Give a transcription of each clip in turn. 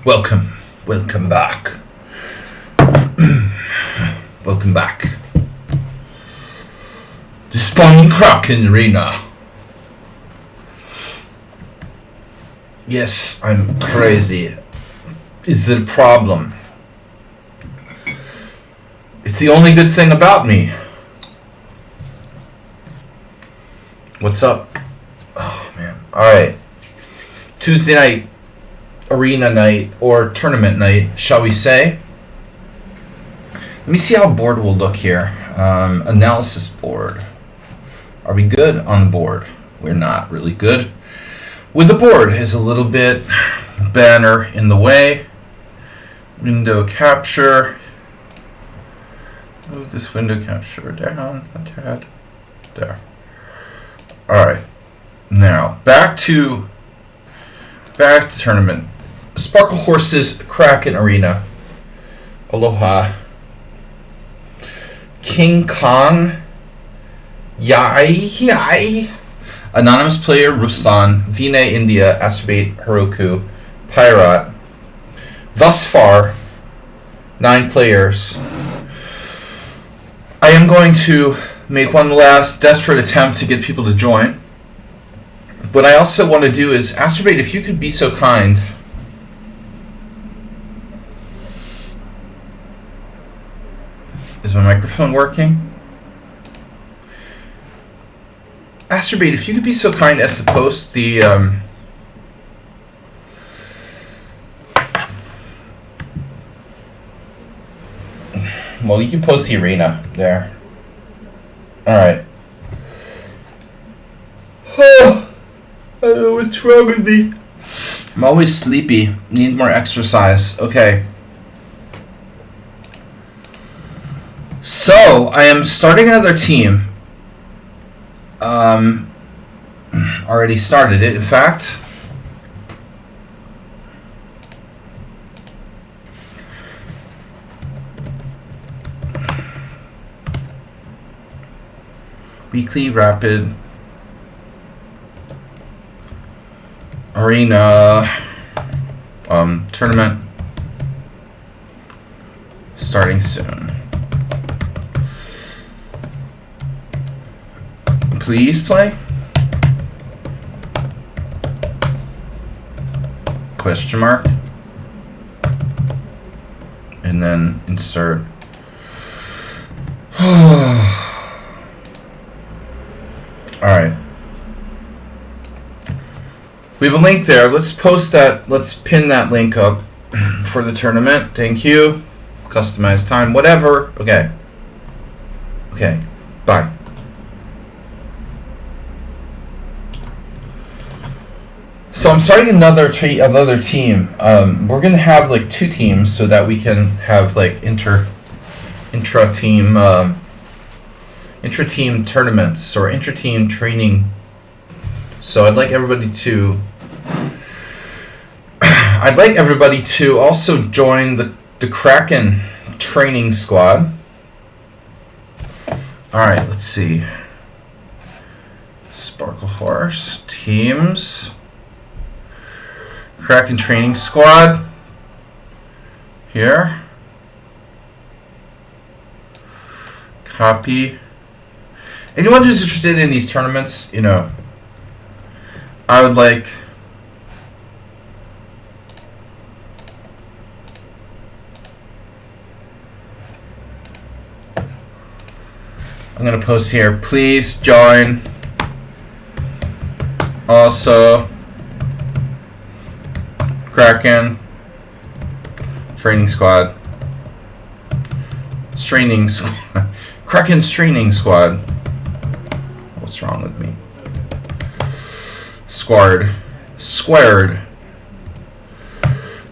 Welcome back. Welcome back. The Spawn Kraken Arena. Yes, I'm crazy. Is it a problem? It's the only good thing about me. What's up? Oh man. Alright. Tuesday night. Arena night. Or tournament night, shall we say. Let me see how board will look here. Analysis board. Are we good on the board? We're not really good. With the board is a little bit banner in the way. Window capture. Move this window capture down a tad. There. Alright. Now, back to tournament. Sparkle Horses Kraken Arena. Aloha. King Kong. Yai. Anonymous player Ruslan. Vinay India. Acerbate Heroku. Pirate. Thus far, 9 players. I am going to make one last desperate attempt to get people to join. What I also want to do is, Acerbate, if you could be so kind. Is my microphone working? Acerbate, if you could be so kind as to post the well, you can post the arena there. Alright. Oh, I don't know what's wrong with me. I'm always sleepy. Need more exercise. Okay. So, I am starting another team. Already started it, in fact. Weekly Rapid Arena tournament starting soon. Please play? Question mark. And then insert. Alright. We have a link there. Let's post that. Let's pin that link up for the tournament. Thank you. Customize time. Whatever. Okay. Okay. Bye. So I'm starting another team. We're gonna have like 2 teams so that we can have like intra-team tournaments or intra-team training. So I'd like everybody to also join the Kraken training squad. All right, let's see. Sparkle Horse teams. Kraken training squad. Here. Copy. Anyone who's interested in these tournaments, you know, I would like I'm going to post here. Please join. Also, Kraken training squad. Kraken training squad. What's wrong with me? Squared.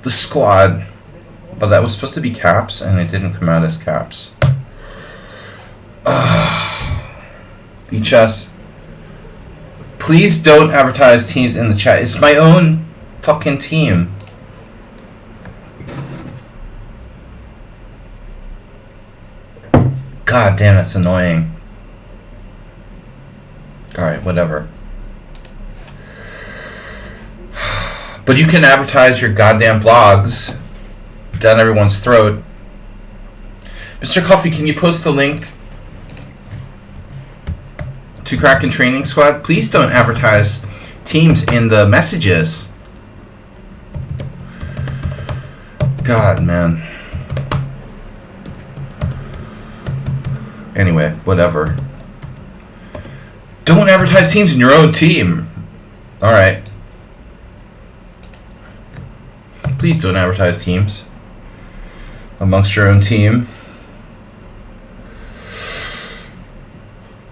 The squad. But that was supposed to be caps, and it didn't come out as caps. Lichess. Please don't advertise teams in the chat. It's my own fucking team. God damn, it's annoying. Alright, whatever. But you can advertise your goddamn blogs down everyone's throat. Mr. Coffee, can you post the link to Kraken Training Squad? Please don't advertise teams in the messages. God, man. Anyway, whatever. Don't advertise teams in your own team. Alright. Please don't advertise teams amongst your own team.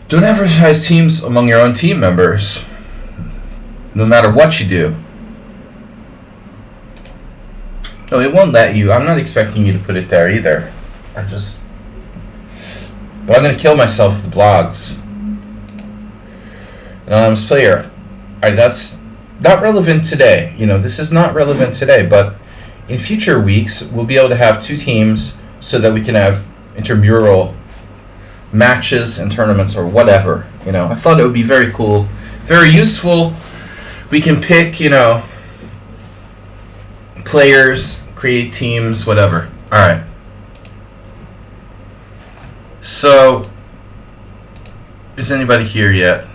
Don't advertise teams among your own team members, no matter what you do. No, it won't let you. I'm not expecting you to put it there either. But I'm going to kill myself with the blogs. Anonymous player. Alright, that's not relevant today. You know, this is not relevant today, but in future weeks, we'll be able to have 2 teams so that we can have intramural matches and tournaments or whatever. You know, I thought it would be very cool, very useful. We can pick, you know, players, create teams, whatever. Alright. So, is anybody here yet?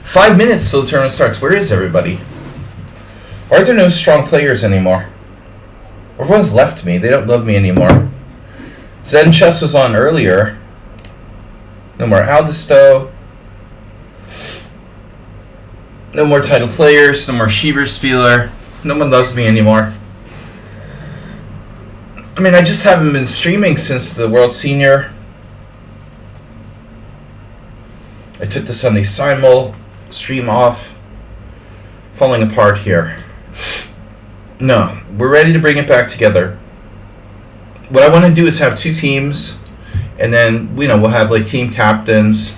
5 minutes till the tournament starts. Where is everybody? Why are there no strong players anymore? Everyone's left me. They don't love me anymore. Zen Chess was on earlier. No more Aldisto. No more title players. No more Schieberspieler. No one loves me anymore. I mean, I just haven't been streaming since the World Senior. I took the Sunday Simul stream off. Falling apart here. No, we're ready to bring it back together. What I want to do is have 2 teams, and then, you know, we'll have like team captains.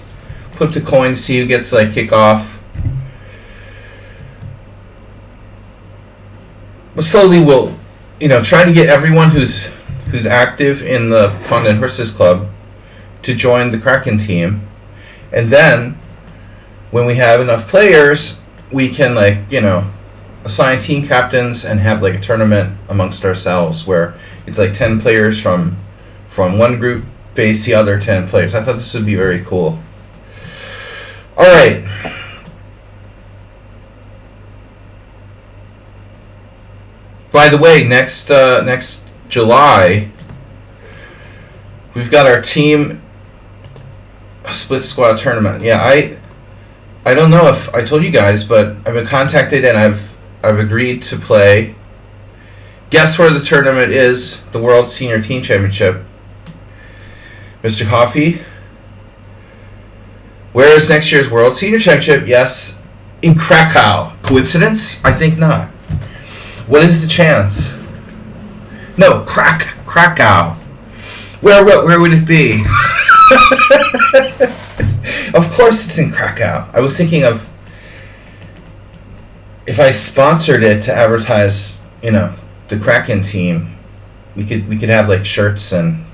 Flip the coin, see who gets like kickoff. But slowly we'll, you know, try to get everyone who's active in the Pawn and Horses Club to join the Kraken team. And then, when we have enough players, we can, like, you know, assign team captains and have like a tournament amongst ourselves where it's like 10 players from one group face the other 10 players. I thought this would be very cool. Alright. By the way, next July, we've got our team split squad tournament. Yeah, I don't know if I told you guys, but I've been contacted and I've agreed to play. Guess where the tournament is? The World Senior Team Championship. Mr. Coffee? Where is next year's World Senior Championship? Yes, in Krakow. Coincidence? I think not. What is the chance? No, Krakow. Where would it be? Of course it's in Krakow. I was thinking of if I sponsored it to advertise, you know, the Kraken team, we could have like shirts and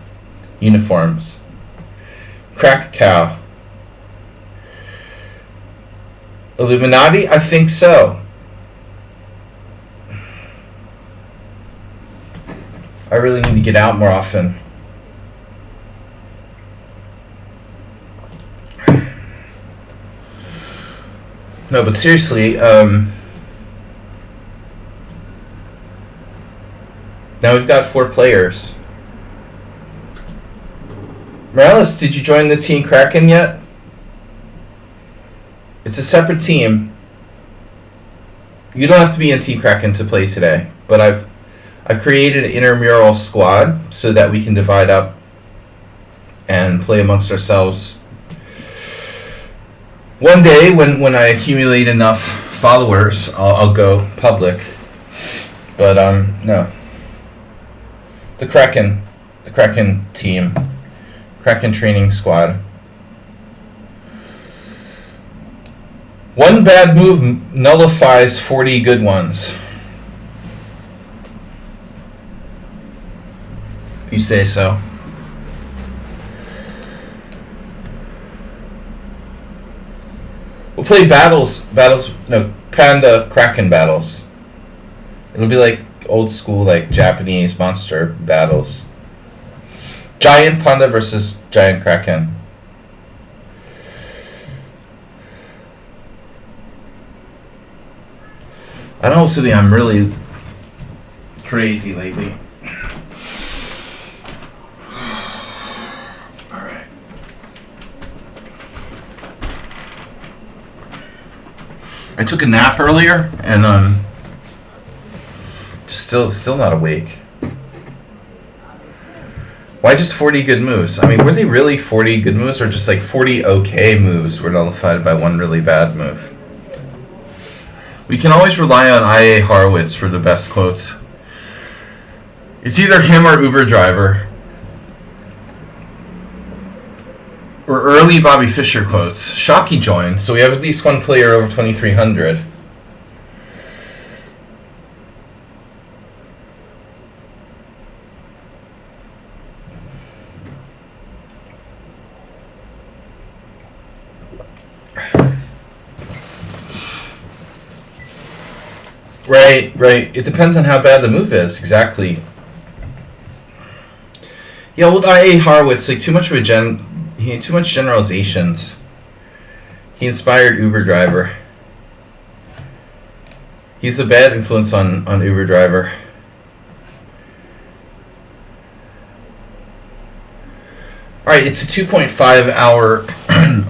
uniforms. Krakow. Illuminati? I think so. I really need to get out more often. No, but seriously, now we've got 4 players. Morales, did you join the Team Kraken yet? It's a separate team. You don't have to be in Team Kraken to play today, but I've created an intramural squad so that we can divide up and play amongst ourselves. One day, when I accumulate enough followers, I'll go public. But no. The Kraken team, Kraken training squad. One bad move nullifies 40 good ones. You say so. We'll play Panda Kraken battles. It'll be like old school, like Japanese monster battles. Giant Panda versus Giant Kraken. I know, Sudhi, I'm really crazy lately. Alright. I took a nap earlier and still not awake. Why just 40 good moves? I mean, were they really 40 good moves or just like 40 okay moves were nullified by one really bad move? We can always rely on I.A. Horowitz for the best quotes. It's either him or Uber driver. Or early Bobby Fischer quotes. Shockey joined, so we have at least one player over 2,300. Right. It depends on how bad the move is, exactly. Yeah, old I.A. Horowitz, like too much generalizations. He inspired Uber driver. He's a bad influence on Uber driver. Alright, it's a 2.5 hour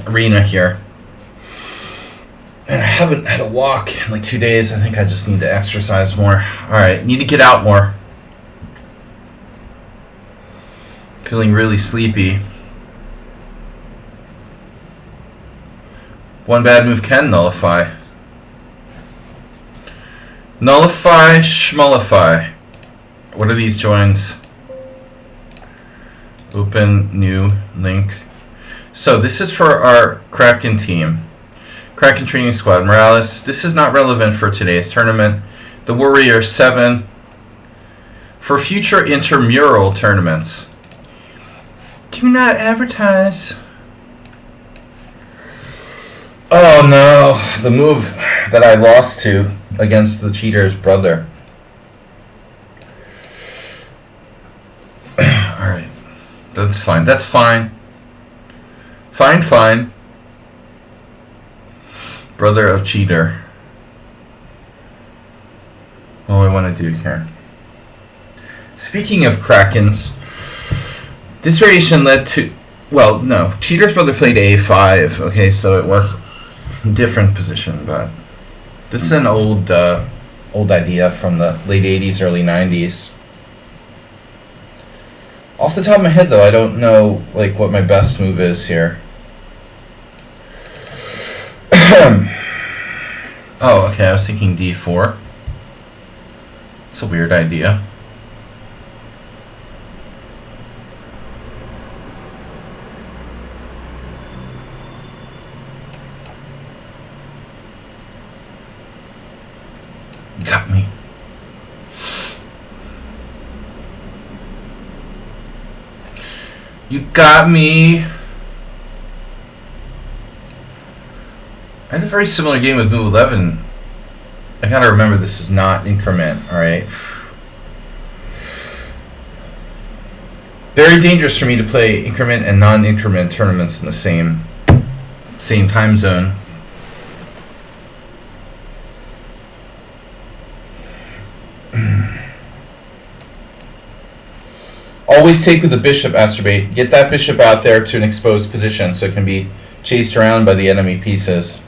arena here. And I haven't had a walk in like 2 days. I think I just need to exercise more. Alright, need to get out more. Feeling really sleepy. One bad move can nullify. Nullify, schmullify. What are these joins? Open, new, link. So this is for our Kraken team. Kraken Training Squad. Morales. This is not relevant for today's tournament. The Warrior 7. For future intramural tournaments. Do not advertise. Oh no. The move that I lost to against the cheater's brother. Alright. That's fine. That's fine. Fine. Brother of cheater. What do I want to do here? Speaking of Krakens, this variation led to... Well, no. Cheater's brother played A5. Okay, so it was a different position, but... This is an old idea from the late 80s, early 90s. Off the top of my head, though, I don't know like what my best move is here. Oh, okay, I was thinking D4. It's a weird idea. Got me. You got me. I had a very similar game with move 11. I gotta remember this is not increment, alright? Very dangerous for me to play increment and non-increment tournaments in the same time zone. Always take with the bishop, Asterbate. Get that bishop out there to an exposed position so it can be chased around by the enemy pieces.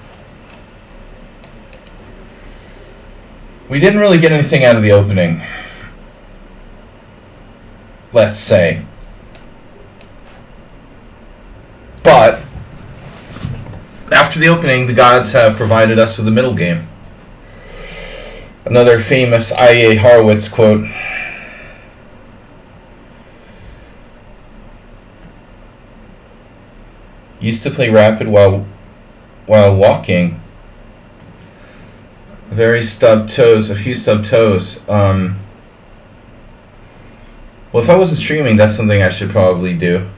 We didn't really get anything out of the opening. Let's say. But after the opening, the gods have provided us with a middle game. Another famous I.A. Horowitz quote. Used to play rapid while walking. A few stubbed toes. Well, if I wasn't streaming, that's something I should probably do.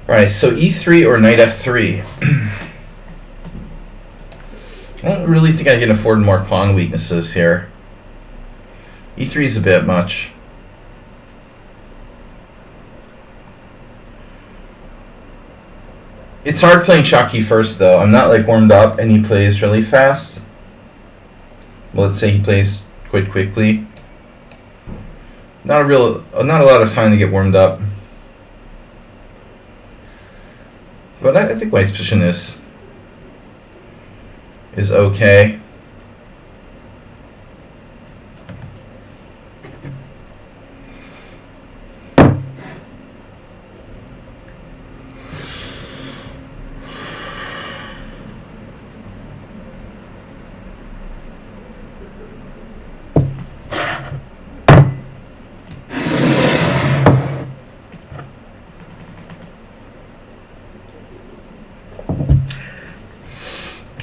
Alright, so e3 or knight f3. I don't really think I can afford more pawn weaknesses here. e3 is a bit much. It's hard playing Sladgie first, though. I'm not like warmed up, and he plays really fast. Well, let's say he plays quite quickly. Not a lot of time to get warmed up. But I think White's position is okay.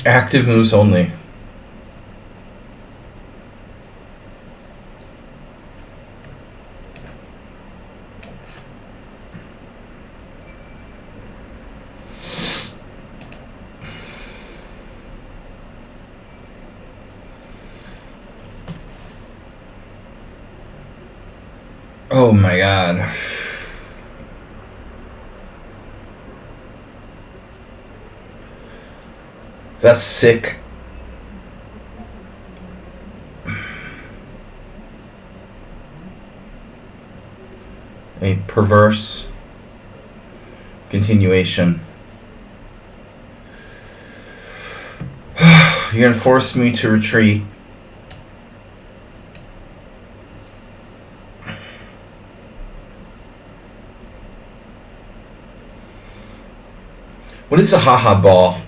Active moves only. Oh my god. That's sick. A perverse continuation. You're gonna force me to retreat. What is a haha ball?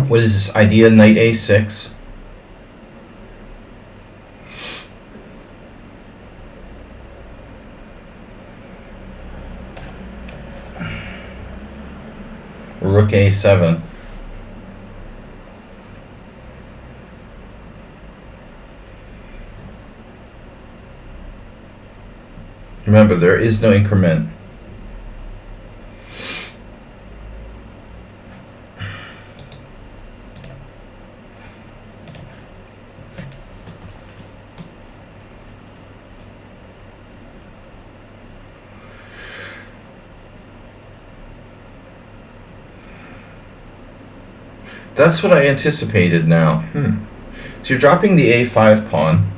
What is this idea? Knight a6. Rook a7. Remember, there is no increment. That's what I anticipated now. So you're dropping the a5 pawn.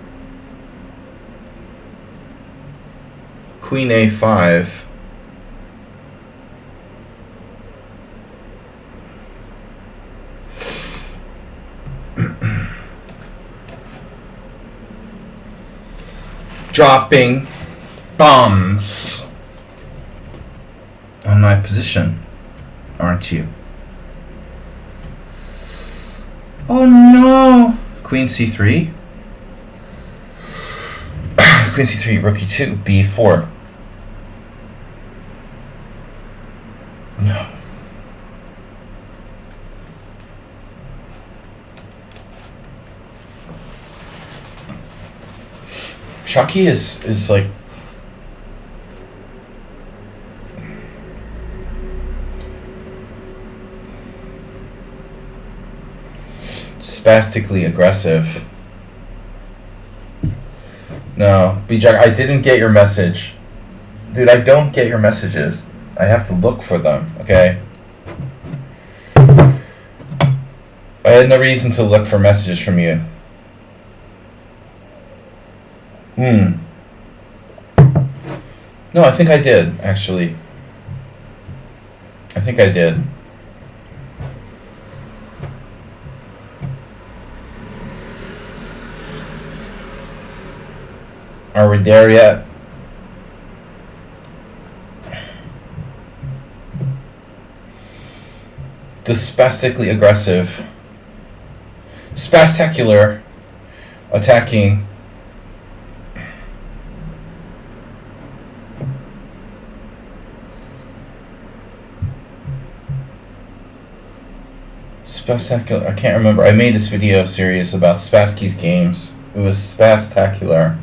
Queen a5. Dropping bombs on my position, aren't you? Oh no! Queen c3. Queen c3, rook e2, b4. No. Sladgie is like spastically aggressive. No, B-Jack, I didn't get your message. Dude, I don't get your messages. I have to look for them, okay? I had no reason to look for messages from you. No, I think I did, actually. I think I did. Are we there yet? The spastically aggressive, spectacular attacking. Spectacular. I can't remember. I made this video series about Spassky's games. It was Spectacular.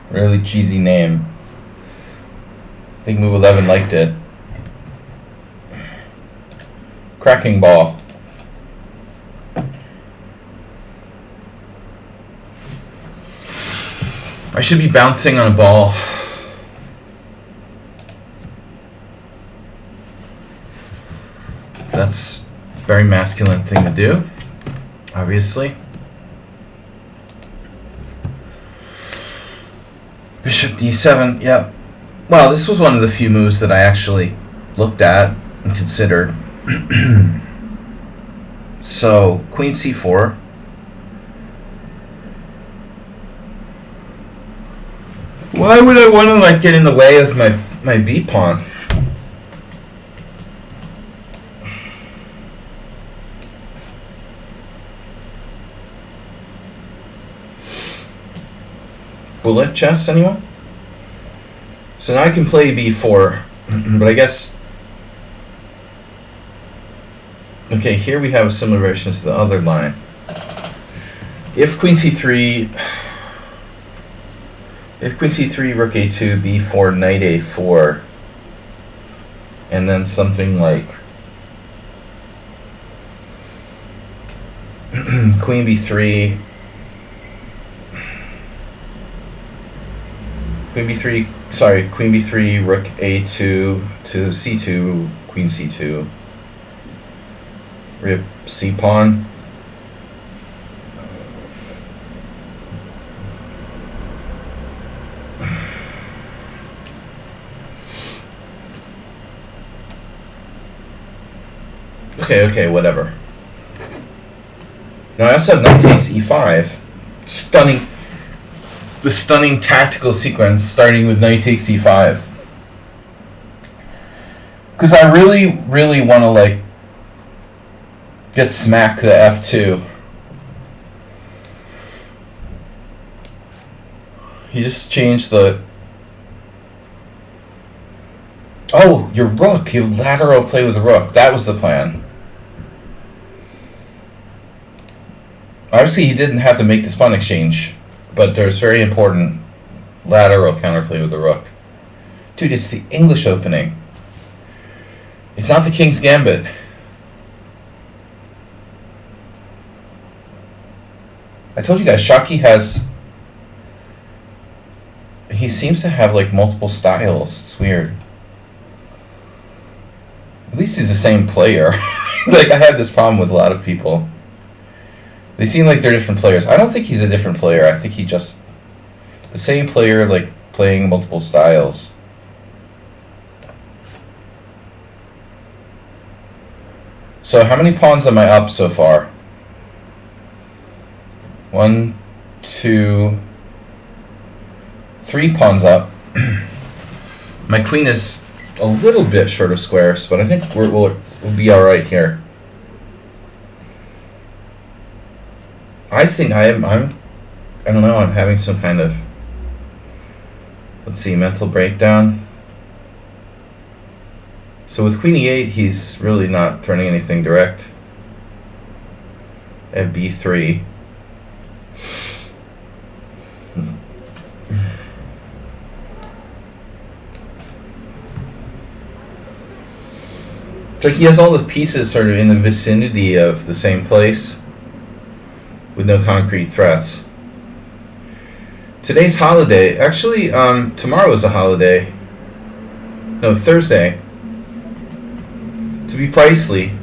Really cheesy name. I think Move 11 liked it. Cracking ball. I should be bouncing on a ball. That's a very masculine thing to do, obviously. Bishop d7, yep. Well, this was one of the few moves that I actually looked at and considered. So, queen c4. Why would I want to like get in the way of my b pawn? Bullet chess, anyone? So now I can play b4, but I guess... Okay, here we have a similar version to the other line. If queen c3... If queen c3, rook a2, b4, knight a4, and then something like queen b3, queen b3, rook a2 to c2, queen c2, rip c pawn. Okay, whatever. Now I also have knight takes e5. The stunning tactical sequence starting with knight takes e5. Because I really, really want to like get smacked to f2. He just changed the... Oh, your rook. You lateral play with the rook. That was the plan. Obviously, he didn't have to make this pawn exchange, but there's very important lateral counterplay with the rook. Dude, it's the English opening. It's not the King's Gambit. I told you guys, Shaki has... He seems to have, like, multiple styles. It's weird. At least he's the same player. Like, I have this problem with a lot of people. They seem like they're different players. I don't think he's a different player. I think he just... The same player, like, playing multiple styles. So, how many pawns am I up so far? 1, 2... 3 pawns up. My queen is a little bit short of squares, but I think we'll be alright here. I think I don't know, I'm having some kind of, let's see, mental breakdown. So with queen e8, he's really not turning anything direct. At b3. It's like he has all the pieces sort of in the vicinity of the same place, with no concrete threats. Today's holiday. Actually, tomorrow is a holiday. No, Thursday. To be pricey.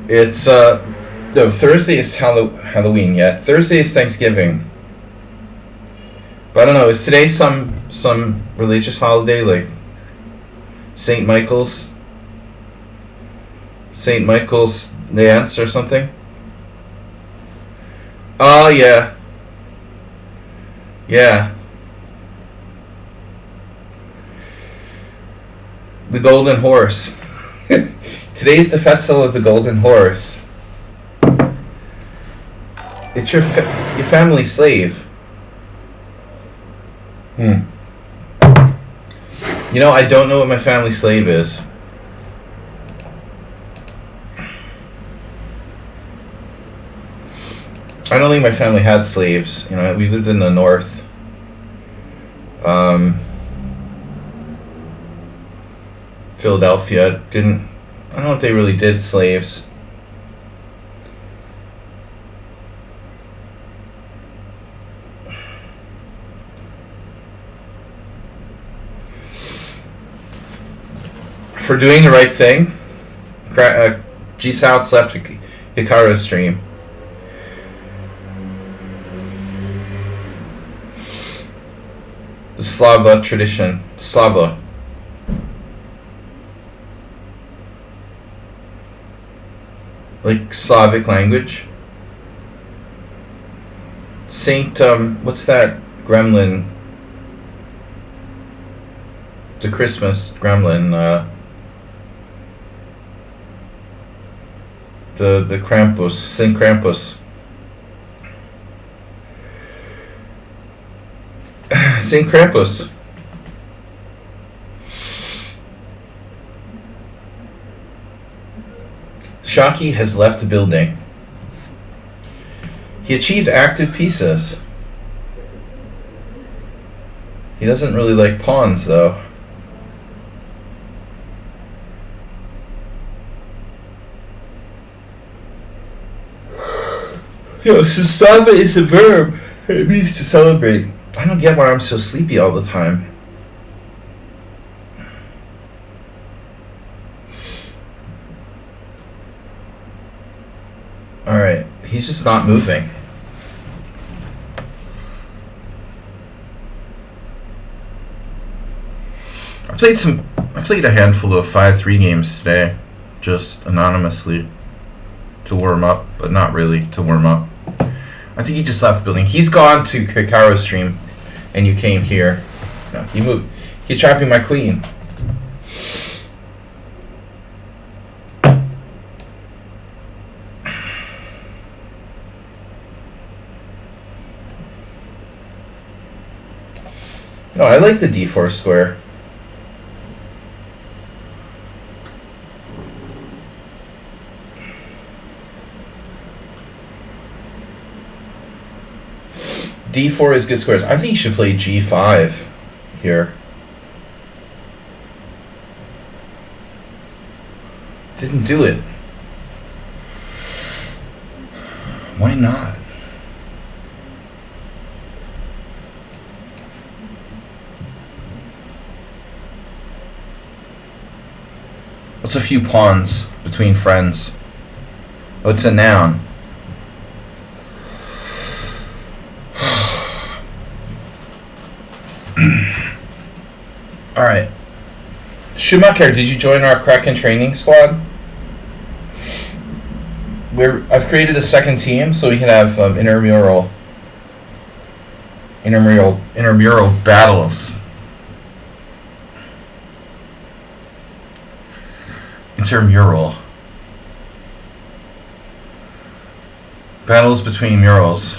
It's, no, Thursday is Halloween, yeah. Thursday is Thanksgiving. But I don't know, is today some religious holiday, like St. Michael's? St. Michael's dance or something? Oh, yeah. Yeah. The Golden Horse. Today's the festival of the Golden Horse. It's your family slave. You know, I don't know what my family slave is. I don't think my family had slaves. You know, we lived in the north. Philadelphia didn't. I don't know if they really did slaves. For doing the right thing, G South's left Hikaru stream. The Slava tradition. Slava. Like Slavic language. Saint, what's that gremlin? The Christmas gremlin, the Krampus, Saint Krampus. Saint Krampus. Shockey has left the building. He achieved active pieces. He doesn't really like pawns, though. Yo, Sustava is a verb. It means to celebrate. I don't get why I'm so sleepy all the time. Alright, he's just not moving. I played a handful of 5-3 games today, just anonymously, to warm up, but not really to warm up. I think he just left the building. He's gone to Hikaru's stream, and you came here. No, he moved. He's trapping my queen. Oh, I like the d4 square. d4 is good squares. I think you should play g5 here. Didn't do it. Why not? What's a few pawns between friends? Oh, it's a noun. Alright. Schumacher, did you join our Kraken training squad? I've created a second team so we can have intramural battles. Intermural. Battles between murals.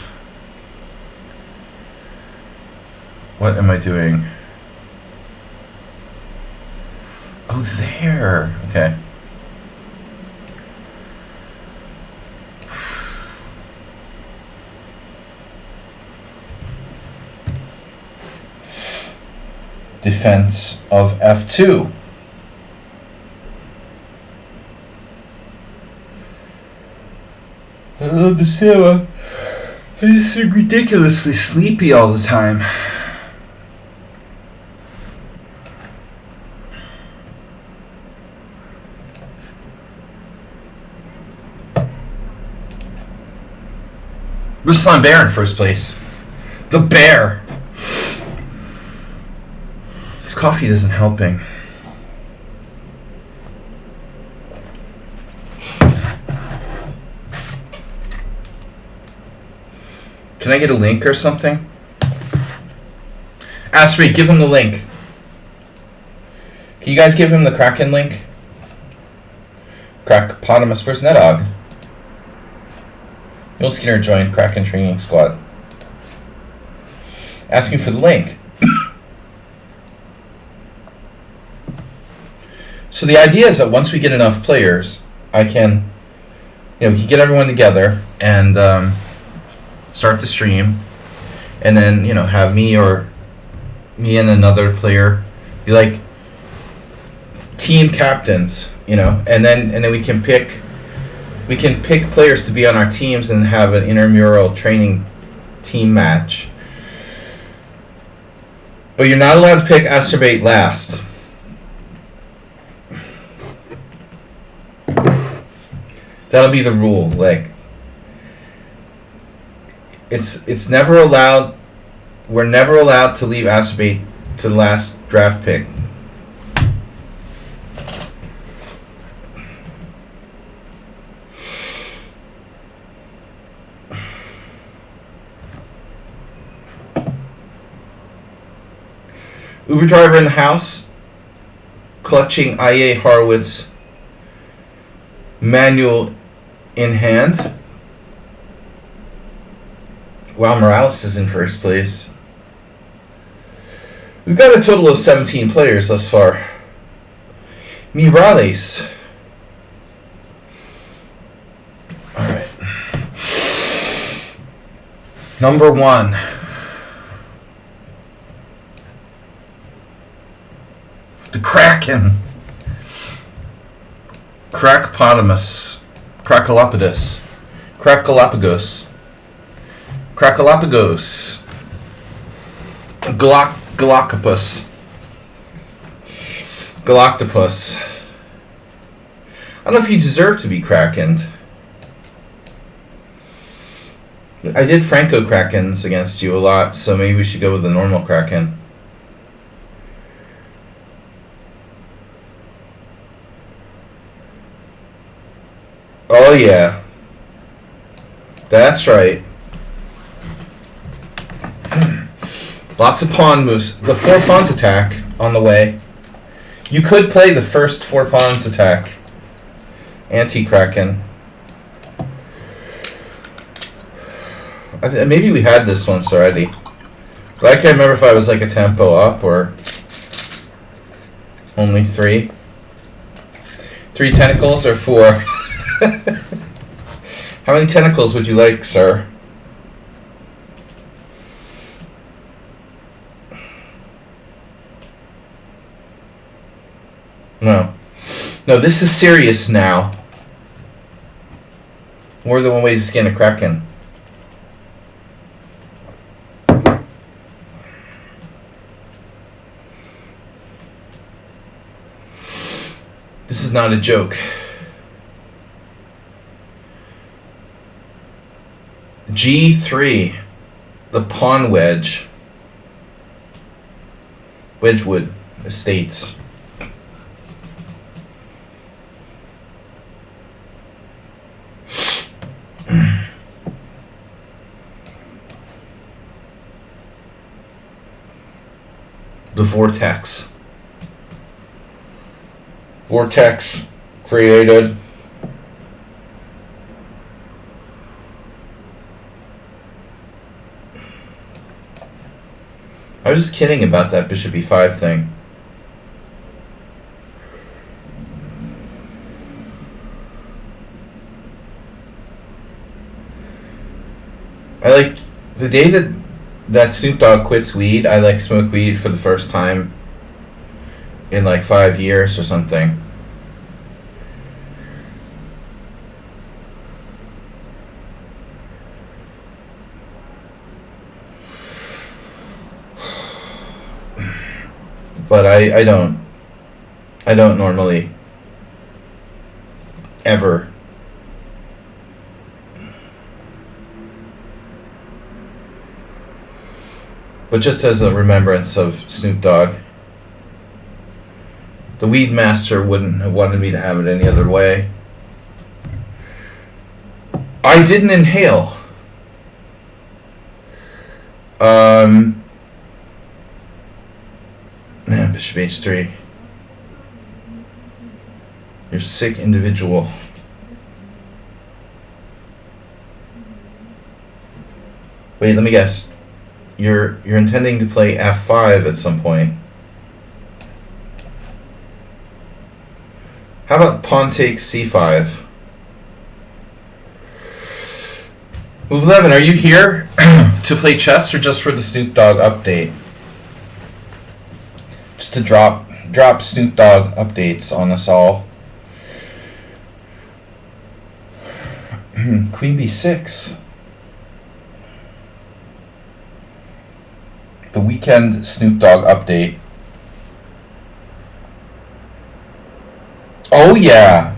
What am I doing? Oh, there. Okay. Defense of F2. I don't understand. I just feel ridiculously sleepy all the time. Ruslan Bear in first place. The bear. This coffee isn't helping. Can I get a link or something? Astrid, give him the link. Can you guys give him the Kraken link? Crackpotamus, where's Nedog? Neil Skinner joined Kraken Training Squad. Asking for the link. So the idea is that once we get enough players, I can, we can get everyone together and start the stream, and then have me and another player be like team captains, and then we can pick players to be on our teams and have an intramural training team match. But you're not allowed to pick Acerbate last. That'll be the rule. Like, it's never allowed. We're never allowed to leave Acerbate to the last draft pick. Uber driver in the house, clutching IA Horowitz manual in hand. Wow, Morales is in first place. We've got a total of 17 players thus far. Morales. Alright. Number 1. The Kraken. Crackpotamus. Crackalopodus. Crackalopagos. Crackalopagos. Galactopus. Galactopus. I don't know if you deserve to be Krakened. I did Franco Krakens against you a lot, so maybe we should go with the normal Kraken. Oh yeah. That's right. Lots of pawn moves. The 4 pawns attack on the way. You could play the first 4 pawns attack. Anti-Kraken. Maybe we had this once already. But I can't remember if I was like a tempo up or only 3. 3 tentacles or 4? How many tentacles would you like, sir? No. No, this is serious now. More than one way to skin a Kraken. This is not a joke. G3, the pawn wedge. Wedgwood Estates. The Vortex. Vortex created. I was just kidding about that bishop e5 thing. I like the day that Snoop Dogg quits weed. I like smoked weed for the first time in like 5 years or something. But I don't normally ever. But just as a remembrance of Snoop Dogg, the Weed Master wouldn't have wanted me to have it any other way. I didn't inhale. Man, Bishop H3. You're a sick individual. Wait, let me guess. You're intending to play F5 at some point. How about pawn takes c5? Move 11, are you here to play chess or just for the Snoop Dogg update? Just to drop Snoop Dogg updates on us all. Queen b6. The weekend Snoop Dogg update. Oh yeah.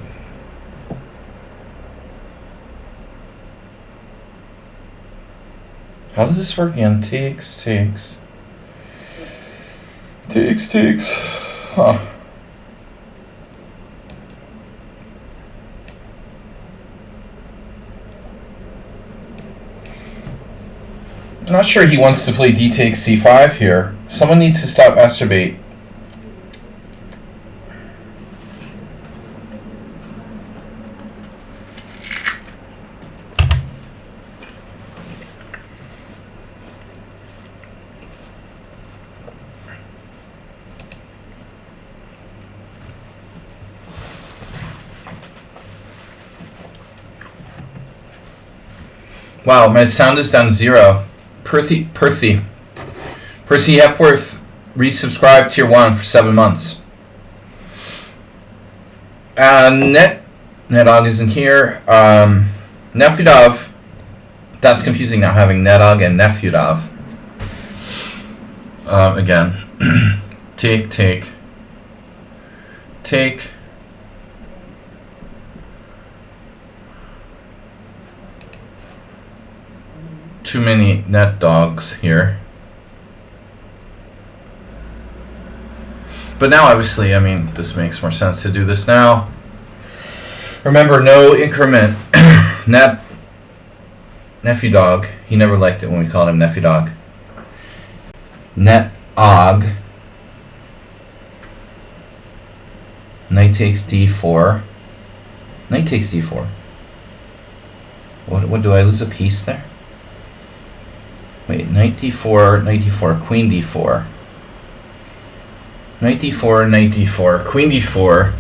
How does this work again? Takes. Huh. I'm not sure he wants to play d takes c5 here. Someone needs to stop masturbate. Wow, my sound is down to 0. Percy Hepworth resubscribed tier 1 for 7 months. Nedog isn't here. Nefudov. That's confusing now, having Nedog and Nefudov. Again. Take. Too many net dogs here. But now, obviously, I mean, this makes more sense to do this now. Remember, no increment. Nephew dog. He never liked it when we called him nephew dog. Net og. Knight takes d4. Knight takes d4. What do I lose a piece there? Wait, knight d4, queen d4. Knight d4, queen d4.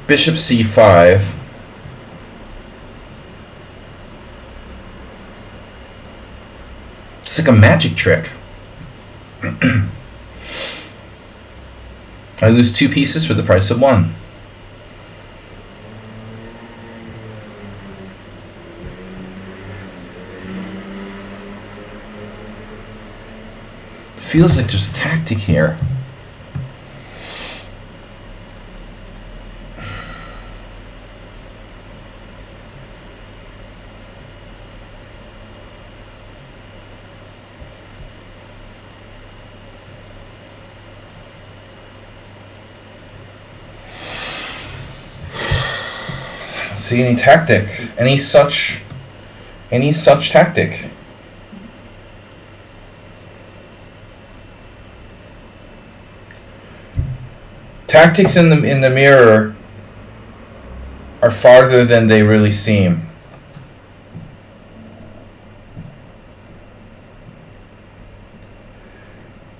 Bishop c5. It's like a magic trick. I lose 2 pieces for the price of 1. Feels like there's a tactic here. I don't see any tactic. Any such tactic. Tactics in the mirror are farther than they really seem.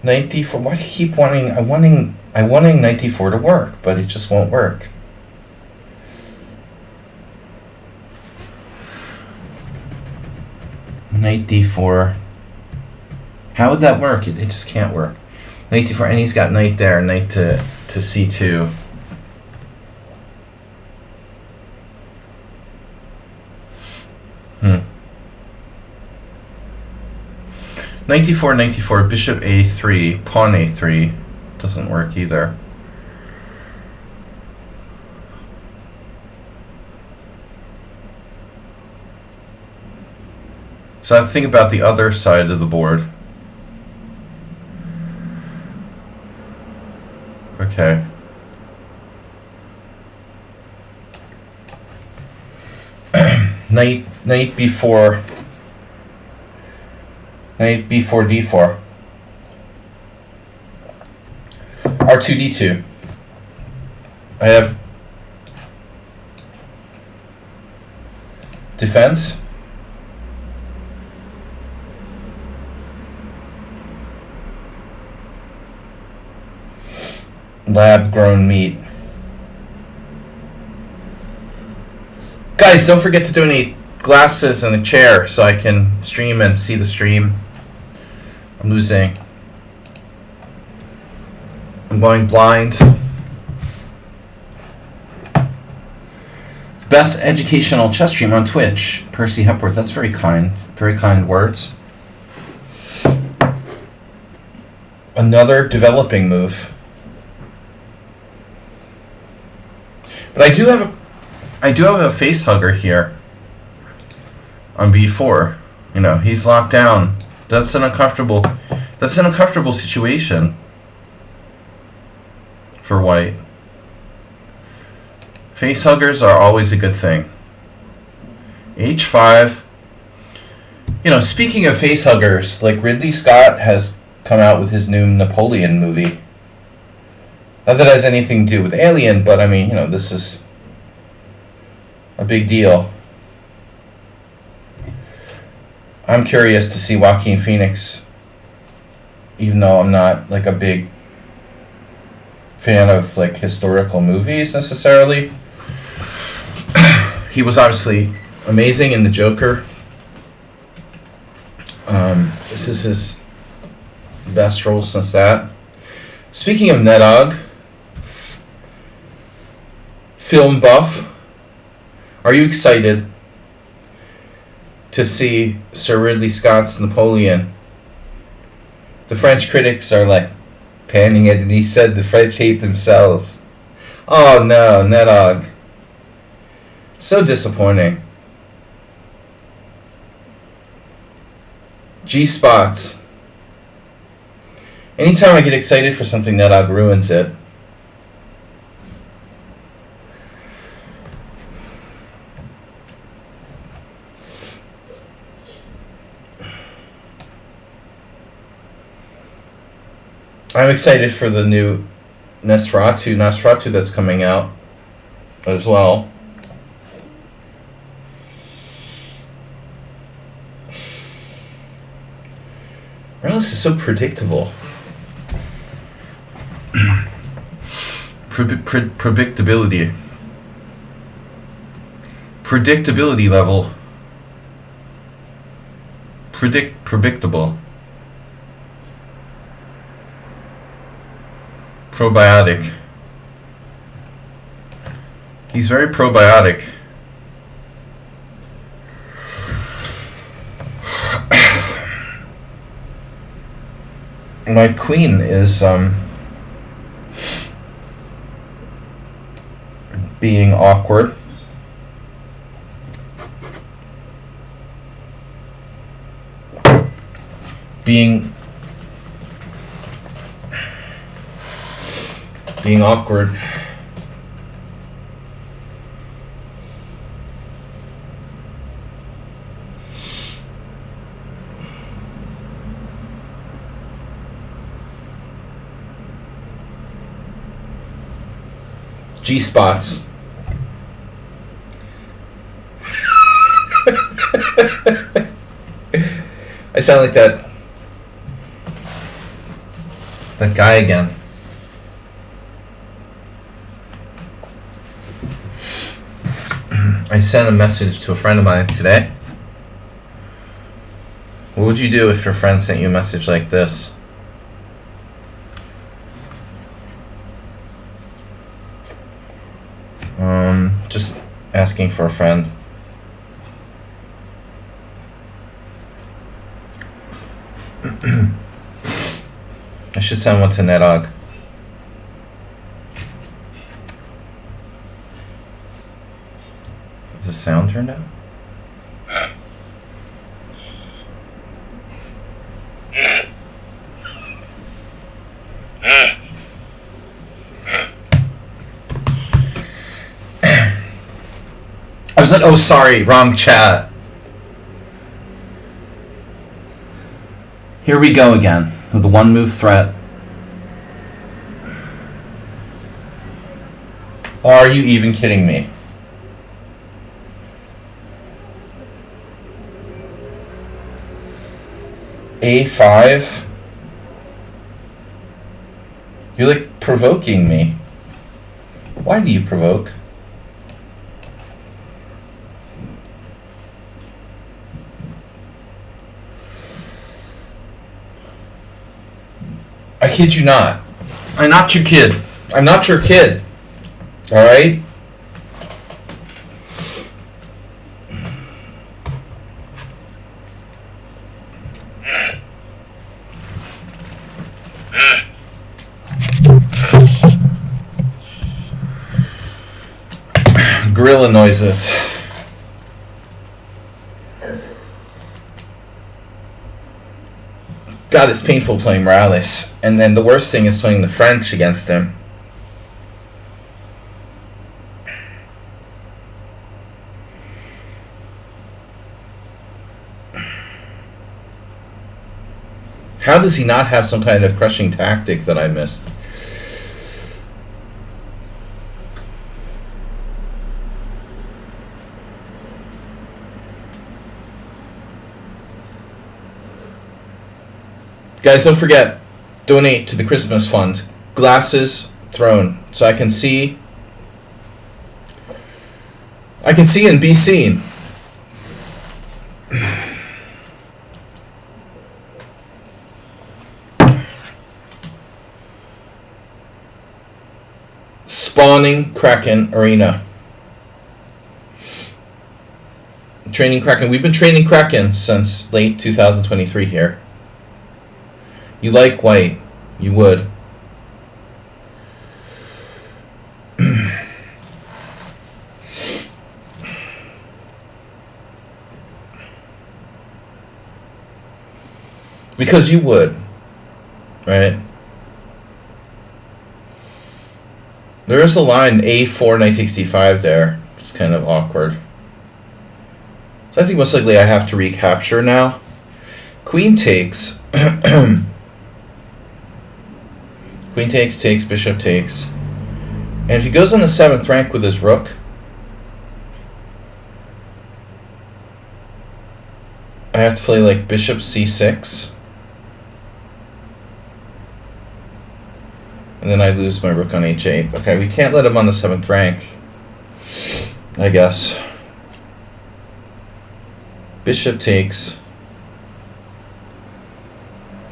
Knight d4. Why do you keep wanting? I wanting knight d4 to work, but it just won't work. Knight d4. How would that work? It just can't work. Knight d4, and he's got knight there, knight to c2. Knight d4, bishop a3, pawn a3. Doesn't work either. So I think about the other side of the board. Okay. Knight b4. Knight b4 d4. R2 d2. I have defense. Lab grown meat. Guys, don't forget to donate glasses and a chair so I can stream and see the stream. I'm losing. I'm going blind. Best educational chess stream on Twitch. Percy Hepworth. That's very kind. Very kind words. Another developing move. But I do have a face hugger here on b4. You know, he's locked down. That's an uncomfortable situation for white. Face huggers are always a good thing. H5. You know, speaking of face huggers, like Ridley Scott has come out with his new Napoleon movie. Not that it has anything to do with Alien, but I mean, you know, this is a big deal. I'm curious to see Joaquin Phoenix, even though I'm not like a big fan of like historical movies necessarily. He was obviously amazing in The Joker. This is his best role since that. Speaking of Nedog, film buff, are you excited to see Sir Ridley Scott's Napoleon? The French critics are like panning it, and he said the French hate themselves. Oh no, Nedog. So disappointing. G-spots. Anytime I get excited for something, Nedog ruins it. I'm excited for the new Nosferatu that's coming out as well. This is so predictable. Predictability. Predictability level. Predictable. Probiotic. He's very probiotic. My queen is being awkward. Being awkward. G-spots. I sound like that guy again. I sent a message to a friend of mine today. What would you do if your friend sent you a message like this? Just asking for a friend. I should send one to Nedog. Is the sound turned down? I was like, oh, sorry, wrong chat. Here we go again with the one move threat. Are you even kidding me? A5? You're like provoking me. Why do you provoke? I kid you not. I'm not your kid. I'm not your kid. Alright? Gorilla noises. God, it's painful playing Morales. And then the worst thing is playing the French against him. How does he not have some kind of crushing tactic that I missed? Guys, don't forget, donate to the Christmas fund. Glasses thrown, so I can see and be seen. Spawning Kraken Arena. Training Kraken. We've been training Kraken since late 2023 here. You like white. You would. Because you would. Right? There is a line A4 knight takes D5 there. It's kind of awkward. So I think most likely I have to recapture now. Queen takes. Queen takes, bishop takes. And if he goes on the 7th rank with his rook, I have to play like bishop c6. And then I lose my rook on h8. Okay, we can't let him on the 7th rank, I guess. Bishop takes.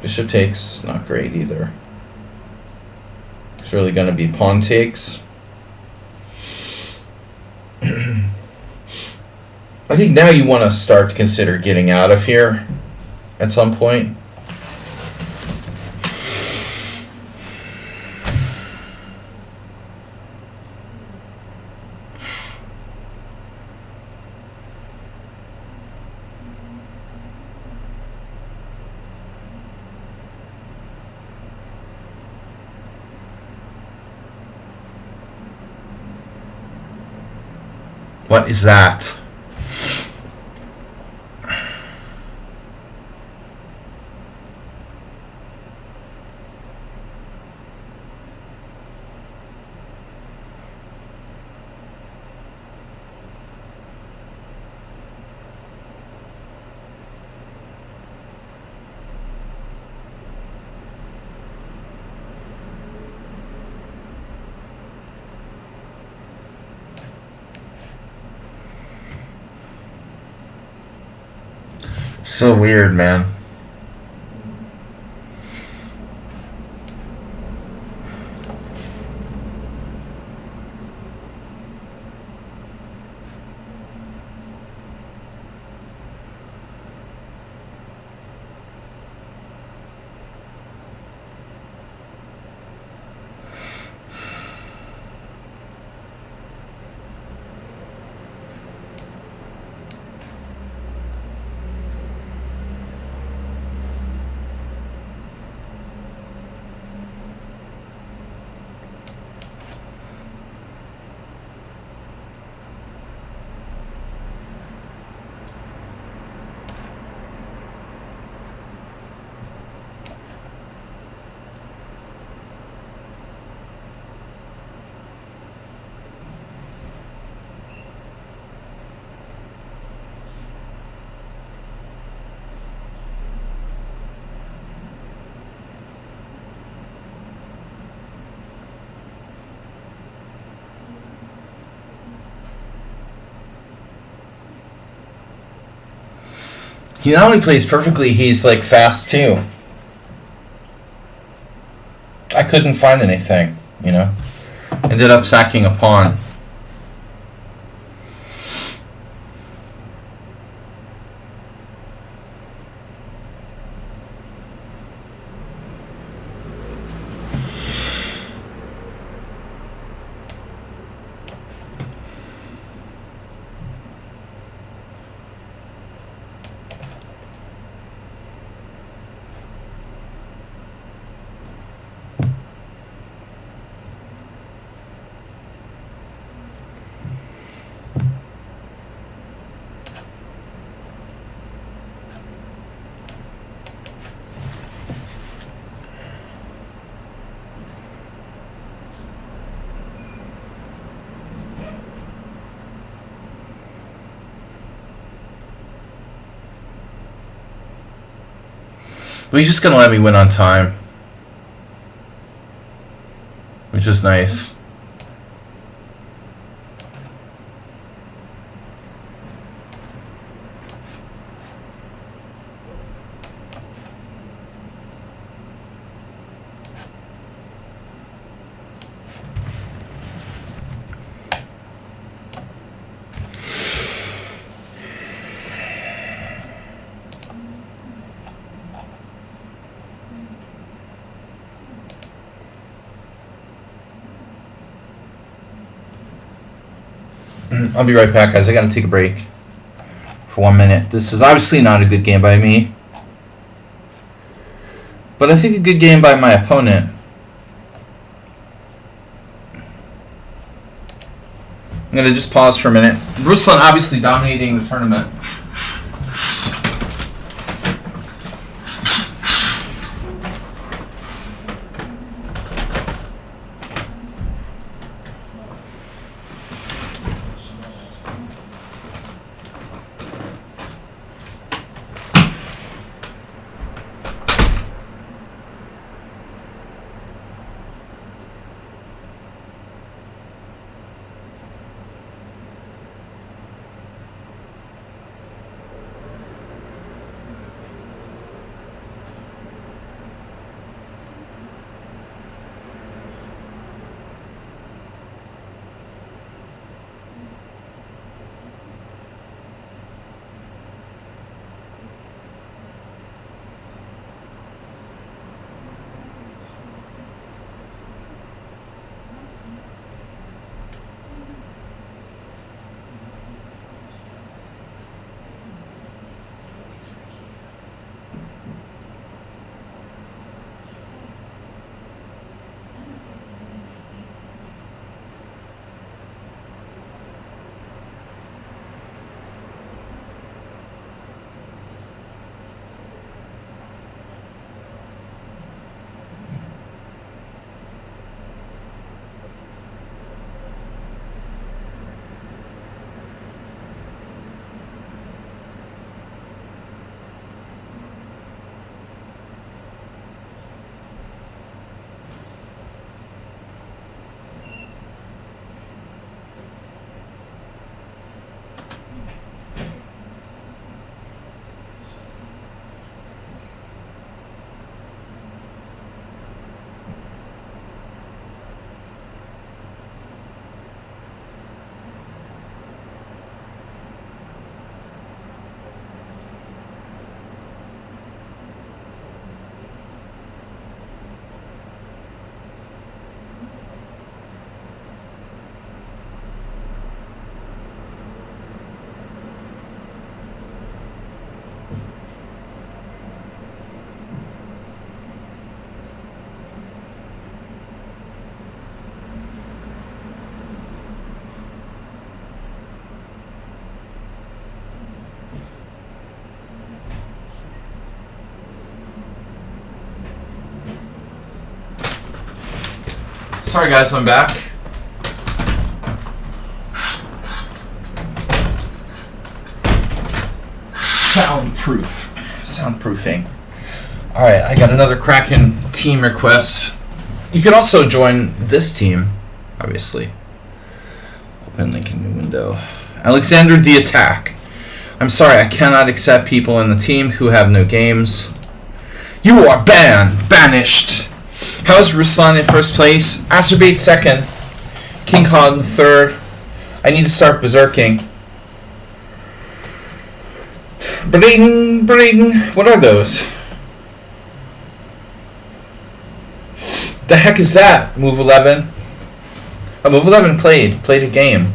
Bishop takes, not great either. It's really going to be pawn takes. I think now you want to start to consider getting out of here at some point. What is that? So weird, man. He not only plays perfectly, he's like fast too. couldn't find anything, you know. Ended up sacking a pawn. But he's just going to let me win on time, which is nice. I'll be right back, guys. I gotta take a break for 1 minute. This is obviously not a good game by me, but I think a good game by my opponent. I'm gonna just pause for a minute. Ruslan obviously dominating the tournament. Sorry guys, I'm back. Soundproofing. Alright, I got another Kraken team request. You could also join this team, obviously. Open link in new window. Alexander the Attack. I'm sorry, I cannot accept people in the team who have no games. You are banned, banished How's Ruslan in first place? Acerbate second. King Kong third. I need to start berserking. Bring, bring. What are those? The heck is that? Move 11. Oh, move 11 played a game.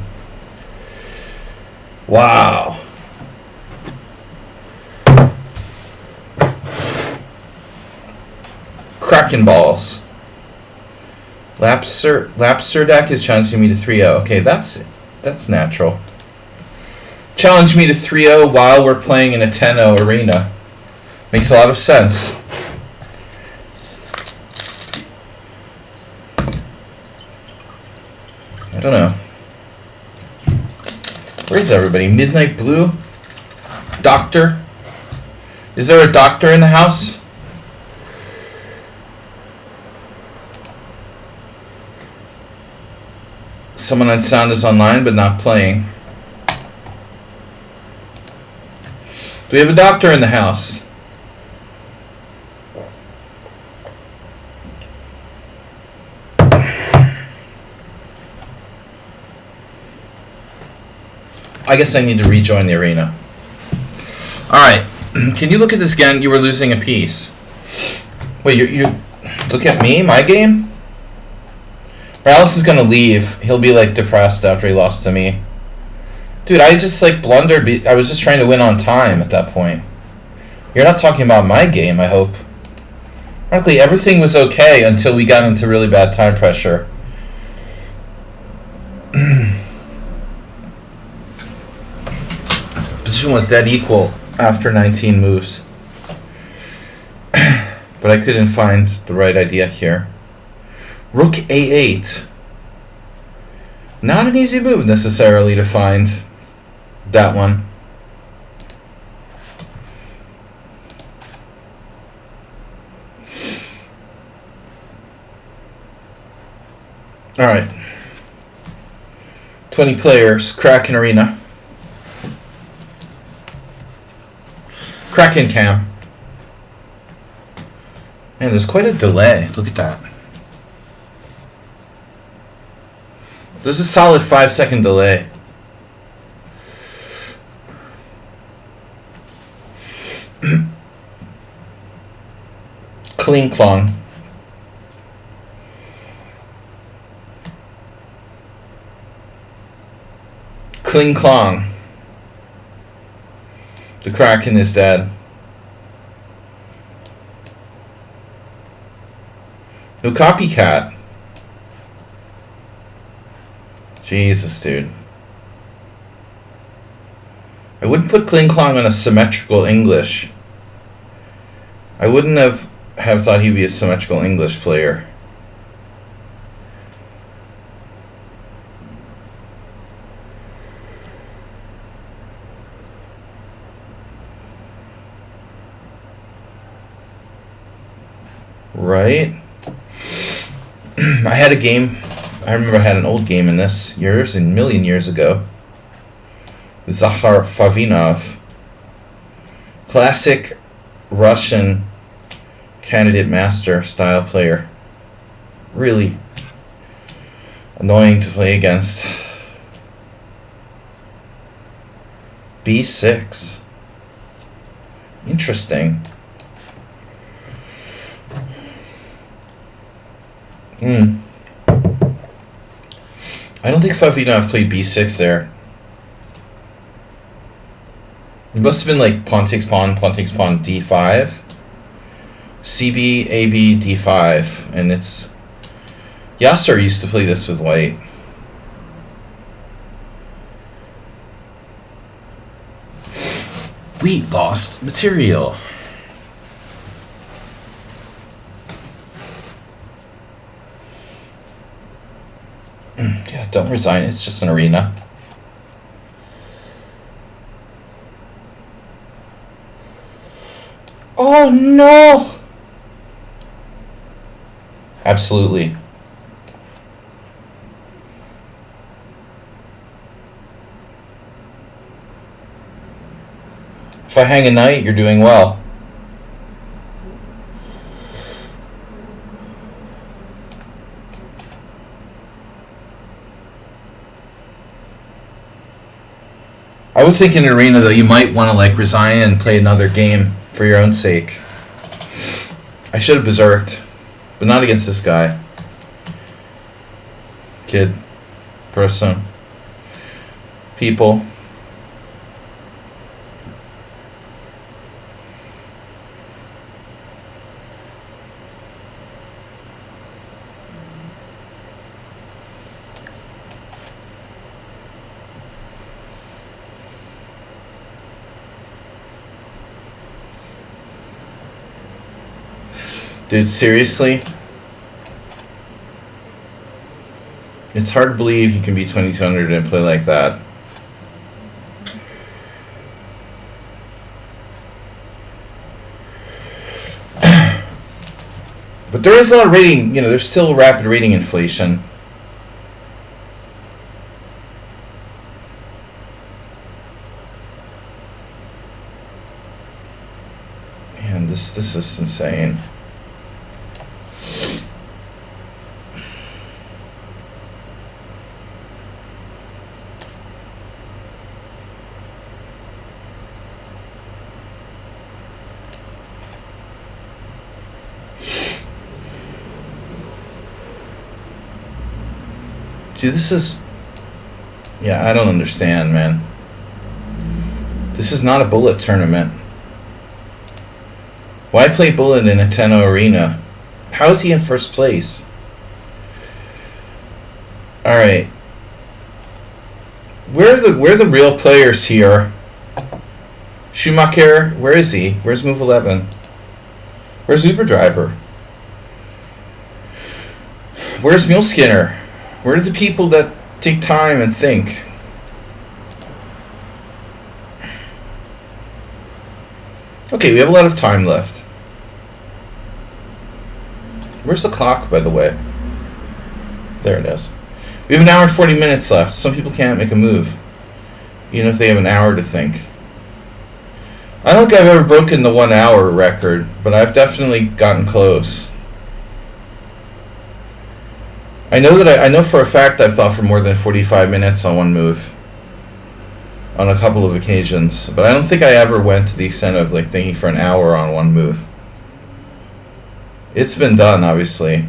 Wow. Kraken balls. Lapser deck is challenging me to 3-0. Okay, that's natural. Challenge me to 3-0 while we're playing in a 10-0 arena. Makes a lot of sense. I don't know. Where's everybody? Midnight Blue? Doctor? Is there a doctor in the house? Someone on sound is online but not playing. Do we have a doctor in the house? I guess I need to rejoin the arena. Alright. Can you look at this again? You were losing a piece. Wait, you look at me? My game? Morales is gonna leave. He'll be like depressed after he lost to me. Dude, I just like blundered. I was just trying to win on time at that point. You're not talking about my game, I hope. Frankly, everything was okay until we got into really bad time pressure. Position was dead equal after 19 moves. But I couldn't find the right idea here. Rook A8. Not an easy move necessarily to find that one. Alright. 20 players, Kraken Arena. Kraken Cam. Man, there's quite a delay. Look at that. There's a solid 5-second delay. Kling Klong. Kling Klong. The Kraken is dead. No copycat. Jesus, dude. I wouldn't put Kling Klong on a symmetrical English. I wouldn't have thought he'd be a symmetrical English player. Right? I had a game. I remember I had an old game in this years and million years ago. With Zakhar Favinov. Classic Russian candidate master style player. Really annoying to play against. B6. Interesting. I don't think Favinov played B6 there. It must have been like pawn takes pawn, D5. CB, AB, D5. And it's... Yasser used to play this with white. We lost material. Yeah, don't resign. It's just an arena. Oh no! Absolutely. If I hang a knight, you're doing well. I would think in Arena, though, you might want to, like, resign and play another game for your own sake. I should have berserked, but not against this guy. Kid. Person. People. Dude, seriously? It's hard to believe you can be 2200 and play like that. But there is a lot of rating, you know, there's still rapid rating inflation. Man, this is insane. Dude, this is... Yeah, I don't understand, man. This is not a bullet tournament. Why play bullet in a 10-0 arena? How is he in first place? Alright. Where are the real players here? Schumacher, where is he? Where's move 11? Where's Uber Driver? Where's Mule Skinner? Where are the people that take time and think? Okay, we have a lot of time left. Where's the clock, by the way? There it is. We have an hour and 40 minutes left. Some people can't make a move, even if they have an hour to think. I don't think I've ever broken the 1 hour record, but I've definitely gotten close. I know for a fact I've thought for more than 45 minutes on one move. On a couple of occasions. But I don't think I ever went to the extent of like thinking for an hour on one move. It's been done, obviously.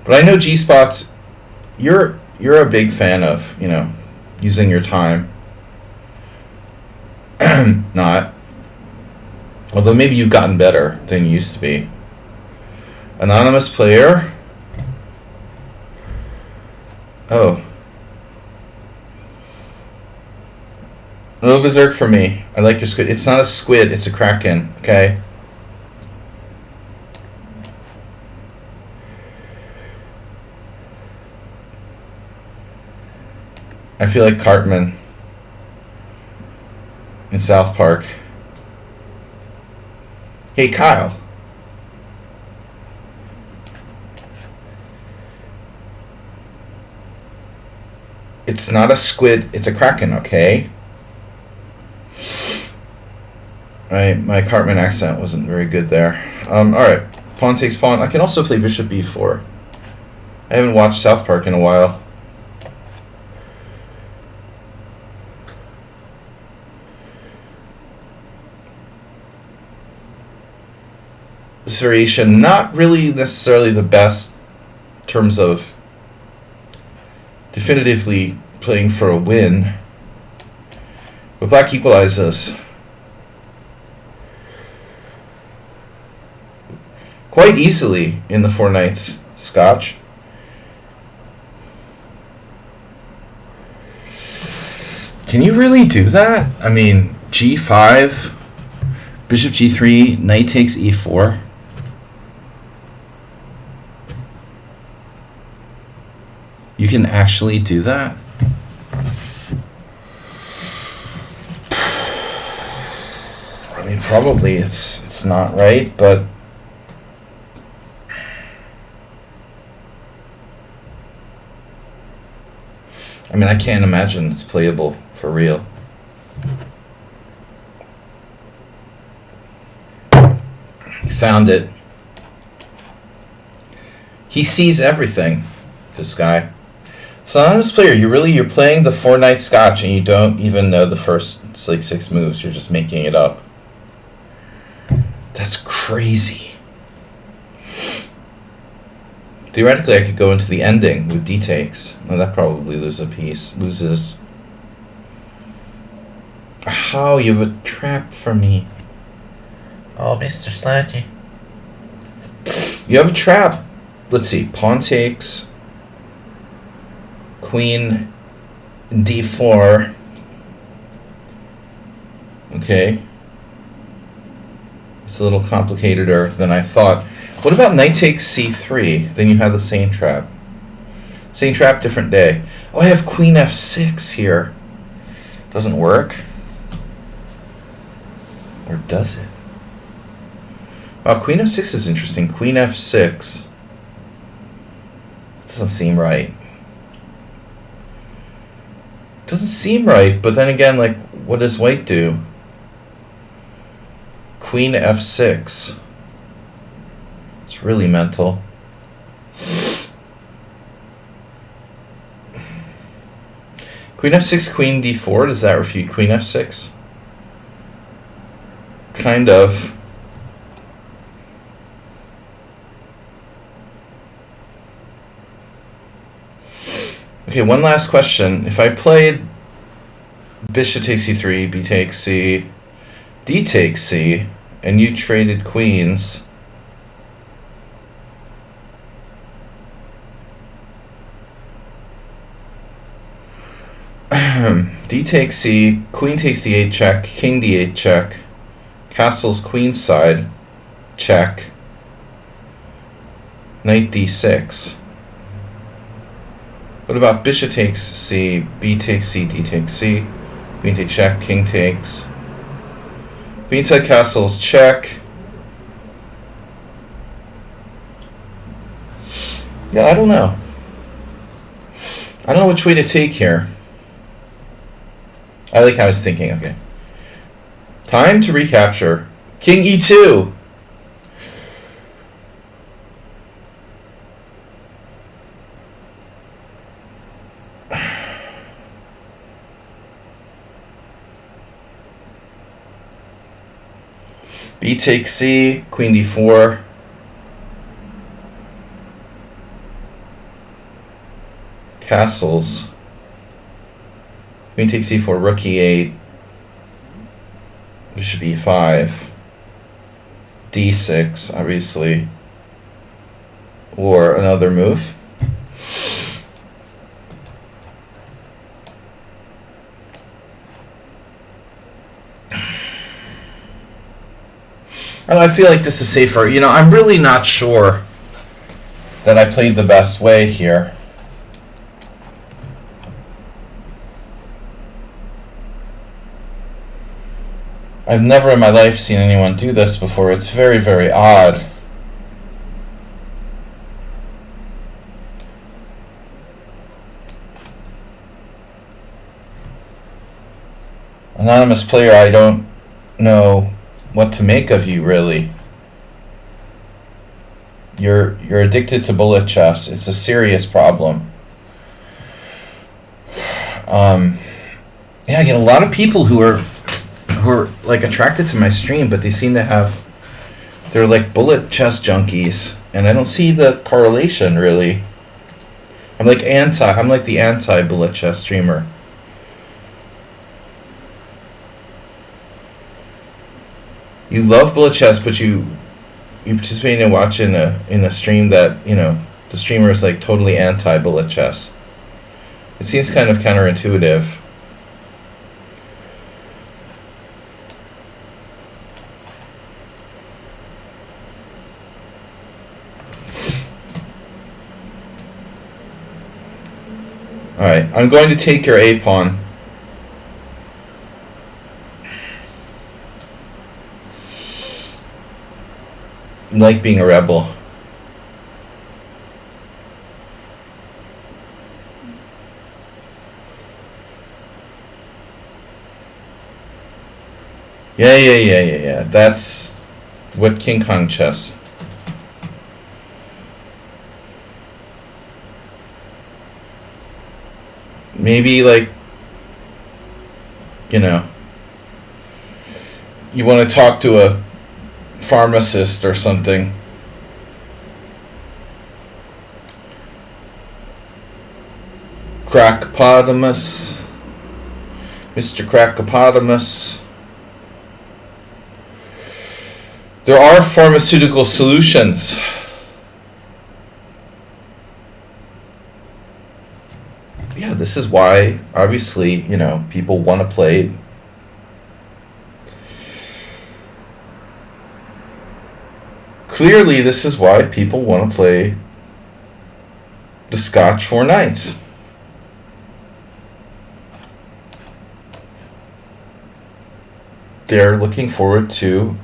But I know G-Spots, you're a big fan of, you know, using your time. Not. Although maybe you've gotten better than you used to be. Anonymous player. Oh. A little berserk for me. I like your squid. It's not a squid, it's a kraken, okay? I feel like Cartman in South Park. Hey, Kyle. It's not a squid, it's a kraken, okay? My Cartman accent wasn't very good there. Alright. Pawn takes pawn. I can also play bishop b4. I haven't watched South Park in a while. This variation, not really necessarily the best in terms of definitively playing for a win. But black equalizes. Quite easily in the four knights scotch. Can you really do that? I mean, g5, bishop g3, knight takes e4. You can actually do that? I mean, probably it's not right, but I mean, I can't imagine it's playable for real. Found it. He sees everything, this guy. So anonymous player, you're playing the 4-night scotch and you don't even know the first like 6 moves. You're just making it up. That's crazy. Theoretically, I could go into the ending with D takes. Well, that probably loses. How, you have a trap for me. Oh, Mr. Sladgie. You have a trap. Let's see. Pawn takes. Queen D4. Okay. It's a little complicateder than I thought. What about knight takes C3? Then you have the same trap. Same trap, different day. Oh, I have queen F6 here. Doesn't work. Or does it? Oh, queen F6 is interesting. Queen F6. Doesn't seem right. Doesn't seem right, but then again, like, what does white do? Queen F6. It's really mental. Queen F6, Queen D4. Does that refute Queen F6? Kind of. Okay, one last question. If I played bishop takes C3, B takes C, D takes C, and you traded queens, D takes C, queen takes D8 check, king D8 check, castle's queen side check, knight D6. What about bishop takes C, B takes C, D takes C, queen takes check, king takes, queenside castles check. Yeah, I don't know. I don't know which way to take here. I like how I was thinking, okay. Time to recapture. King E2. B takes C, queen D4. Castles. Queen takes C4, rook E8. Bishop E5. D6, obviously. Or another move. And I feel like this is safer. You know, I'm really not sure that I played the best way here. I've never in my life seen anyone do this before. It's very, very odd. Anonymous player, I don't know what to make of you, really. You're addicted to bullet chess. It's a serious problem. Yeah, I get a lot of people who are like attracted to my stream, but they seem to have, they're like bullet chess junkies, and I don't see the correlation really. I'm like the anti bullet chess streamer. You love bullet chess, but you participate in watching in a stream that, you know, the streamer is like totally anti bullet chess. It seems kind of counterintuitive. Alright, I'm going to take your A pawn. I like being a rebel. Yeah. That's what King Kong chess. Maybe, like, you know, you want to talk to a pharmacist or something. Crackopotamus. Mr. Crackopotamus. There are pharmaceutical solutions. Yeah, this is why, obviously, you know, people want to play. Clearly, this is why people want to play the Scotch 4 Knights. They're looking forward to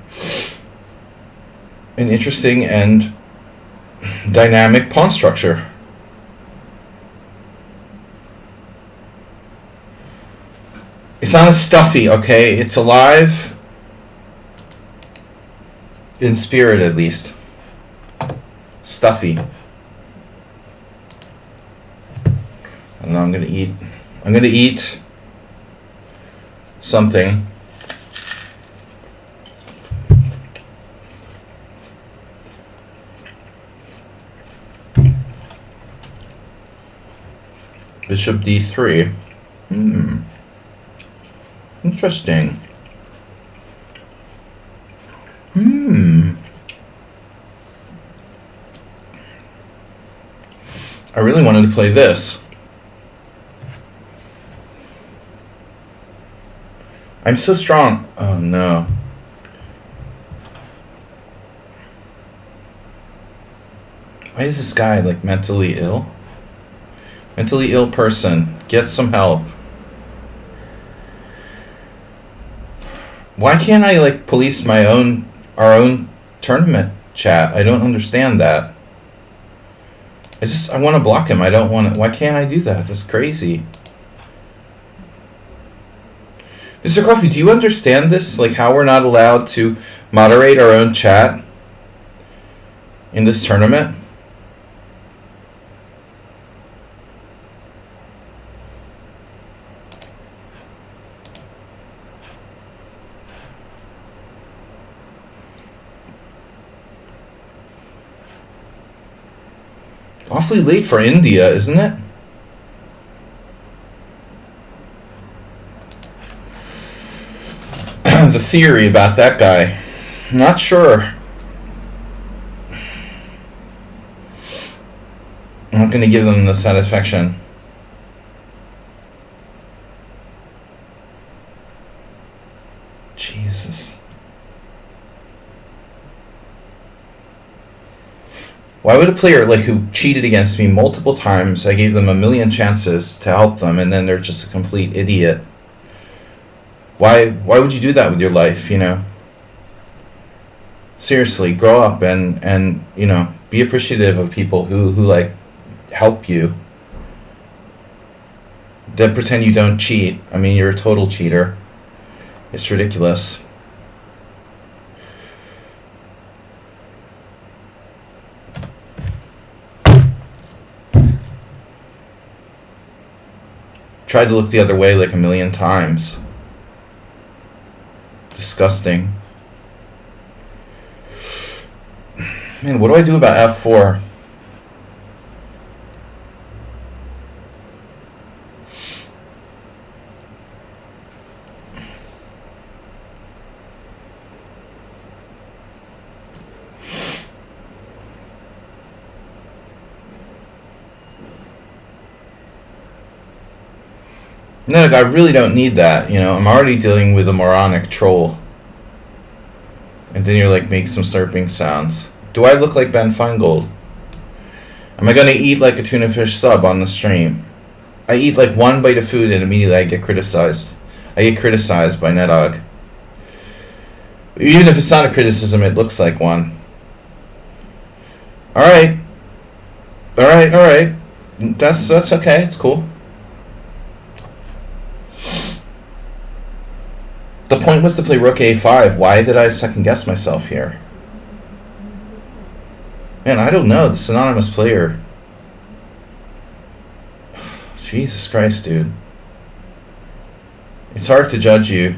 an interesting and dynamic pawn structure. It's not as stuffy, okay? It's alive. In spirit, at least. Stuffy. I don't know, I'm gonna eat something. Bishop d3. Interesting. I really wanted to play this. I'm so strong. Oh no. Why is this guy like mentally ill? Mentally ill person. Get some help. Why can't I like police our own tournament chat? I don't understand that. I want to block him. I don't want to. Why can't I do that? That's crazy. Mr. Coffee, do you understand this? Like how we're not allowed to moderate our own chat in this tournament? Awfully late for India, isn't it? The theory about that guy. Not sure. I'm not going to give them the satisfaction. Jesus. Why would a player like who cheated against me multiple times, I gave them a million chances to help them, and then they're just a complete idiot? Why would you do that with your life, you know? Seriously, grow up and you know, be appreciative of people who like help you. Then pretend you don't cheat. I mean, you're a total cheater. It's ridiculous. Tried to look the other way like a million times. Disgusting. Man, what do I do about f4? No, like, I really don't need that, you know. I'm already dealing with a moronic troll. And then you're like, make some slurping sounds. Do I look like Ben Feingold? Am I gonna eat like a tuna fish sub on the stream? I eat like one bite of food and immediately I get criticized. I get criticized by Nedog. Even if it's not a criticism, it looks like one. Alright. Alright. That's okay, it's cool. The point was to play rook a5. Why did I second guess myself here? Man, I don't know. This anonymous player. Jesus Christ, dude. It's hard to judge you.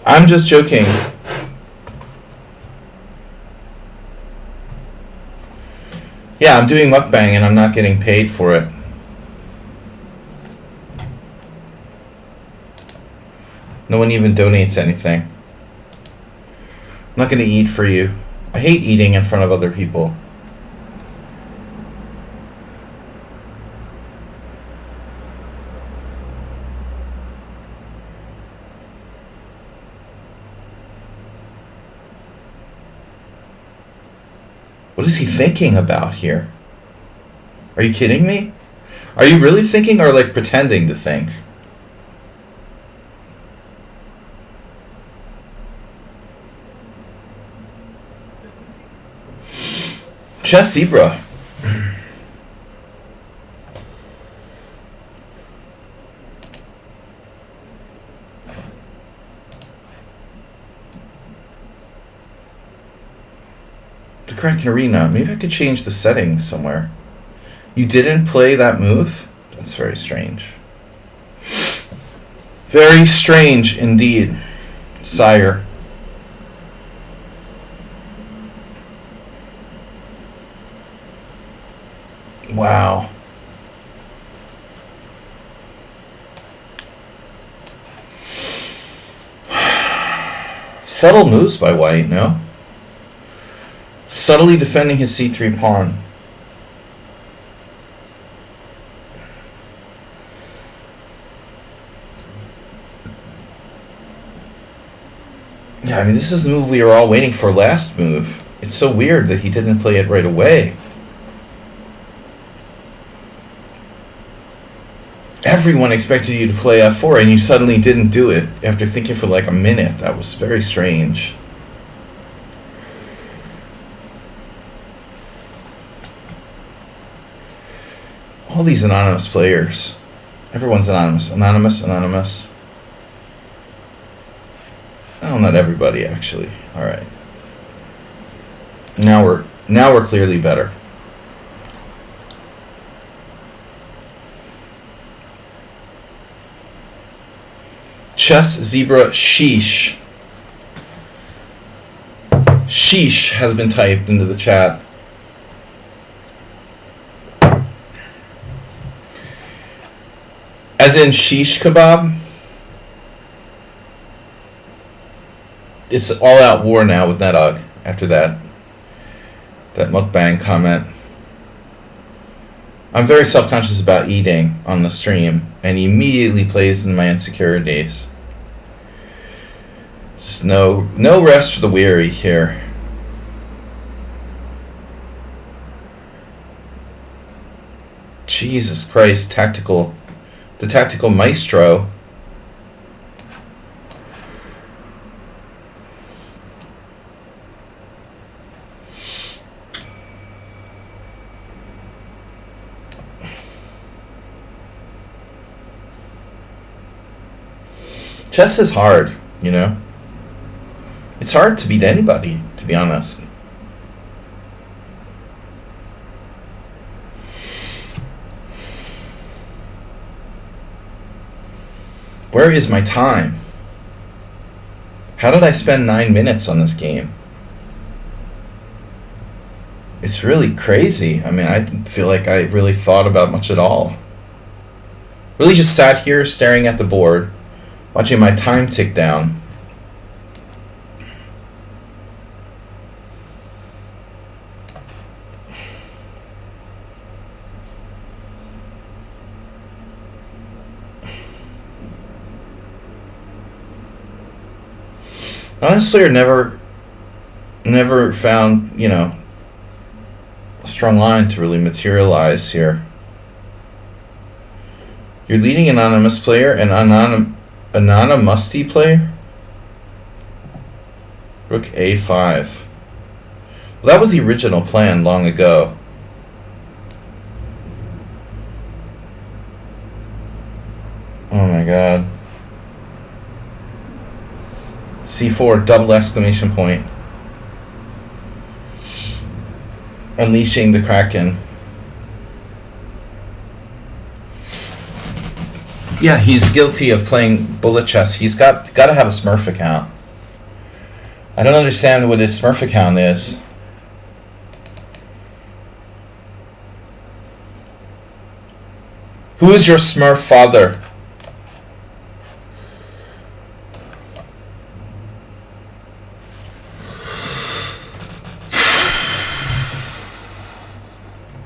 I'm just joking. Yeah, I'm doing mukbang and I'm not getting paid for it. No one even donates anything. I'm not going to eat for you. I hate eating in front of other people. What is he thinking about here? Are you kidding me? Are you really thinking or like pretending to think? Chess Zebra. The Kraken Arena. Maybe I could change the settings somewhere. You didn't play that move? That's very strange. Very strange indeed, sire. Wow. Subtle moves by white, no? Subtly defending his c3 pawn. Yeah, I mean, this is the move we were all waiting for last move. It's so weird that he didn't play it right away. Everyone expected you to play f4 and you suddenly didn't do it after thinking for like a minute. That was very strange. All these anonymous players. Everyone's anonymous. Anonymous. Oh, not everybody actually. All right. Now we're clearly better. Chess Zebra Sheesh. Sheesh has been typed into the chat. As in shish kebab. It's all out war now with Nedog after that mukbang comment. I'm very self-conscious about eating on the stream, and he immediately plays into my insecurities. Just no rest for the weary here. Jesus Christ, the tactical maestro. Chess is hard, you know? It's hard to beat anybody, to be honest. Where is my time? How did I spend 9 minutes on this game? It's really crazy. I mean, I didn't feel like I really thought about much at all. Really just sat here staring at the board, watching my time tick down. Now, this player never found, you know, a strong line to really materialize here. You're leading anonymous player and anonymous player. Rook a5. Well, that was the original plan long ago. Oh my god. C4 double exclamation point. Unleashing the Kraken. Yeah, he's guilty of playing bullet chess. He's got to have a Smurf account. I don't understand what his Smurf account is. Who is your Smurf father?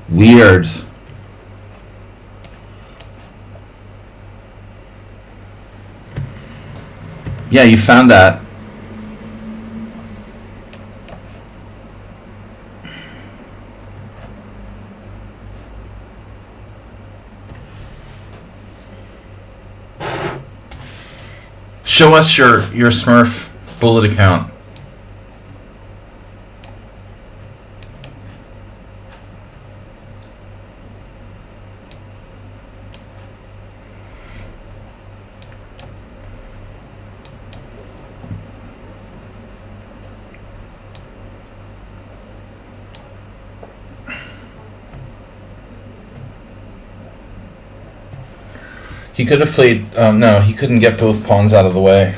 Weird. Yeah, you found that. Show us your Smurf bullet account. He could have played... no, he couldn't get both pawns out of the way.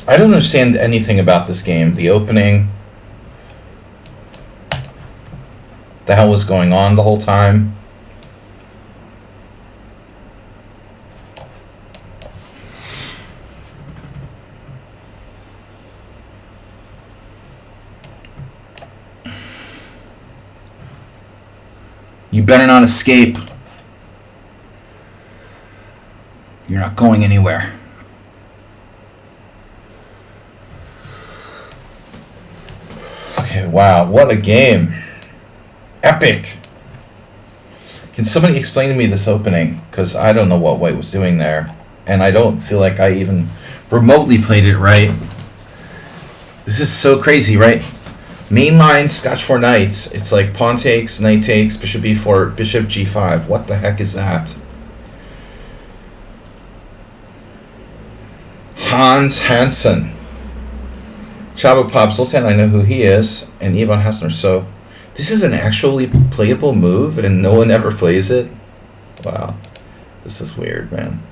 I don't understand anything about this game. The opening... The hell was going on the whole time? You better not escape. You're not going anywhere. Okay, wow, what a game. Epic. Can somebody explain to me this opening? Because I don't know what White was doing there. And I don't feel like I even remotely played it right. This is so crazy, right? Mainline Scotch 4 knights. It's like pawn takes, knight takes, bishop b4, bishop g5. What the heck is that? Hans Hansen. Chaba Pop Sultan, I know who he is. And Ivan Hasner. So, this is an actually playable move and no one ever plays it? Wow. This is weird, man.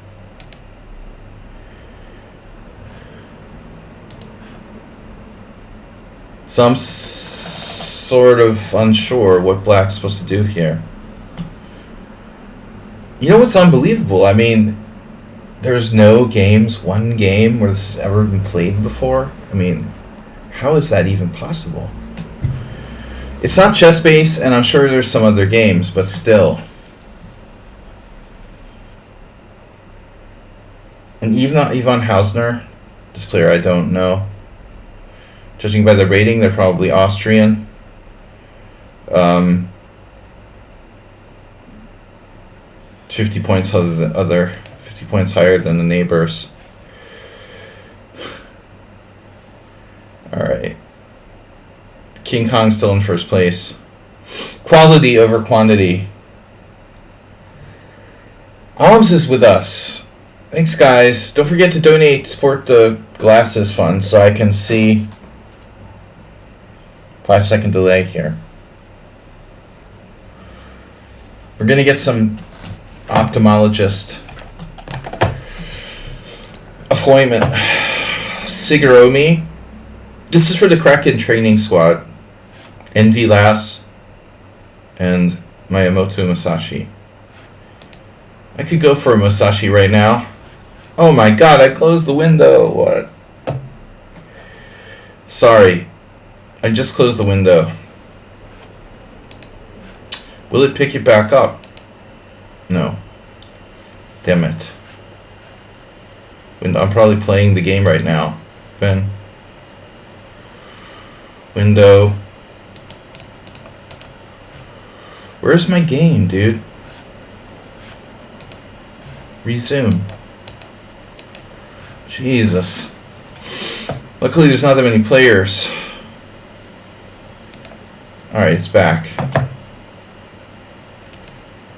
So I'm sort of unsure what Black's supposed to do here. You know what's unbelievable? I mean, there's no games, one game where this has ever been played before. I mean, how is that even possible? It's not chess-based, and I'm sure there's some other games, but still. And even Ivan Hausner, this player I don't know. Judging by the rating, they're probably Austrian. 50 points 50 points higher than the neighbors. All right. King Kong still in first place. Quality over quantity. Alms is with us. Thanks, guys. Don't forget to donate, support the glasses fund so I can see. 5-second delay here. We're going to get some ophthalmologist appointment. Shigeromi. This is for the Kraken training squad. Envy Lass and Miyamoto Musashi. I could go for a Musashi right now. Oh my god, I closed the window. What? Sorry. I just closed the window. Will it pick it back up? No. Damn it. I'm probably playing the game right now. Ben. Window. Where's my game, dude? Resume. Jesus. Luckily, there's not that many players. Alright, it's back.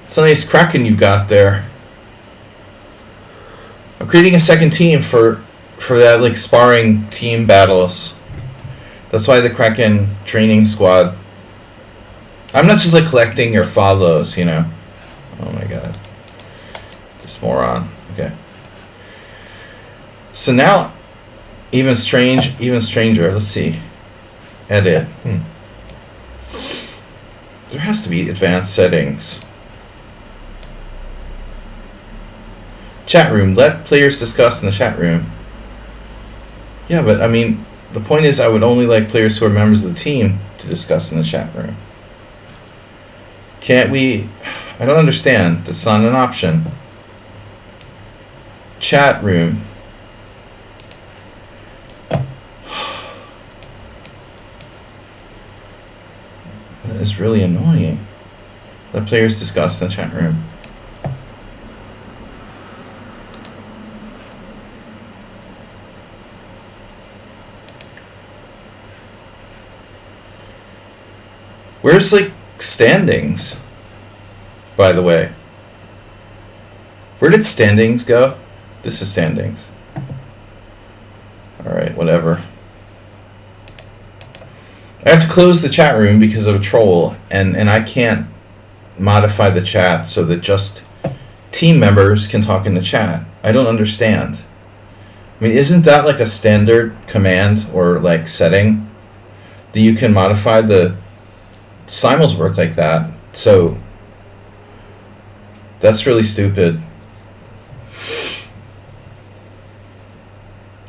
It's a nice Kraken you've got there. I'm creating a second team for that like sparring team battles. That's why the Kraken training squad. I'm not just like collecting your follows, you know. Oh my god. This moron. Okay. So now, even stranger. Let's see. Edit. There has to be advanced settings. Chat room. Let players discuss in the chat room. Yeah, but I mean, the point is I would only like players who are members of the team to discuss in the chat room. Can't we... I don't understand. That's not an option. Chat room. That is really annoying. Let players discuss in the chat room. Where's, like, standings, by the way? Where did standings go? This is standings. Alright, whatever. I have to close the chat room because of a troll, and I can't modify the chat so that just team members can talk in the chat. I don't understand. I mean, isn't that like a standard command or, like, setting that you can modify the... Simul's work like that, so that's really stupid.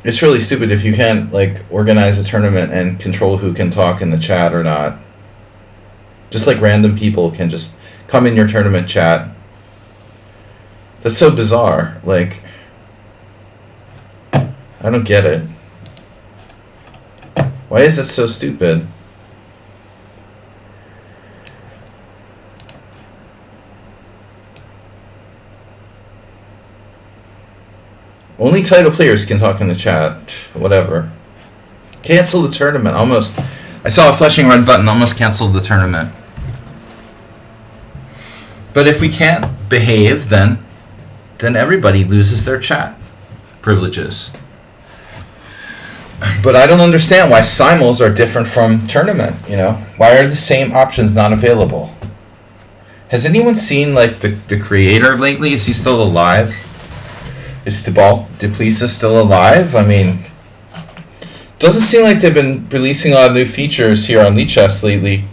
It's really stupid if you can't like organize a tournament and control who can talk in the chat or not. Just like random people can just come in your tournament chat. That's so bizarre. Like, I don't get it. Why is it so stupid? Only title players can talk in the chat. Whatever. Cancel the tournament. Almost. I saw a flashing red button. Almost canceled the tournament. But if we can't behave, then everybody loses their chat privileges. But I don't understand why simuls are different from tournament. You know, why are the same options not available? Has anyone seen like the creator lately? Is he still alive? Is Duplessis still alive? I mean, doesn't seem like they've been releasing a lot of new features here on lichess lately.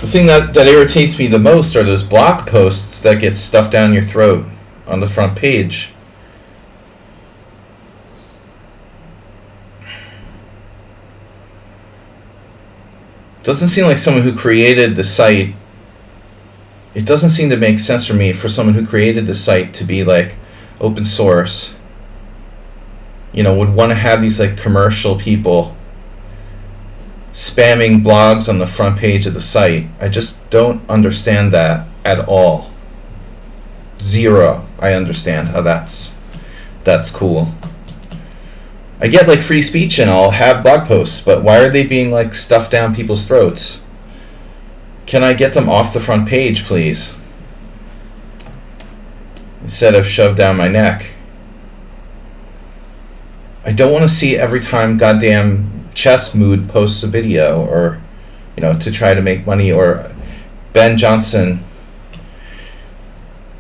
The thing that irritates me the most are those blog posts that get stuffed down your throat on the front page. Doesn't seem like someone who created the site. It doesn't seem to make sense for me for someone who created the site to be like open source. You know, would want to have these like commercial people spamming blogs on the front page of the site. I just don't understand that at all. Zero. I understand how that's cool. I get like free speech and I'll have blog posts, but why are they being like stuffed down people's throats? Can I get them off the front page, please? Instead of shoved down my neck. I don't want to see every time goddamn Chess Mood posts a video or, you know, to try to make money, or Ben Johnson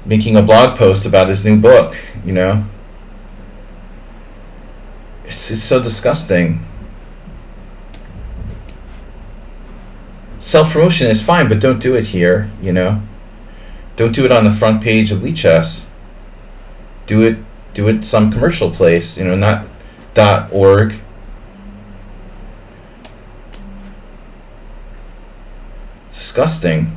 making a blog post about his new book, you know? It's so disgusting. Self-promotion is fine, but don't do it here, you know? Don't do it on the front page of lichess. Do it some commercial place, you know, not .org. It's disgusting.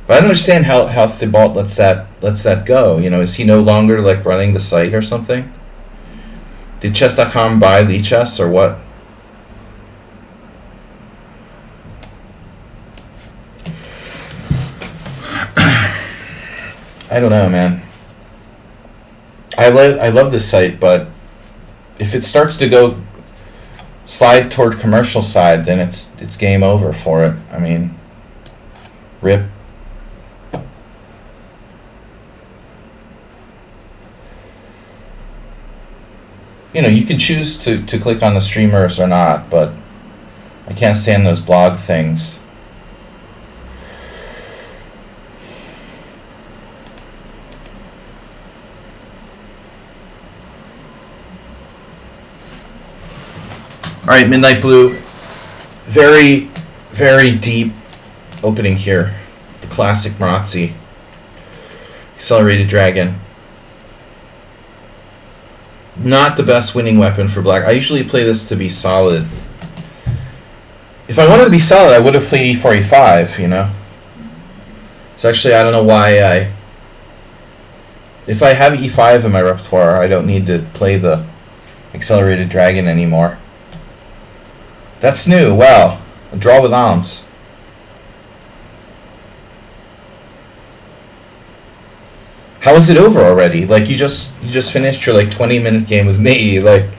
But I don't understand how Thibault lets that go. You know, is he no longer like running the site or something? Did chess.com buy lichess or what? I don't know, man. I love this site, but if it starts to go slide toward commercial side, then it's game over for it. I mean, rip. You know, you can choose to click on the streamers or not, but I can't stand those blog things. Alright, Midnight Blue. Very, very deep opening here. The classic Marazzi. Accelerated Dragon. Not the best winning weapon for black. I usually play this to be solid. If I wanted to be solid, I would have played e4, e5, you know. So actually, I don't know why I... If I have e5 in my repertoire, I don't need to play the Accelerated Dragon anymore. That's new. Wow. A draw with arms. How is it over already? Like you just finished your like 20-minute game with me. Like,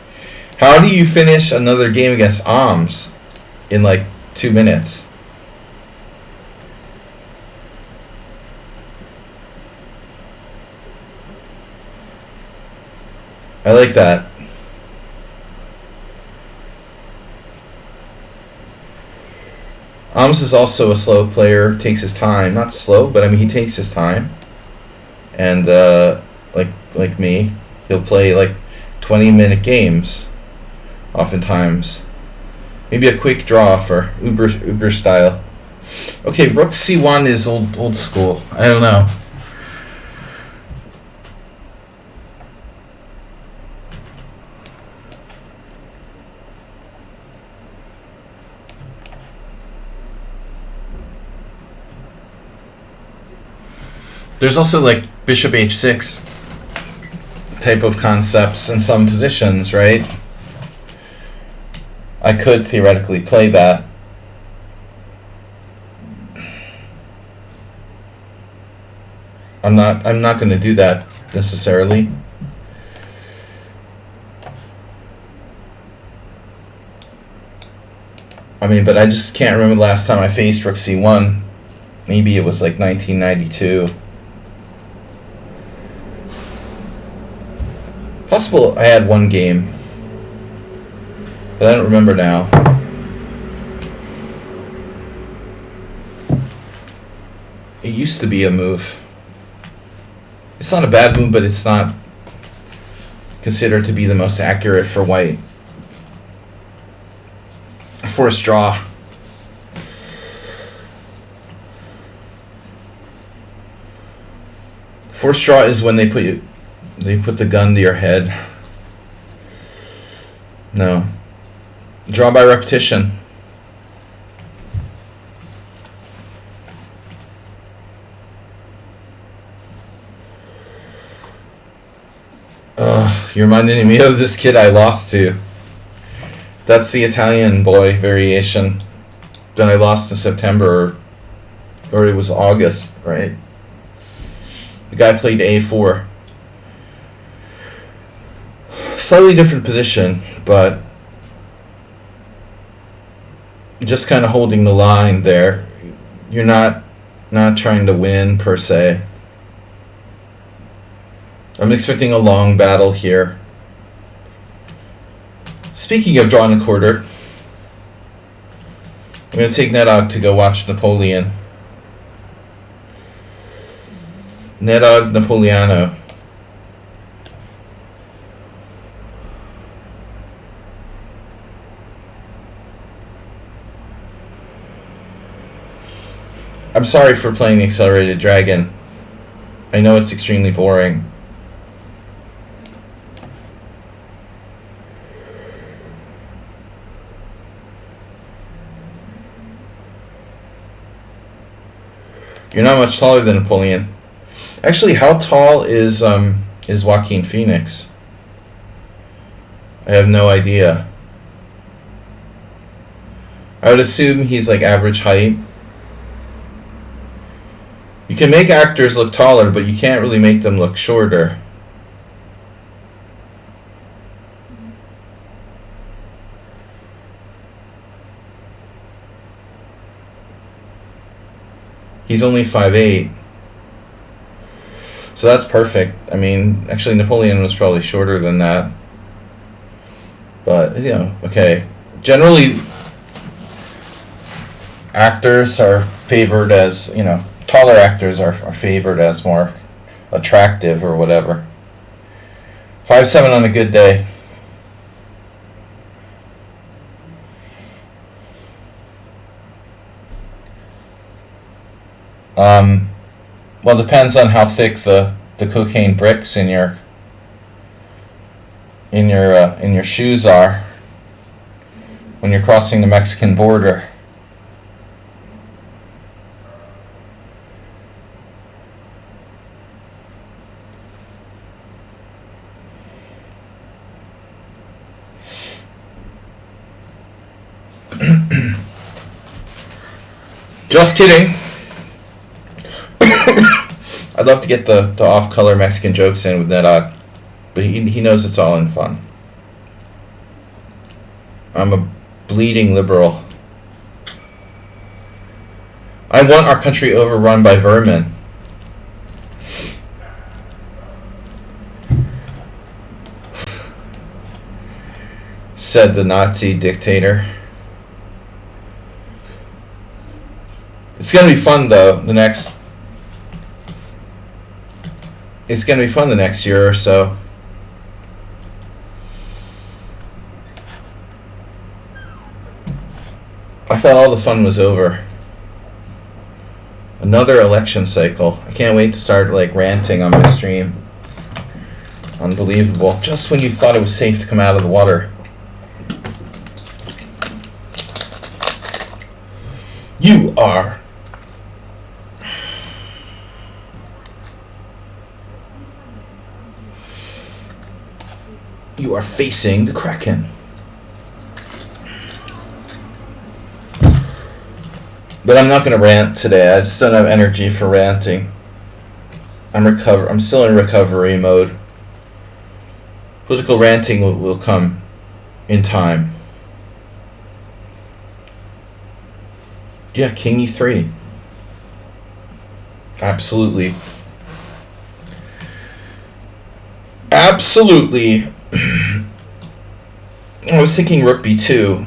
how do you finish another game against Arms in like 2 minutes? I like that. Arms is also a slow player. Takes his time. Not slow, but I mean he takes his time. And like me, he'll play like 20-minute games, oftentimes. Maybe a quick draw for Uber style. Okay, Rook C1 is old school. I don't know. There's also like Bishop H6 type of concepts in some positions, right? I could theoretically play that. I'm not going to do that necessarily. I mean, but I just can't remember the last time I faced Rook C1. Maybe it was like 1992. Possible I had one game, but I don't remember now. It used to be a move. It's not a bad move, but it's not considered to be the most accurate for white. A forced draw. Forced draw is when they put the gun to your head. No. Draw by repetition. You're reminding me of this kid I lost to. That's the Italian boy variation that I lost in September, or it was August, right? The guy played A4. Slightly different position, but just kind of holding the line there. You're not trying to win per se. I'm expecting a long battle here. Speaking of drawing a quarter, I'm going to take Nedog to go watch Napoleon. Nedog Napoleano. I'm sorry for playing the Accelerated Dragon. I know it's extremely boring. You're not much taller than Napoleon. Actually, how tall is Joaquin Phoenix? I have no idea. I would assume he's like average height. You can make actors look taller, but you can't really make them look shorter. He's only 5'8". So that's perfect. I mean, actually Napoleon was probably shorter than that. But, you know, okay. Generally, actors are favored as, you know, taller actors are favored as more attractive or whatever. 5'7" on a good day. Well, it depends on how thick the cocaine bricks in your shoes are when you're crossing the Mexican border. Just kidding. I'd love to get the off-color Mexican jokes in with that, but he knows it's all in fun. I'm a bleeding liberal. I want our country overrun by vermin. Said the Nazi dictator. It's gonna be fun though. It's gonna be fun the next year or so. I thought all the fun was over. Another election cycle. I can't wait to start like ranting on my stream. Unbelievable. Just when you thought it was safe to come out of the water. You are. You are facing the Kraken. But I'm not going to rant today. I just don't have energy for ranting. I'm still in recovery mode. Political ranting will come in time. Yeah, King E3. Absolutely. Absolutely. I was thinking Rook B2.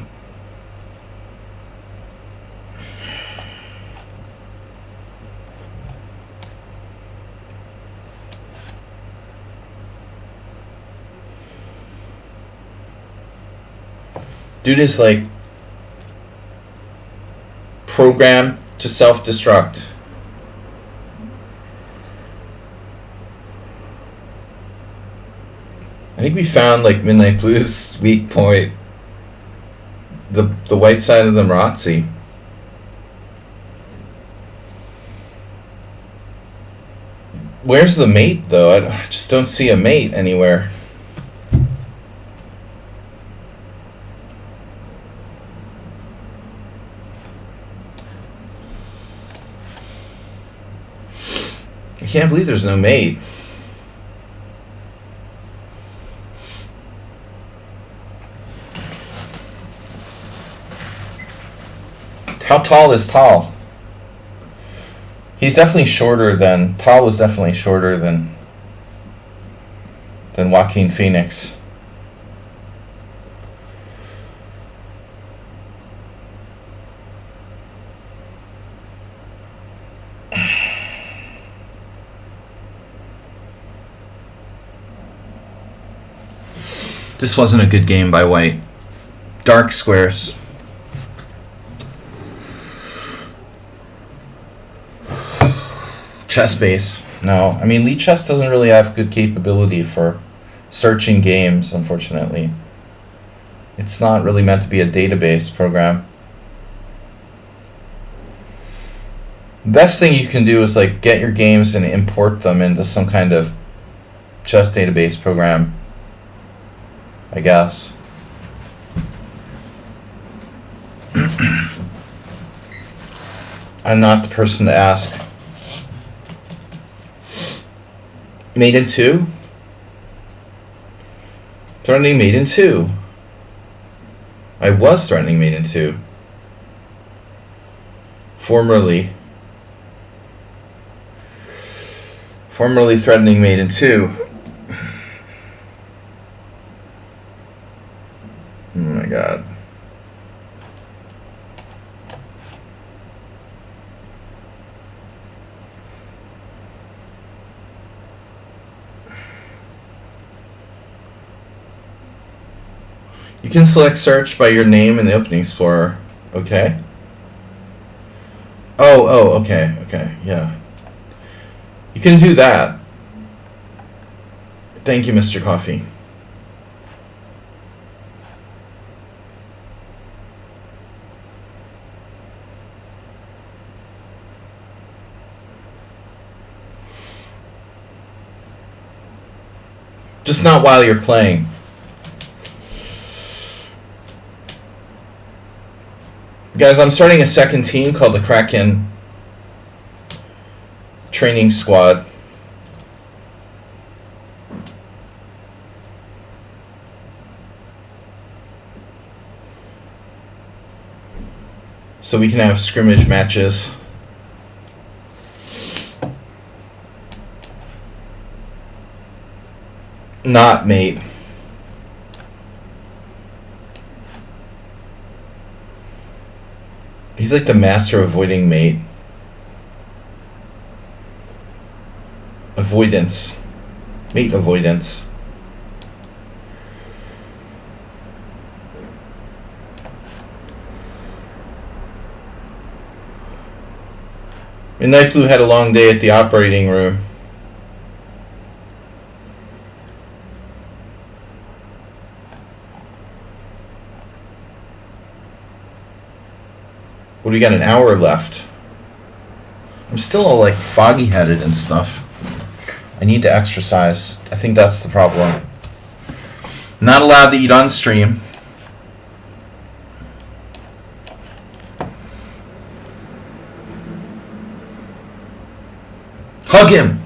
Dude is like programmed to self-destruct. I think we found like Midnight Blue's weak point. The white side of the Marazzi. Where's the mate though? I just don't see a mate anywhere. I can't believe there's no mate. How tall is Tal? He's definitely shorter than... Tal was definitely shorter than Joaquin Phoenix. This wasn't a good game by white. Dark squares. Chess base. No. I mean, lichess doesn't really have good capability for searching games, unfortunately. It's not really meant to be a database program. The best thing you can do is like get your games and import them into some kind of chess database program, I guess. I'm not the person to ask. Mate in 2? Threatening mate in 2. I was threatening mate in 2. Formerly threatening mate in 2. god. You can select search by your name in the opening explorer. Okay. Oh, okay, yeah. You can do that. Thank you, Mr. Coffee. Just not while you're playing. Guys, I'm starting a second team called the Kraken Training Squad. So we can have scrimmage matches. Not mate. He's like the master of avoiding mate. Avoidance. Mate avoidance. Midnight Blue had a long day at the operating room. What do we got? An hour left. I'm still all like foggy headed and stuff. I need to exercise. I think that's the problem. Not allowed to eat on stream. Hug him.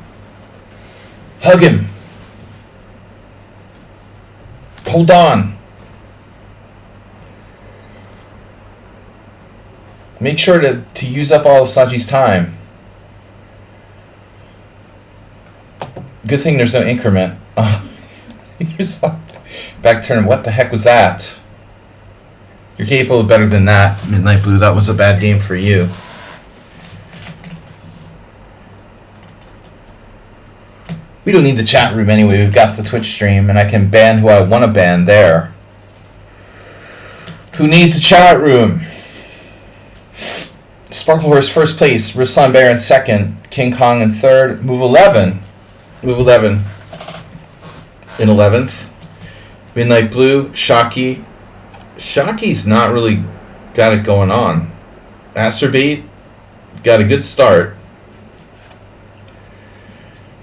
Hug him. Hold on. Make sure to use up all of Slaggie's time. Good thing there's no increment. Oh, back turn. What the heck was that? You're capable of better than that, Midnight Blue. That was a bad game for you. We don't need the chat room anyway. We've got the Twitch stream, and I can ban who I want to ban there. Who needs a chat room? Sparklehorse first place, Ruslan Baron second, King Kong in third, move 11. Move 11 in 11th. Midnight Blue, Shocky. Shocky's not really got it going on. Acerbate got a good start.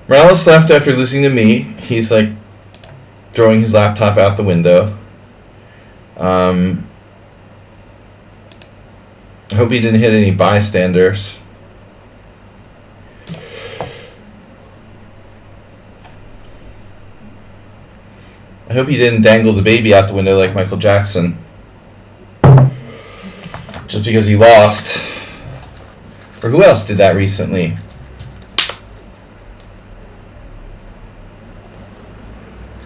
Morales left after losing to me. He's like throwing his laptop out the window. I hope he didn't hit any bystanders. I hope he didn't dangle the baby out the window like Michael Jackson. Just because he lost. Or who else did that recently?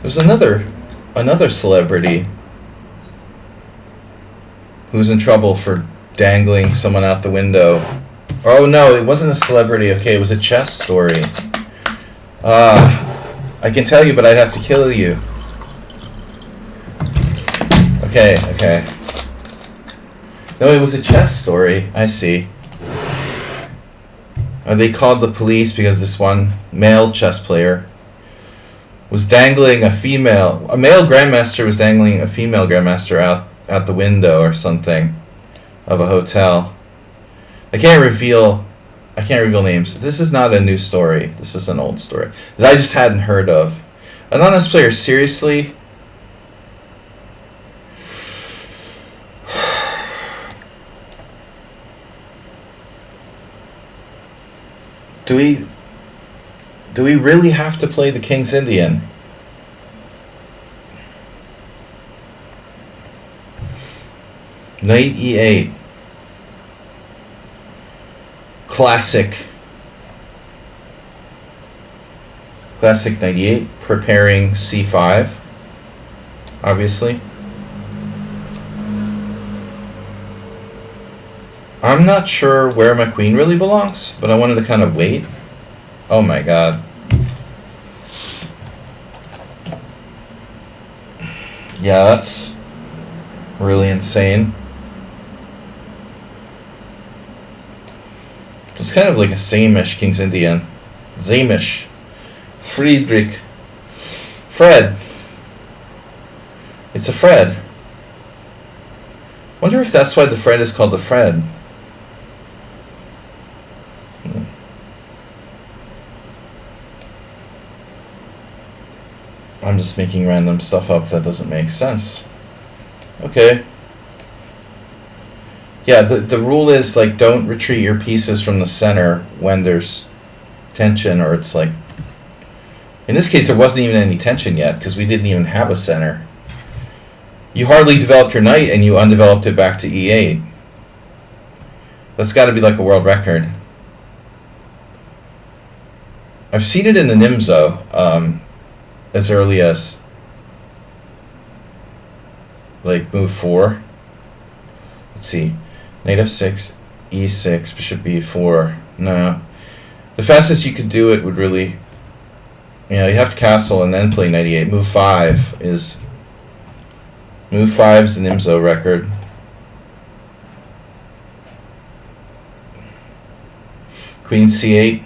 There's another celebrity who's in trouble for dangling someone out the window. Oh no, it wasn't a celebrity. Okay, it was a chess story. I can tell you, but I'd have to kill you. Okay. No, it was a chess story. I see. They called the police because this one male chess player was dangling a male grandmaster was dangling a female grandmaster out the window or something of a hotel. I can't reveal names. This is not a new story. This is an old story that I just hadn't heard of. Anonymous player, seriously? Do we really have to play the King's Indian? Knight E8. Classic Knight E8. Preparing C5. Obviously. I'm not sure where my queen really belongs, but I wanted to kind of wait. Oh my god. Yeah, that's really insane. It's kind of like a Samish King's Indian. Samish. Friedrich. Fred. It's a Fred. Wonder if that's why the Fred is called the Fred. I'm just making random stuff up that doesn't make sense. Okay. Yeah, the rule is, like, don't retreat your pieces from the center when there's tension, or it's like... In this case, there wasn't even any tension yet, because we didn't even have a center. You hardly developed your knight, and you undeveloped it back to e8. That's got to be like a world record. I've seen it in the Nimzo, as early as, like, move 4. Let's see. Knight f6, e6, bishop b4. No. The fastest you could do it would really... You know, you have to castle and then play knight e8. Move 5 is... Move 5 is the Nimzo record. Queen c8.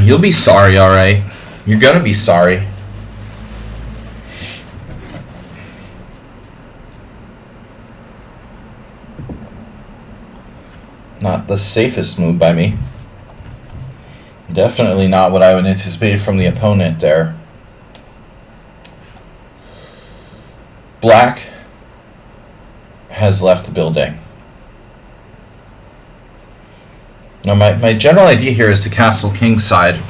You'll be sorry, alright? You're gonna be sorry. Not the safest move by me. Definitely not what I would anticipate from the opponent there. Black has left the building. Now, my general idea here is to castle kingside.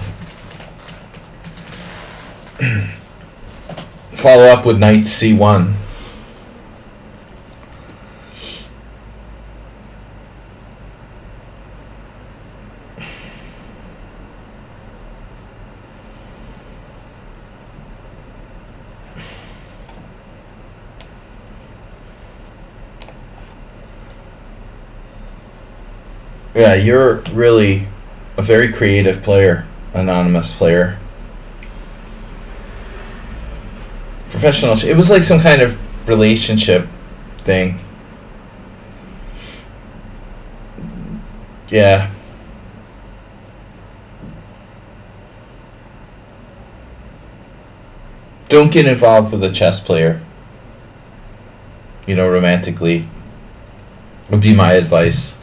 Follow up with knight c1. Yeah, you're really a very creative player, anonymous player. Professional. It was like some kind of relationship thing. Yeah. Don't get involved with a chess player. You know, romantically. Would be my advice.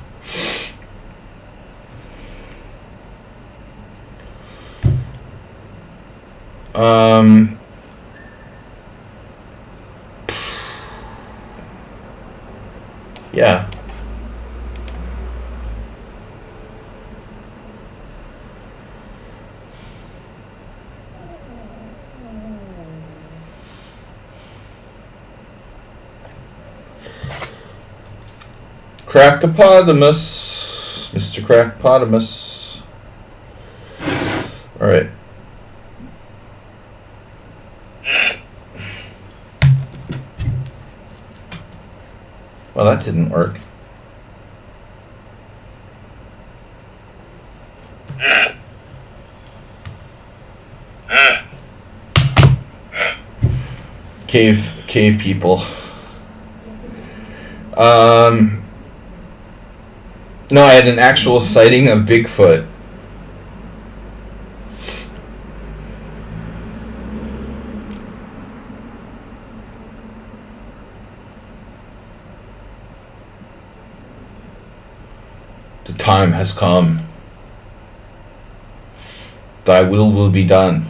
Yeah. Crackopotamus. Mr. Crackopotamus. Alright. Well, that didn't work. Cave people. No, I had an actual sighting of Bigfoot. The time has come. Thy will be done.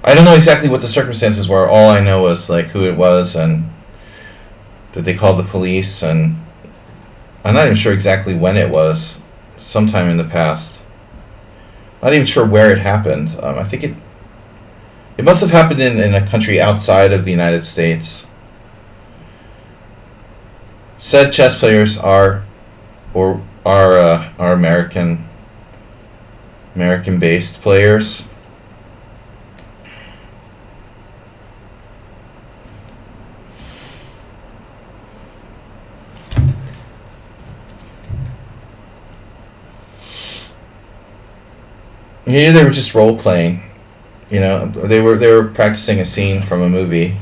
I don't know exactly what the circumstances were. All I know is like who it was and that they called the police, and I'm not even sure exactly when it was. Sometime in the past. Not even sure where it happened. I think it must have happened in a country outside of the United States. Said chess players are, or our American based players. Yeah, they were just role playing. You know, they were practicing a scene from a movie.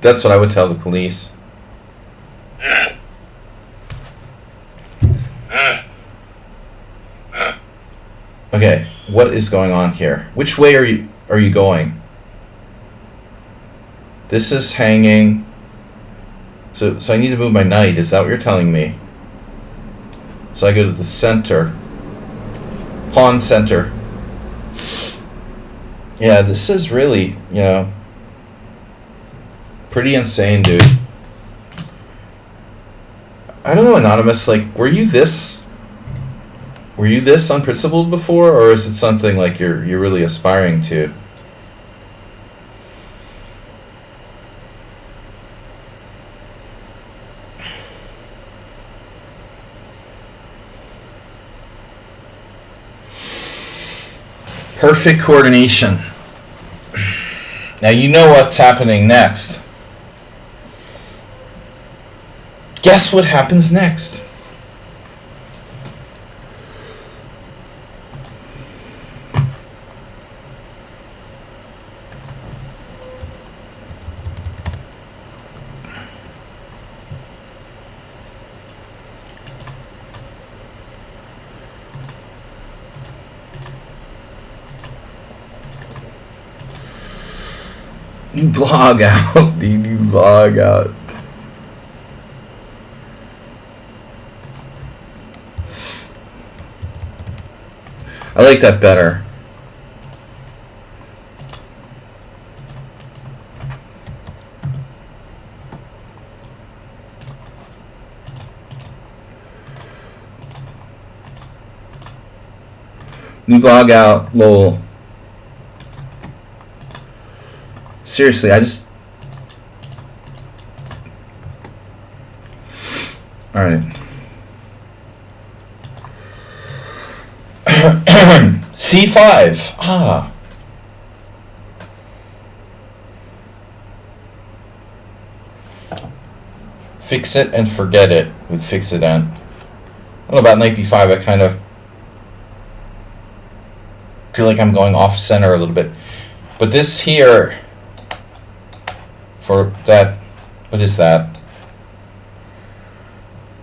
That's what I would tell the police. Okay, what is going on here? Which way are you going? This is hanging. So I need to move my knight. Is that what you're telling me? So I go to the center. Pawn center. Yeah, this is really, you know, pretty insane, dude. I don't know, Anonymous, like, were you this unprincipled before, or is it something like you're really aspiring to? Perfect coordination. Now you know what's happening next. Guess what happens next? New blog out. The new blog out. I like that better. New blog out, lol. Seriously, I just... Alright. C5. Ah. Fix it and forget it with fix it and. I don't know about knight b5. I kind of feel like I'm going off center a little bit. But this here, for that, what is that?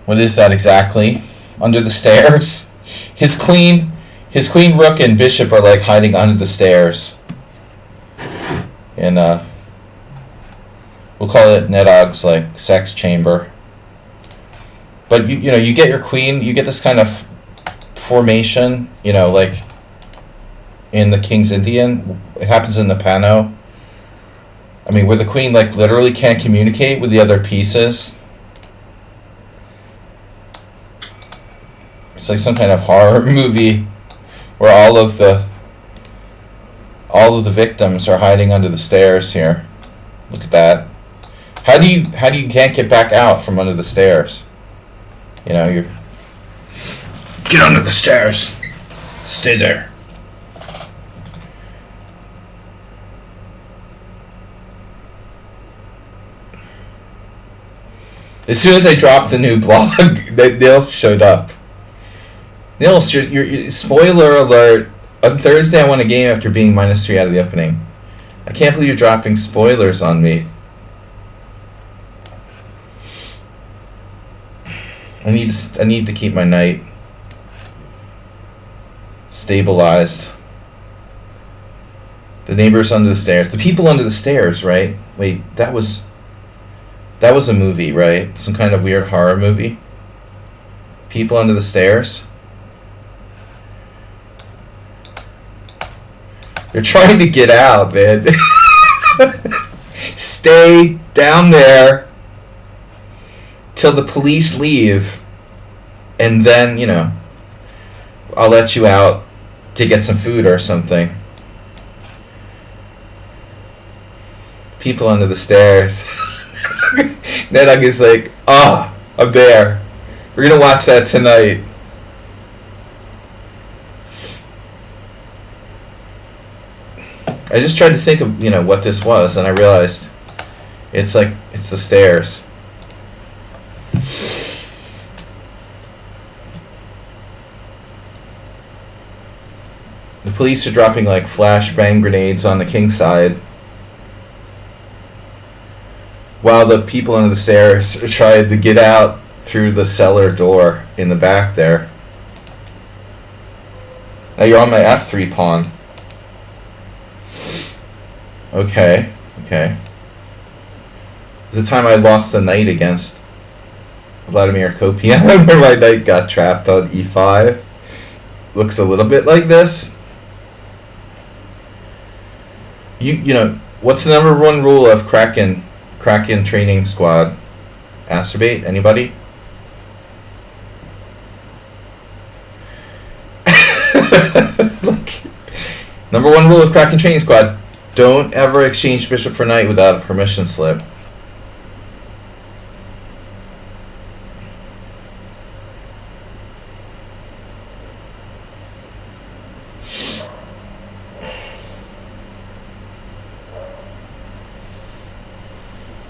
What is that exactly? Under the stairs? His queen, rook, and bishop are like hiding under the stairs. In we'll call it Nedog's like sex chamber. But you know, you get your queen, you get this kind of formation, you know, like in the King's Indian. It happens in the Pano. I mean, where the queen like literally can't communicate with the other pieces. It's like some kind of horror movie where all of the victims are hiding under the stairs here. Look at that. How do you can't get back out from under the stairs? You know, you get under the stairs. Stay there. As soon as I dropped the new blog, Neil showed up. Neil, you're spoiler alert. On Thursday, I won a game after being -3 out of the opening. I can't believe you're dropping spoilers on me. I need to keep my knight stabilized. The neighbors under the stairs. The people under the stairs, right? Wait, that was a movie, right? Some kind of weird horror movie. People under the stairs. They're trying to get out, man. Stay down there till the police leave, and then, you know, I'll let you out to get some food or something. People under the stairs. Nedog is like, I'm there. We're gonna watch that tonight. I just tried to think of, you know, what this was, and I realized it's like, it's the stairs. The police are dropping like flashbang grenades on the king side, while the people under the stairs are trying to get out through the cellar door in the back there. Now you're on my f3 pawn. Okay, okay. The time I lost the knight against Vladimir Kopian, where my knight got trapped on e5. Looks a little bit like this. You know, what's the number one rule of Kraken training squad? Masturbate? Anybody? Look, number one rule of Kraken training squad: don't ever exchange bishop for knight without a permission slip.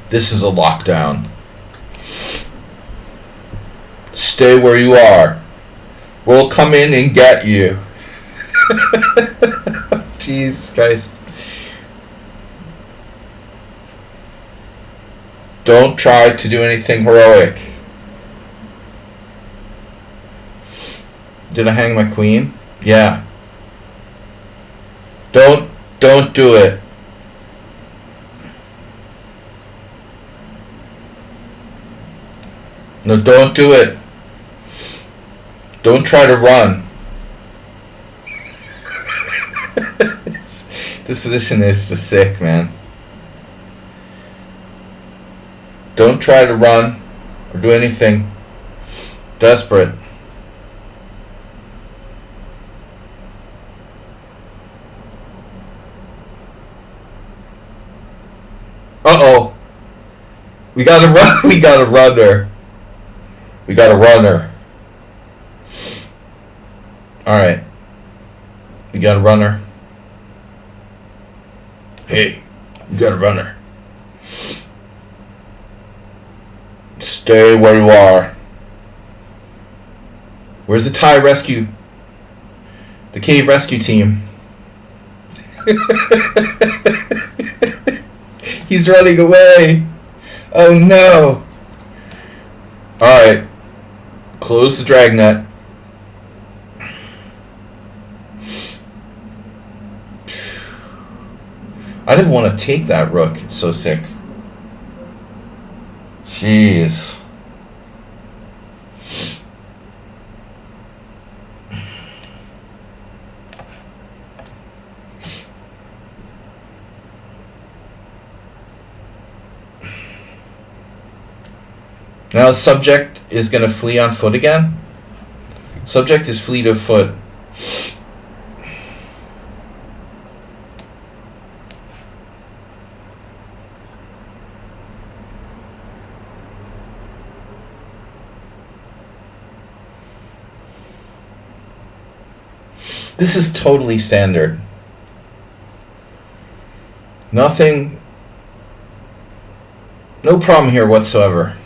This is a lockdown. Stay where you are. We'll come in and get you. Jesus Christ. Don't try to do anything heroic. Did I hang my queen? Yeah. Don't do it. No, don't do it. Don't try to run. This position is just sick, man. Don't try to run or do anything. Desperate. Uh-oh. We gotta run. We gotta run her. We got a runner. Alright. We got a runner. Hey, we got a runner. Stay where you are. Where's the Thai rescue? The cave rescue team. He's running away. Oh no. Alright. Close the dragnet. I didn't want to take that rook. It's so sick. Jeez. Now the subject is going to flee on foot again. Subject is fleet of foot. This is totally standard. Nothing, no problem here whatsoever.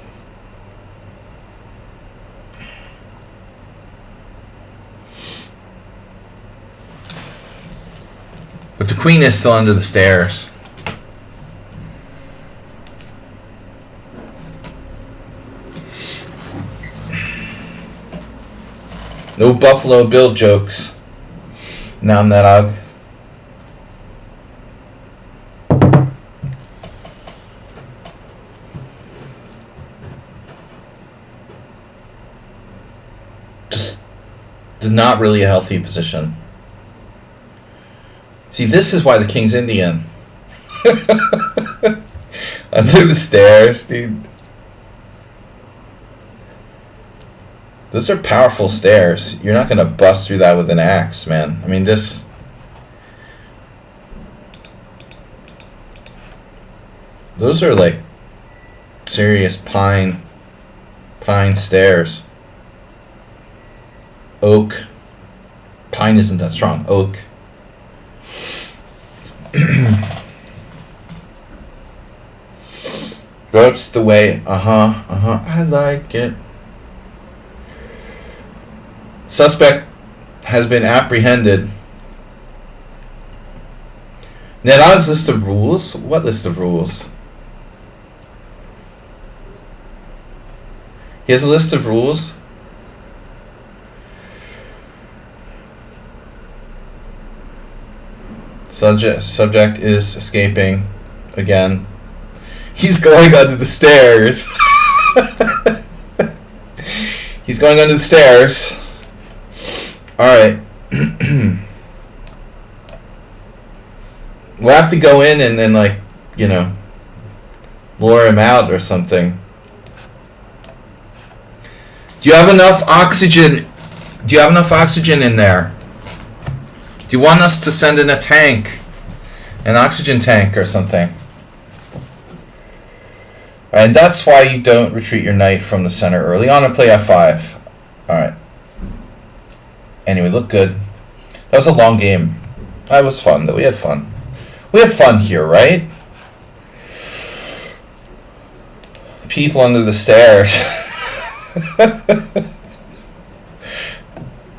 But the queen is still under the stairs. No Buffalo Bill jokes. Now Narag. Just is not really a healthy position. See, this is why the king's Indian. Under the stairs, dude. Those are powerful stairs. You're not going to bust through that with an axe, man. I mean, this... Those are like serious pine stairs. Oak. Pine isn't that strong. Oak. That's the way. I like it. Suspect has been apprehended. NetOdds list of rules? What list of rules? He has a list of rules. Subject is escaping again. He's going under the stairs. He's going under the stairs. Alright. We'll have to go in and then, like, you know, lure him out or something. Do you have enough oxygen? Do you have enough oxygen in there? Do you want us to send in a tank? An oxygen tank or something? And that's why you don't retreat your knight from the center early on and play f5. Alright. Anyway, look good. That was a long game. That was fun, though. We had fun. We have fun here, right? People under the stairs.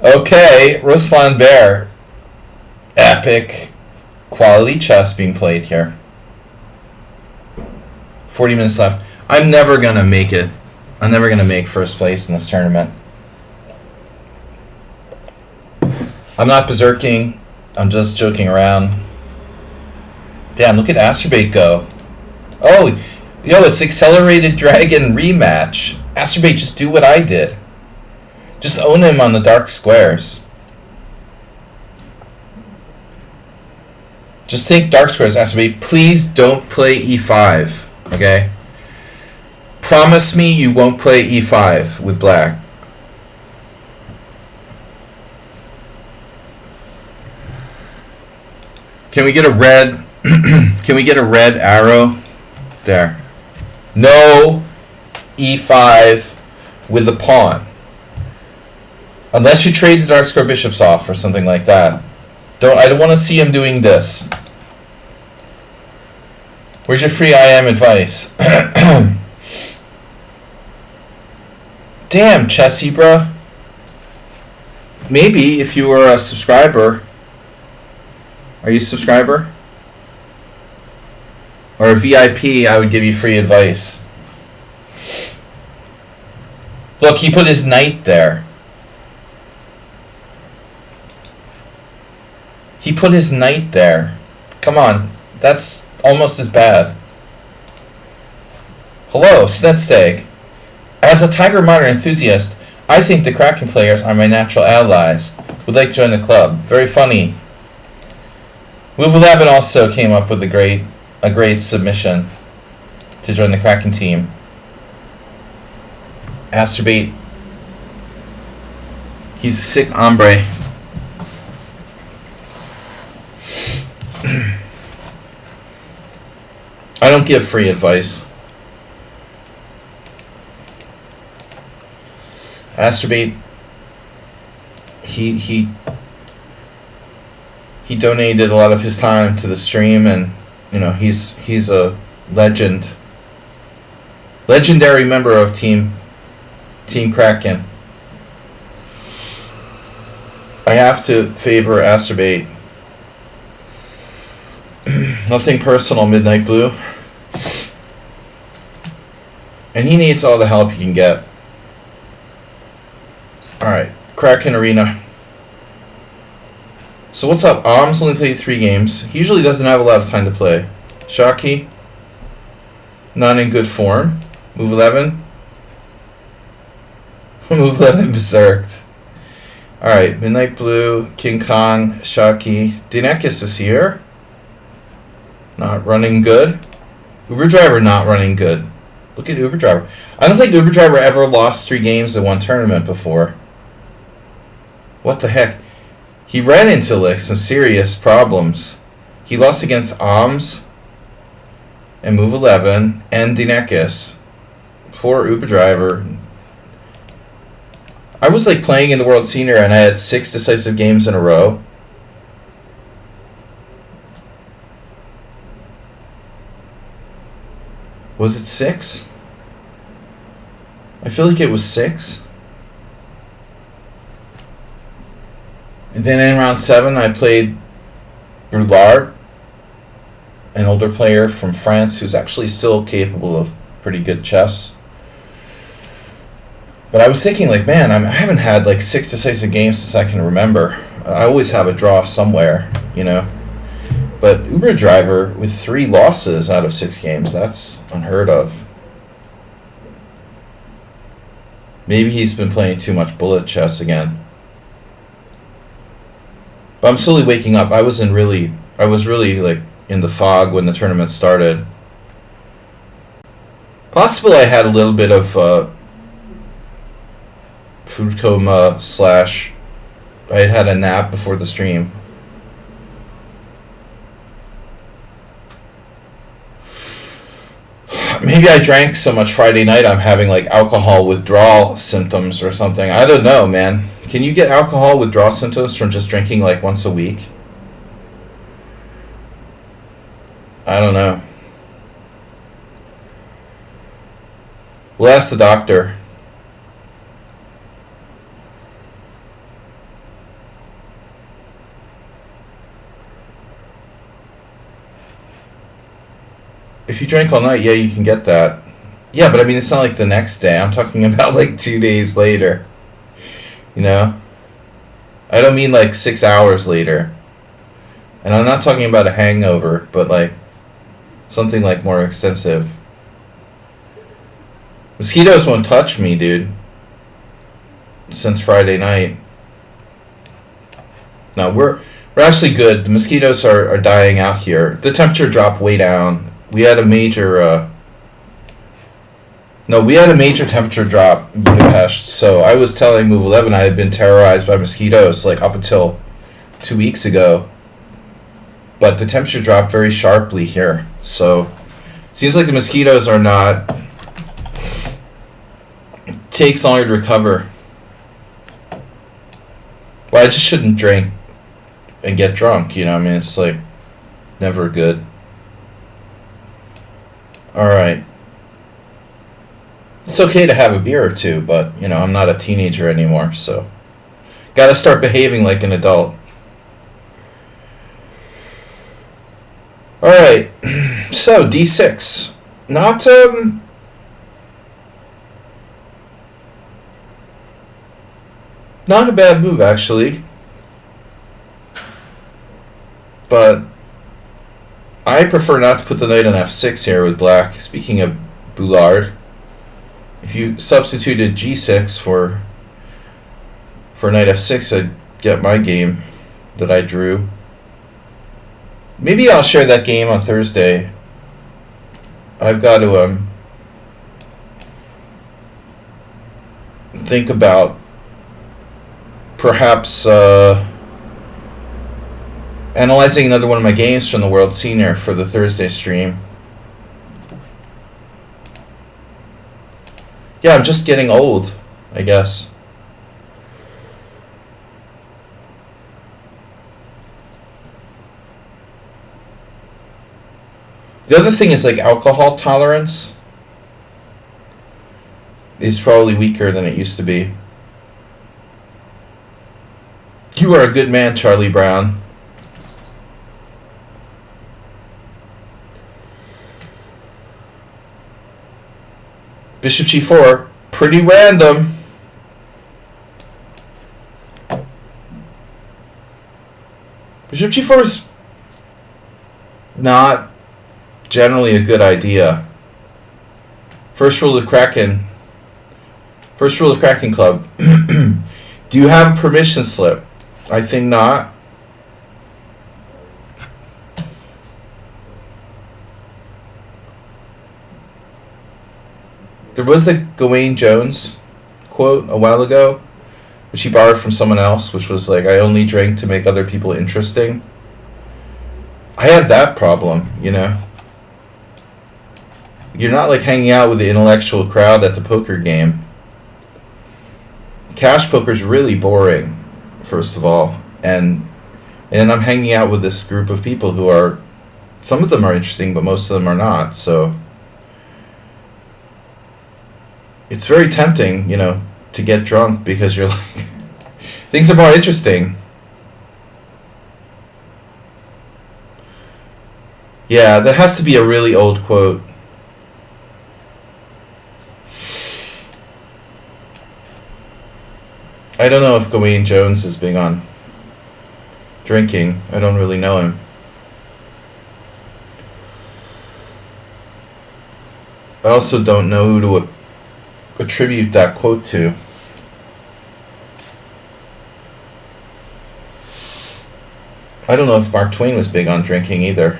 Okay, Ruslan Bear. Epic quality chess being played here. 40 minutes left. I'm never going to make it. I'm never going to make first place in this tournament. I'm not berserking. I'm just joking around. Damn, look at Astrobate go. Oh, yo, it's Accelerated Dragon rematch. Astrobate, just do what I did. Just own him on the dark squares. Just think dark squares, Astrobate. Please don't play e5, okay? Promise me you won't play e5 with black. Can we get a red? Can we get a red arrow? There. No e5 with the pawn. Unless you trade the dark square bishops off or something like that. I don't want to see him doing this. Where's your free IM advice? Damn, Chessy, bruh. Maybe if you were a subscriber. Are you a subscriber? Or a VIP, I would give you free advice. Look, he put his knight there. He put his knight there. Come on, that's almost as bad. Hello, Snedstag. As a Tiger Monitor enthusiast, I think the Kraken players are my natural allies. Would like to join the club. Very funny. Move 11 also came up with a great submission to join the Kraken team. Astrobate. He's a sick hombre. I don't give free advice. Astrobate. He donated a lot of his time to the stream, and you know he's a legendary member of Team Kraken. I have to favor Astrobate. Nothing personal, Midnight Blue. And he needs all the help he can get. Alright, Kraken Arena. So what's up? Arms only played 3 games. He usually doesn't have a lot of time to play. Shockey. Not in good form. Move 11. Move 11 berserked. Alright, Midnight Blue, King Kong, Shockey. Dinekis is here. Not running good. Uber Driver not running good. Look at Uber Driver. I don't think Uber Driver ever lost 3 games in one tournament before. What the heck? He ran into like some serious problems. He lost against Oms and Move 11 and Dinekis. Poor Uber Driver. I was like playing in the World Senior and I had 6 decisive games in a row. Was it 6? I feel like it was 6. And then in round 7, I played Brulard, an older player from France who's actually still capable of pretty good chess. But I was thinking, like, man, I haven't had like 6 decisive games since I can remember. I always have a draw somewhere, you know. But Uber driver with 3 losses out of 6 games, that's unheard of. Maybe he's been playing too much bullet chess again. But I'm slowly waking up. I was really like in the fog when the tournament started. Possibly I had a little bit of food coma / I had a nap before the stream. Maybe I drank so much Friday night I'm having like alcohol withdrawal symptoms or something. I don't know, man. Can you get alcohol withdrawal symptoms from just drinking like once a week? I don't know. We'll ask the doctor. If you drank all night, yeah, you can get that. Yeah, but I mean, it's not like the next day. I'm talking about like 2 days later. You know? I don't mean like 6 hours later. And I'm not talking about a hangover, but like something like more extensive. Mosquitoes won't touch me, dude. Since Friday night. No, we're actually good. The mosquitoes are dying out here. The temperature dropped way down. We had a major temperature drop in Budapest. So I was telling Move 11 I had been terrorized by mosquitoes like up until 2 weeks ago. But the temperature dropped very sharply here. So it seems like the mosquitoes are not... It takes longer to recover. Well, I just shouldn't drink and get drunk, you know? I mean, it's like never good. Alright. It's okay to have a beer or two, but, you know, I'm not a teenager anymore, so... Gotta start behaving like an adult. Alright. So, D6. Not a bad move, actually. But... I prefer not to put the knight on f6 here with black. Speaking of Boulard, if you substituted g6 for knight f6, I'd get my game that I drew. Maybe I'll share that game on Thursday. I've got to think about perhaps analyzing another one of my games from the World Senior for the Thursday stream. Yeah, I'm just getting old, I guess. The other thing is like alcohol tolerance is probably weaker than it used to be. You are a good man, Charlie Brown. Bishop g4, pretty random. Bishop g4 is not generally a good idea. First rule of Kraken Club. Do you have a permission slip? I think not. There was the Gawain Jones quote a while ago, which he borrowed from someone else, which was like, I only drink to make other people interesting. I have that problem, you know. You're not like hanging out with the intellectual crowd at the poker game. Cash poker's really boring, first of all. And I'm hanging out with this group of people who are, some of them are interesting, but most of them are not, so... it's very tempting, to get drunk because you're like, things are more interesting. Yeah, that has to be a really old quote. I don't know if Gawain Jones is big on drinking. I don't really know him. I also don't know who to attribute that quote to. I don't know if Mark Twain was big on drinking either.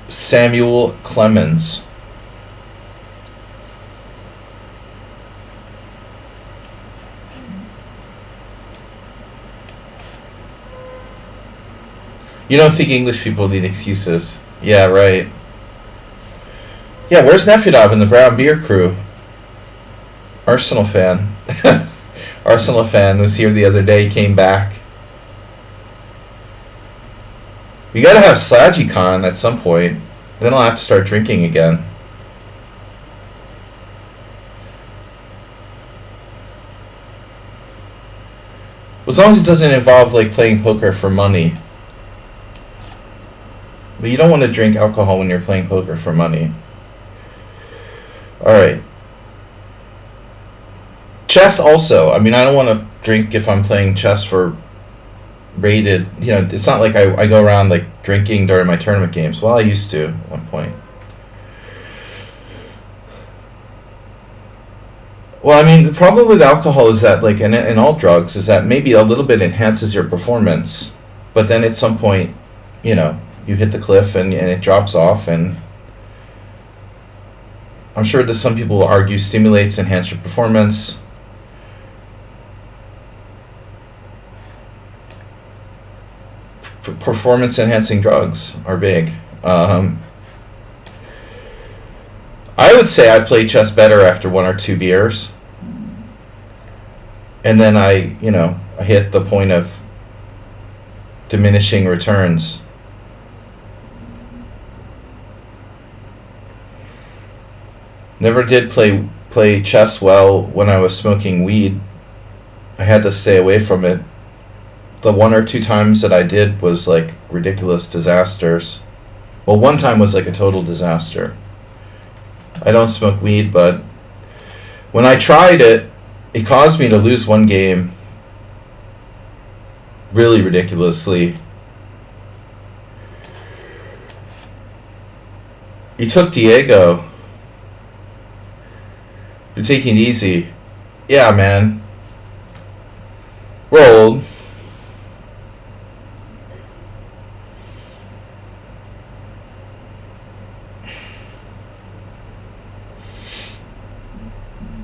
Samuel Clemens. You don't think English people need excuses? Yeah, right. Yeah, where's Nefedov and the Brown Beer crew? Arsenal fan. Arsenal fan was here the other day, came back. We gotta have Sladgie Con at some point. Then I'll have to start drinking again. As long as it doesn't involve like playing poker for money. But you don't want to drink alcohol when you're playing poker for money. Alright. Chess also. I mean, I don't want to drink if I'm playing chess for rated. It's not like I go around like drinking during my tournament games. Well, I used to at one point. Well, I mean, the problem with alcohol is that, like, in all drugs, is that maybe a little bit enhances your performance. But then at some point, you hit the cliff and it drops off, and I'm sure that some people will argue stimulates, enhance your performance. Performance enhancing drugs are big. I would say I play chess better after 1 or 2 beers, and then I hit the point of diminishing returns. Never did play chess well when I was smoking weed. I had to stay away from it. The 1 or 2 times that I did was like ridiculous disasters. Well, one time was like a total disaster. I don't smoke weed, but when I tried it, it caused me to lose one game really ridiculously. You took Diego. You're taking it easy. Yeah, man. We're old.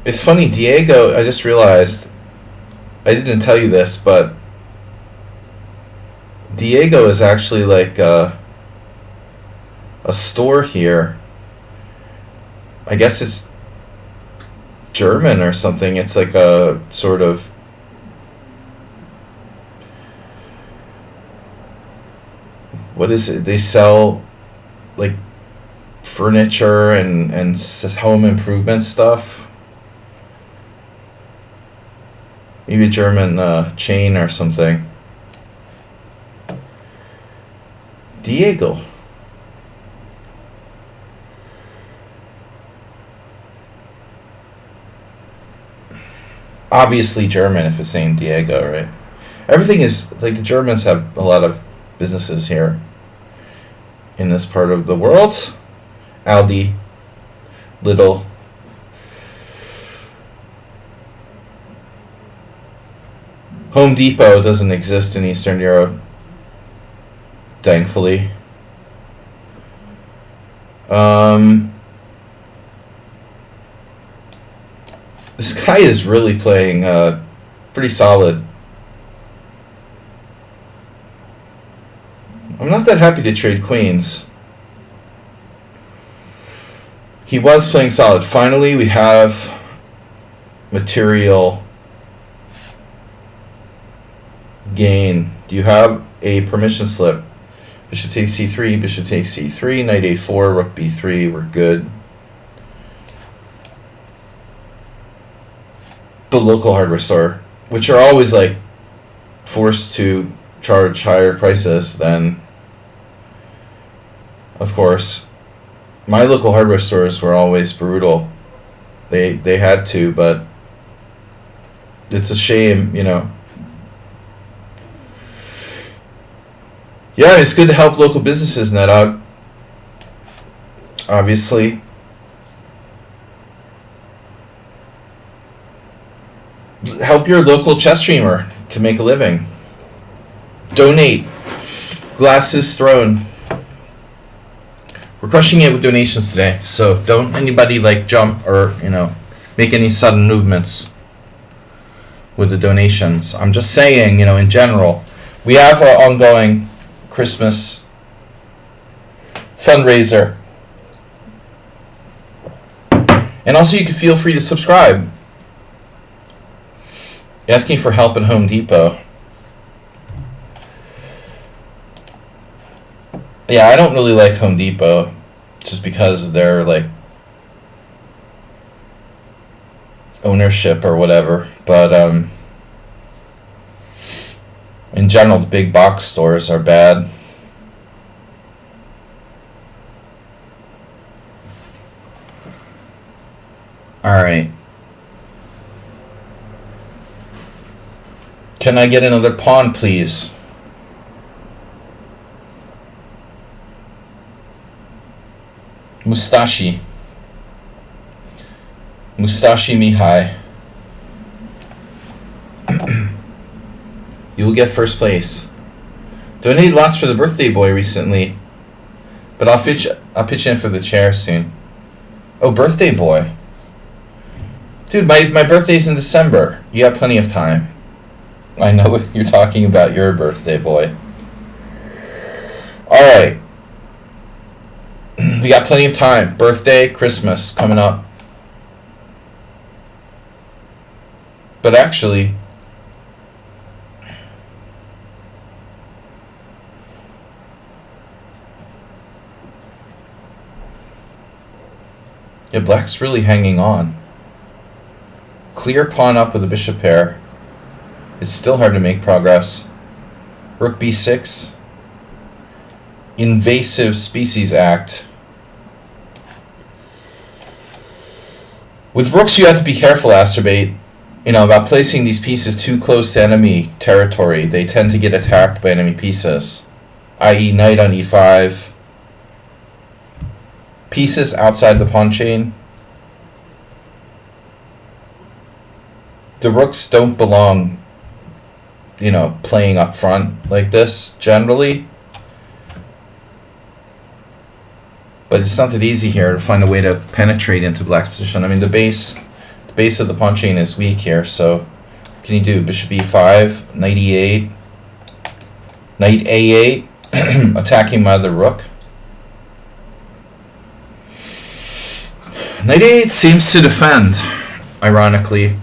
It's funny, Diego, I just realized, I didn't tell you this, but Diego is actually like a store here. I guess it's German or something. It's like a sort of what is it? They sell like furniture and home improvement stuff. Maybe a German chain or something. Diego. Obviously German if it's named Diego, right? Everything is, like, the Germans have a lot of businesses here in this part of the world. Aldi, Lidl. Home Depot doesn't exist in Eastern Europe, thankfully. This guy is really playing pretty solid. I'm not that happy to trade queens. He was playing solid. Finally, we have material gain. Do you have a permission slip Bishop takes c3, bishop takes c3, knight a4, rook b3, we're good. The local hardware store, which are always like forced to charge higher prices than, of course, my local hardware stores were always brutal. They had to, but it's a shame, you know. Yeah, it's good to help local businesses, Nedog. Obviously. Help your local chess streamer to make a living. Donate. Glasses thrown. We're crushing it with donations today, so don't anybody like jump or, you know, make any sudden movements with the donations. I'm just saying, you know, in general, we have our ongoing Christmas fundraiser. And also you can feel free to subscribe. Asking for help at Home Depot. Yeah, I don't really like Home Depot just because of their like ownership or whatever, but in general the big box stores are bad. All right. Can I get another pawn, please? Mustashi Mihai. You will get first place. Donated lots for the birthday boy recently, but I'll pitch in for the chair soon. Oh, birthday boy. Dude, my birthday's in December. You have plenty of time. I know what you're talking about, your birthday boy. Alright. We got plenty of time. Birthday, Christmas coming up. But actually, yeah, black's really hanging on. Clear pawn up with a bishop pair. It's still hard to make progress. Rook b6. Invasive Species Act. With rooks, you have to be careful, Acerbate, you know, about placing these pieces too close to enemy territory. They tend to get attacked by enemy pieces, i.e. knight on e5. Pieces outside the pawn chain. The rooks don't belong, you know, playing up front like this, generally. But it's not that easy here to find a way to penetrate into black's position. I mean, the base of the pawn chain is weak here, so what can you do? Bishop e5, knight e8, knight a8, attacking my other rook. Knight a8 seems to defend, ironically.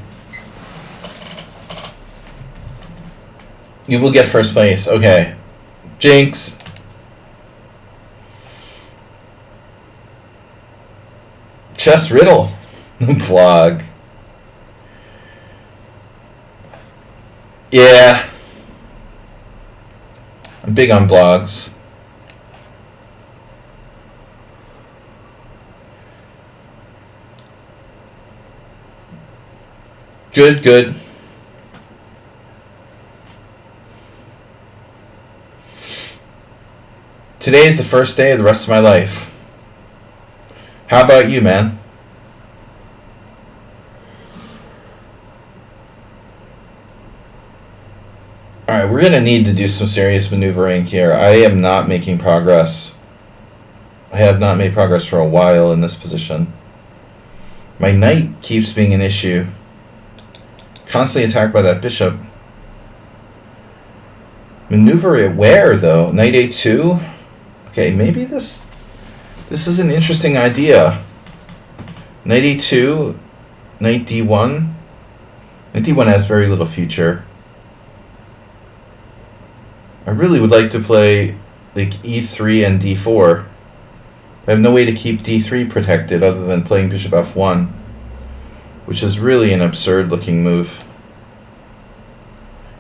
You will get first place. Okay. Jinx. Chess riddle. Vlog. Yeah. I'm big on blogs. Good, good. Today is the first day of the rest of my life. How about you, man? Alright, we're going to need to do some serious maneuvering here. I am not making progress. I have not made progress for a while in this position. My knight keeps being an issue. Constantly attacked by that bishop. Maneuver it where, though? Knight a2? Okay, maybe this is an interesting idea. Knight e2, knight d1. Knight d1 has very little future. I really would like to play like e3 and d4. I have no way to keep d3 protected other than playing bishop f1, which is really an absurd looking move.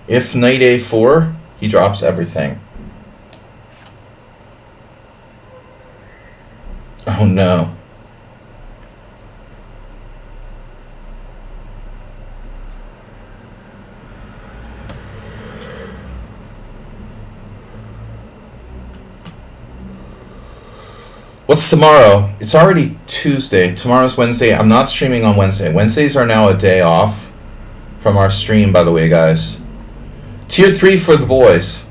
If knight a4, he drops everything. Oh no. What's tomorrow? It's already Tuesday. Tomorrow's Wednesday. I'm not streaming on Wednesday. Wednesdays are now a day off from our stream, by the way, guys. Tier 3 for the boys.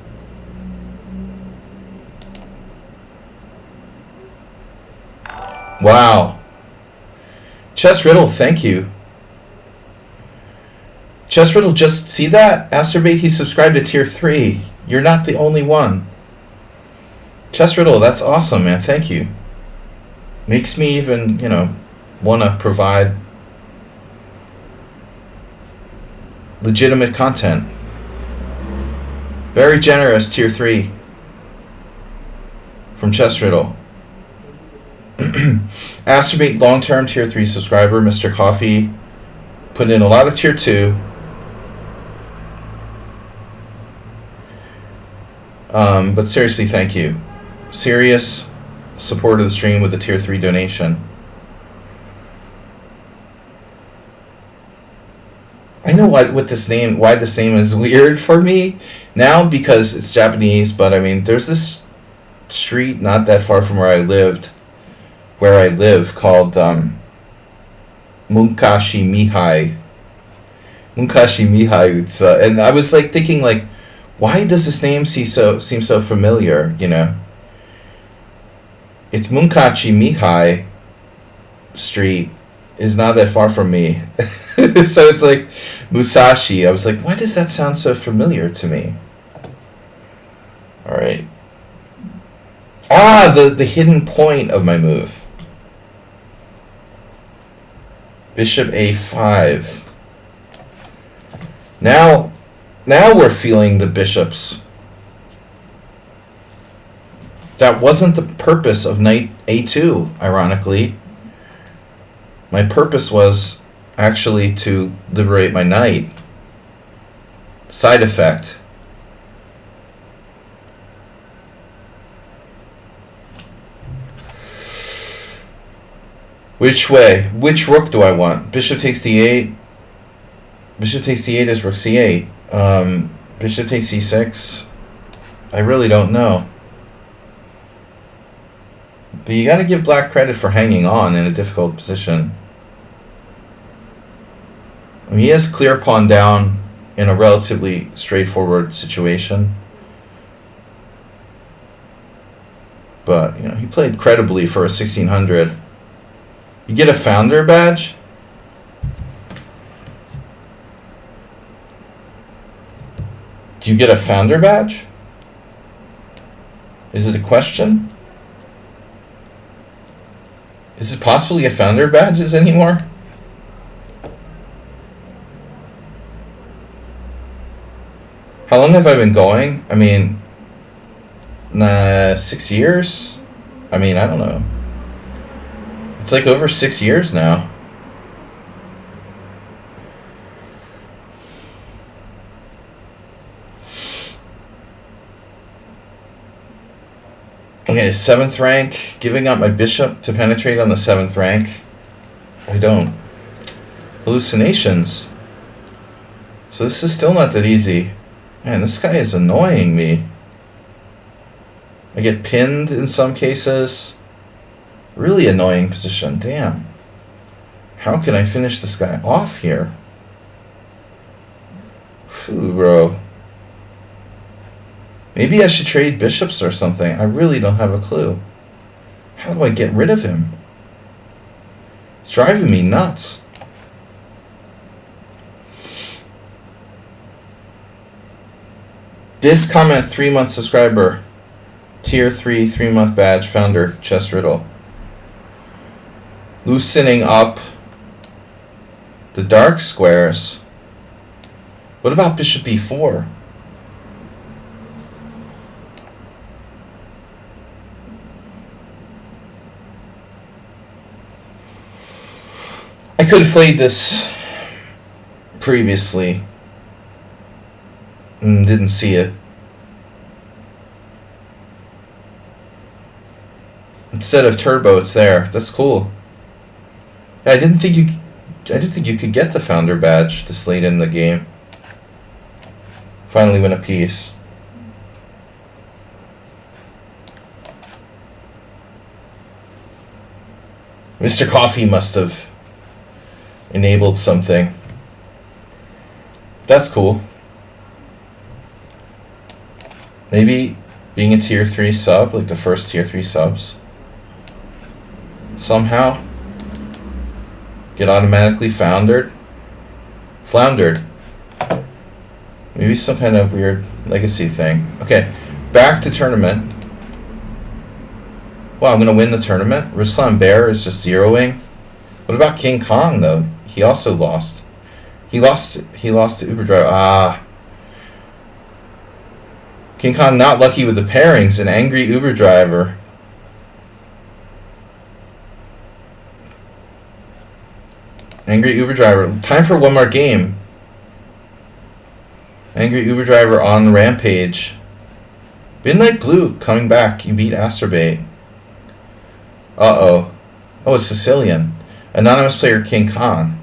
Wow. Chess Riddle, thank you. Chess Riddle, just see that? Asterbate, he subscribed to Tier 3. You're not the only one. Chess Riddle, that's awesome, man. Thank you. Makes me even, want to provide legitimate content. Very generous, Tier 3 from Chess Riddle. Asterbate, long-term Tier 3 subscriber. Mr. Coffee put in a lot of Tier 2. But seriously, thank you. Serious support of the stream with the Tier 3 donation. I know why this name is weird for me now because it's Japanese, but I mean, there's this street not that far from where I live called Munkashi Mihai. Munkashi Mihai, and I was like thinking like, why does this name seem so familiar? It's Munkachi Mihai Street is not that far from me. So it's like Musashi. I was like, why does that sound so familiar to me? All right. The hidden point of my move. Bishop a5. Now we're feeling the bishops. That wasn't the purpose of knight a2, ironically. My purpose was actually to liberate my knight. Side effect. Which way? Which rook do I want? Bishop takes d8. Bishop takes d8 is rook c8. Bishop takes c6. I really don't know. But you gotta give black credit for hanging on in a difficult position. I mean, he has clear pawn down in a relatively straightforward situation. But, he played credibly for a 1600. You get a founder badge? Do you get a founder badge? Is it a question? Is it possible to get founder badges anymore? How long have I been going? I mean, 6 years? I mean, I don't know. It's like over 6 years now. Okay, 7th rank. Giving up my bishop to penetrate on the 7th rank. I don't. Hallucinations. So this is still not that easy. Man, this guy is annoying me. I get pinned in some cases. Really annoying position. Damn. How can I finish this guy off here? Phew, bro. Maybe I should trade bishops or something. I really don't have a clue. How do I get rid of him? It's driving me nuts. This comment, 3-month subscriber. Tier 3, 3-month badge, founder, Chess Riddle. Loosening up the dark squares. What about bishop e4? I could have played this previously. Didn't see it. Instead of turbo, it's there. That's cool. I didn't think you could get the founder badge this late in the game. Finally win a piece. Mr. Coffee must have enabled something. That's cool. Maybe being a tier 3 sub, like the first tier 3 subs, somehow get automatically floundered. Maybe some kind of weird legacy thing. Okay, back to tournament. Well, I'm gonna win the tournament. Ruslan Bear is just zeroing. What about King Kong though? He also lost. He lost to Uber Driver. Ah. King Kong not lucky with the pairings. An angry Uber driver. Angry Uber driver. Time for one more game. Angry Uber driver on rampage. Midnight Blue coming back. You beat Asterbait. Uh-oh. Oh, it's Sicilian. Anonymous player King Kong.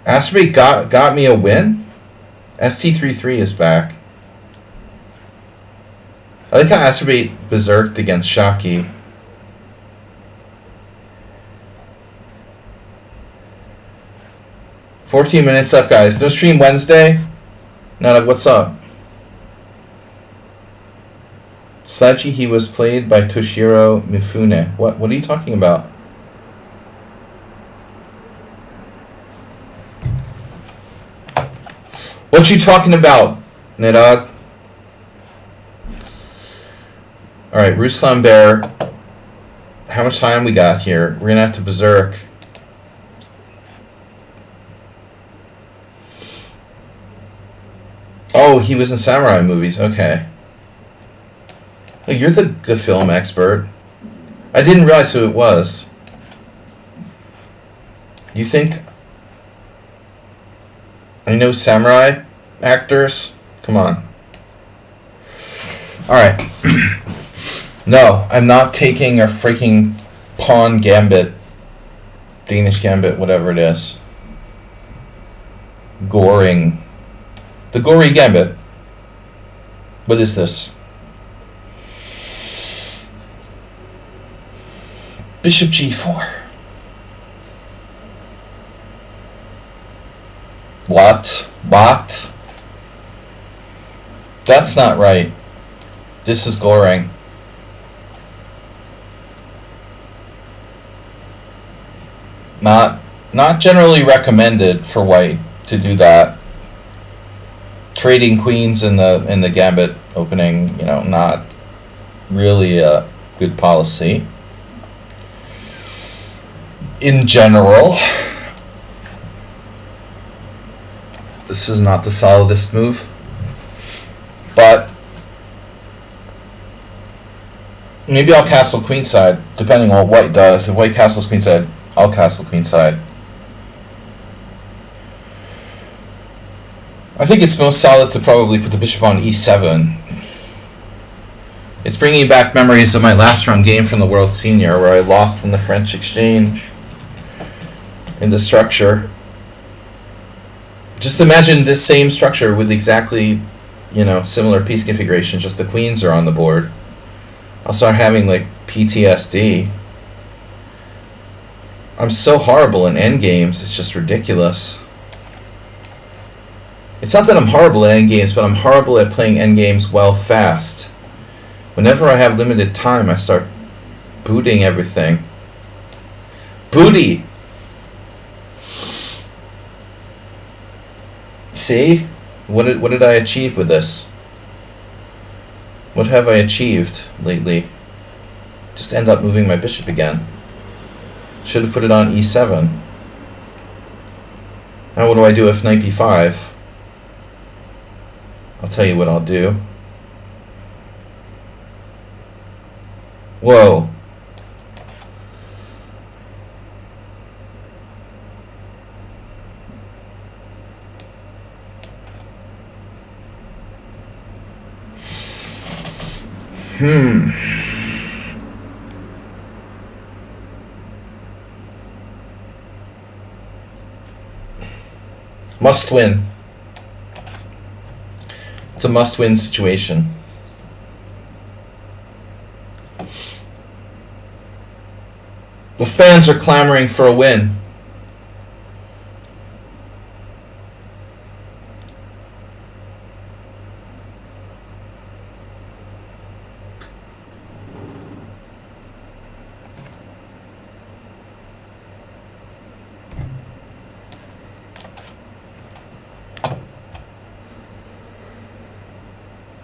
Asterbait got me a win? ST33 is back. I like how Asterbait berserked against Shockey. "14 minutes left, guys. No stream Wednesday? No, what's up? Sladgie, he was played by Toshiro Mifune. What are you talking about? What you talking about, Nidog? Alright, Ruslan Bear. How much time we got here? We're gonna have to berserk. Oh, he was in samurai movies. Okay. Oh, you're the film expert. I didn't realize who it was. You think I know samurai actors? Come on. Alright. No, I'm not taking a freaking pawn gambit. Danish gambit, whatever it is. Goring. The gory gambit. What is this? Bishop g4. What? That's not right. This is Goring. Not generally recommended for white to do that. Trading queens in the gambit opening, not really a good policy. In general, this is not the solidest move, but maybe I'll castle queenside, depending on what white does. If white castles queenside, I'll castle queenside. I think it's most solid to probably put the bishop on e7. It's bringing back memories of my last round game from the World Senior, where I lost in the French Exchange in the structure. Just imagine this same structure with exactly, similar piece configuration, just the queens are on the board. I'll start having, PTSD. I'm so horrible in endgames, it's just ridiculous. It's not that I'm horrible at endgames, but I'm horrible at playing endgames well fast. Whenever I have limited time, I start booting everything. Booty! See? What did I achieve with this? What have I achieved lately? Just end up moving my bishop again. Should have put it on e7. Now what do I do if knight b5? I'll tell you what I'll do. Whoa. Must win. It's a must-win situation. The fans are clamoring for a win.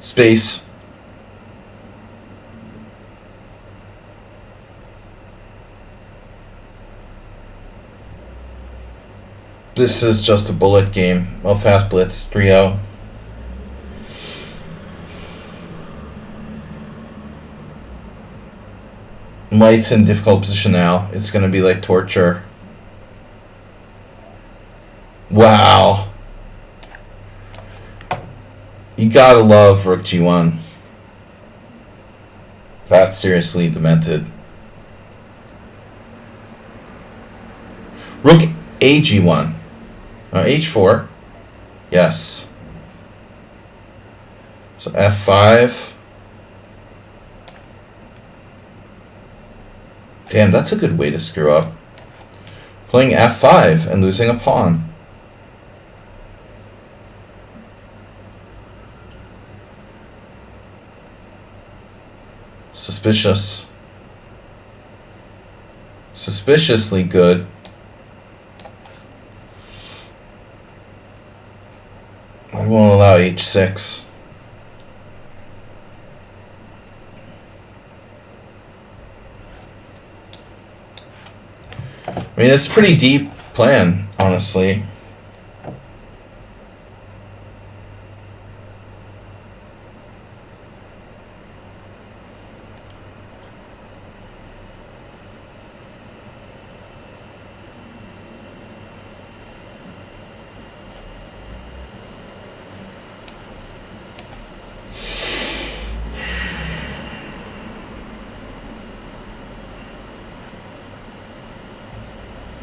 Space. This is just a bullet game. Oh, fast blitz. 3-0. White's in difficult position now. It's going to be like torture. Wow. You gotta love Rook G1. That's seriously demented. Rook AG1. H4. Yes. So F5. Damn, that's a good way to screw up. Playing F5 and losing a pawn. Suspicious. Suspiciously good. I won't allow H6. I mean, it's a pretty deep plan, honestly.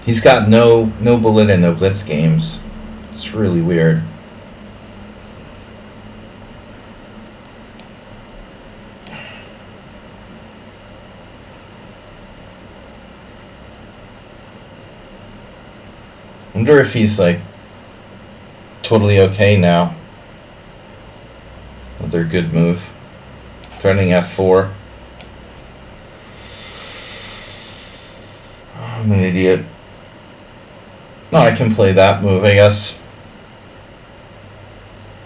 He's got no bullet and no blitz games. It's really weird. I wonder if he's like totally okay now. Another good move. Threatening F4. I'm an idiot. No, I can play that move, I guess.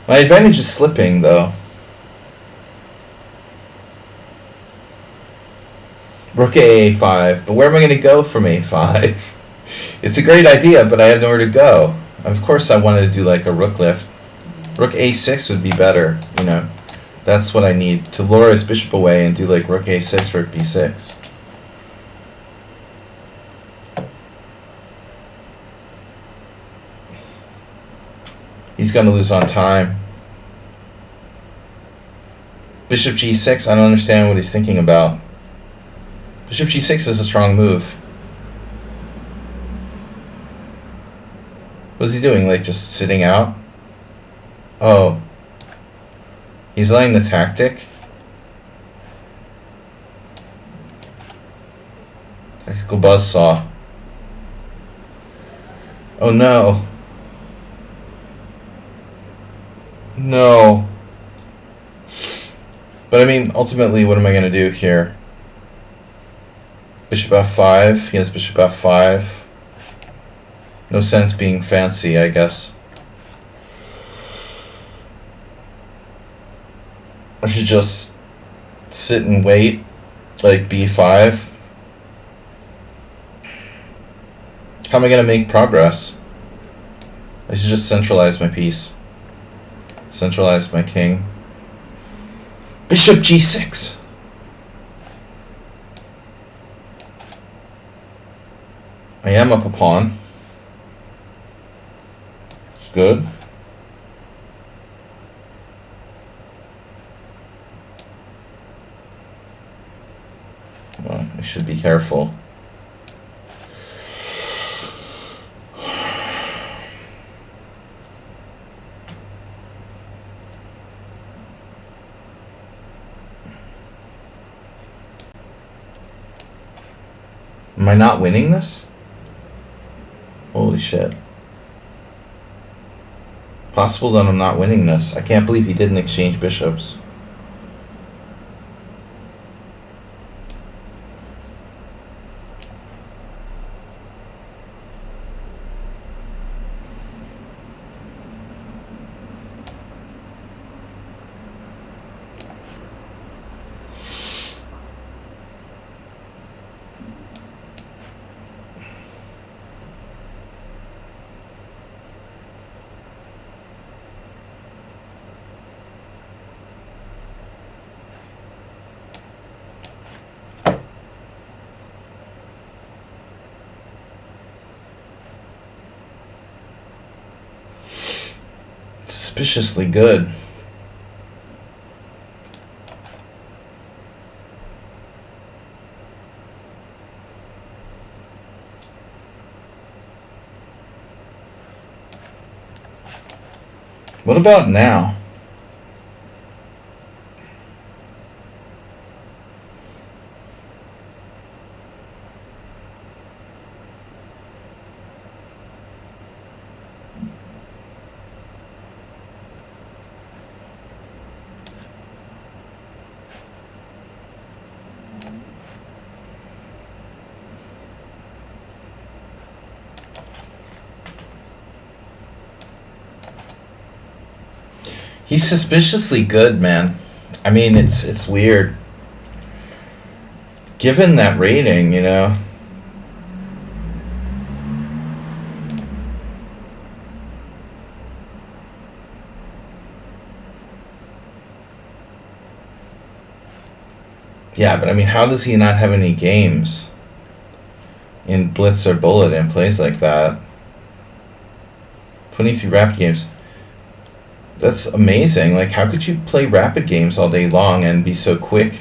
My advantage is slipping, though. Rook A5, but where am I going to go from A5? It's a great idea, but I have nowhere to go. Of course I wanted to do like a rook lift. Rook A6 would be better, you know. That's what I need, to lure his bishop away and do like rook A6, rook B6. He's going to lose on time. Bishop G6, I don't understand what he's thinking about. Bishop G6 is a strong move. What is he doing? Like just sitting out? Oh. He's laying the tactic? Tactical buzzsaw. Oh no. No. But I mean, ultimately, what am I going to do here? Bishop F5. He has Bishop F5. No sense being fancy, I guess. I should just sit and wait, like B5. How am I going to make progress? I should just centralize my piece. Centralize my king. Bishop G6. I am up a pawn. It's good. I should be careful. Am I not winning this? Holy shit. Possible that I'm not winning this. I can't believe he didn't exchange bishops. Suspiciously good. What about now? He's suspiciously good, man. I mean, it's weird. Given that rating, you know. Yeah, but I mean, how does he not have any games in Blitz or Bullet and plays like that? 23 rapid games. That's amazing. Like, how could you play rapid games all day long and be so quick?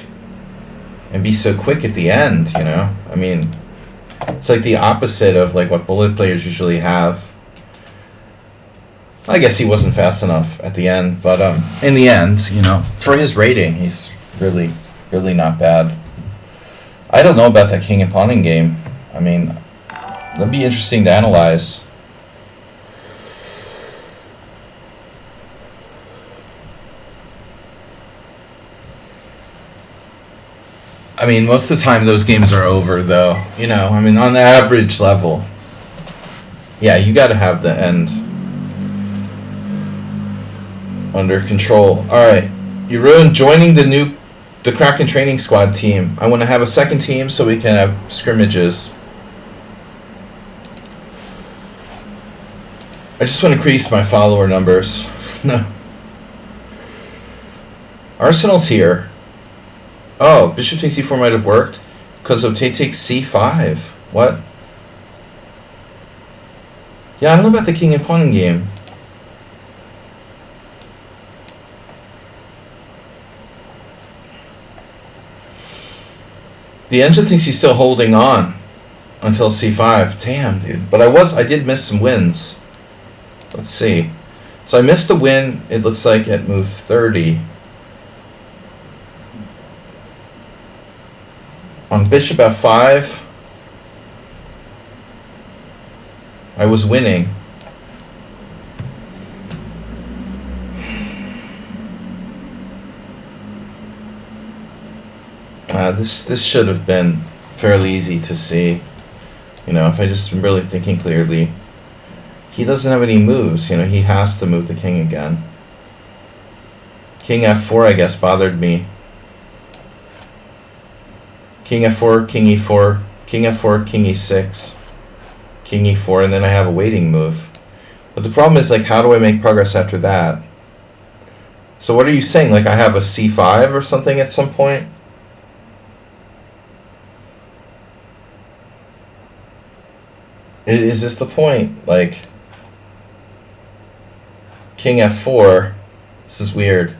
And be so quick at the end, you know? I mean, it's like the opposite of like what Bullet players usually have. I guess he wasn't fast enough at the end, but in the end, you know, for his rating, he's really, really not bad. I don't know about that king and pawning game. I mean, that'd be interesting to analyze. I mean, most of the time those games are over, though. You know, I mean, on the average level. Yeah, you got to have the end under control. All right, you ruined joining the Kraken training squad team. I want to have a second team so we can have scrimmages. I just want to increase my follower numbers. No. Arsenal's here. Oh, bishop takes c4 might have worked because of takes c5. What? Yeah, I don't know about the king and pawning game. The engine thinks he's still holding on until c5. Damn, dude. But I did miss some wins. Let's see. So I missed a win, it looks like, at move 30. On bishop f5, I was winning. This should have been fairly easy to see. You know, if I just been really thinking clearly. He doesn't have any moves. You know, he has to move the king again. King f4, I guess, bothered me. King f4, king e4, king f4, king e6, king e4, and then I have a waiting move. But the problem is, like, how do I make progress after that? So what are you saying? Like, I have a c5 or something at some point? Is this the point? Like, king f4, this is weird.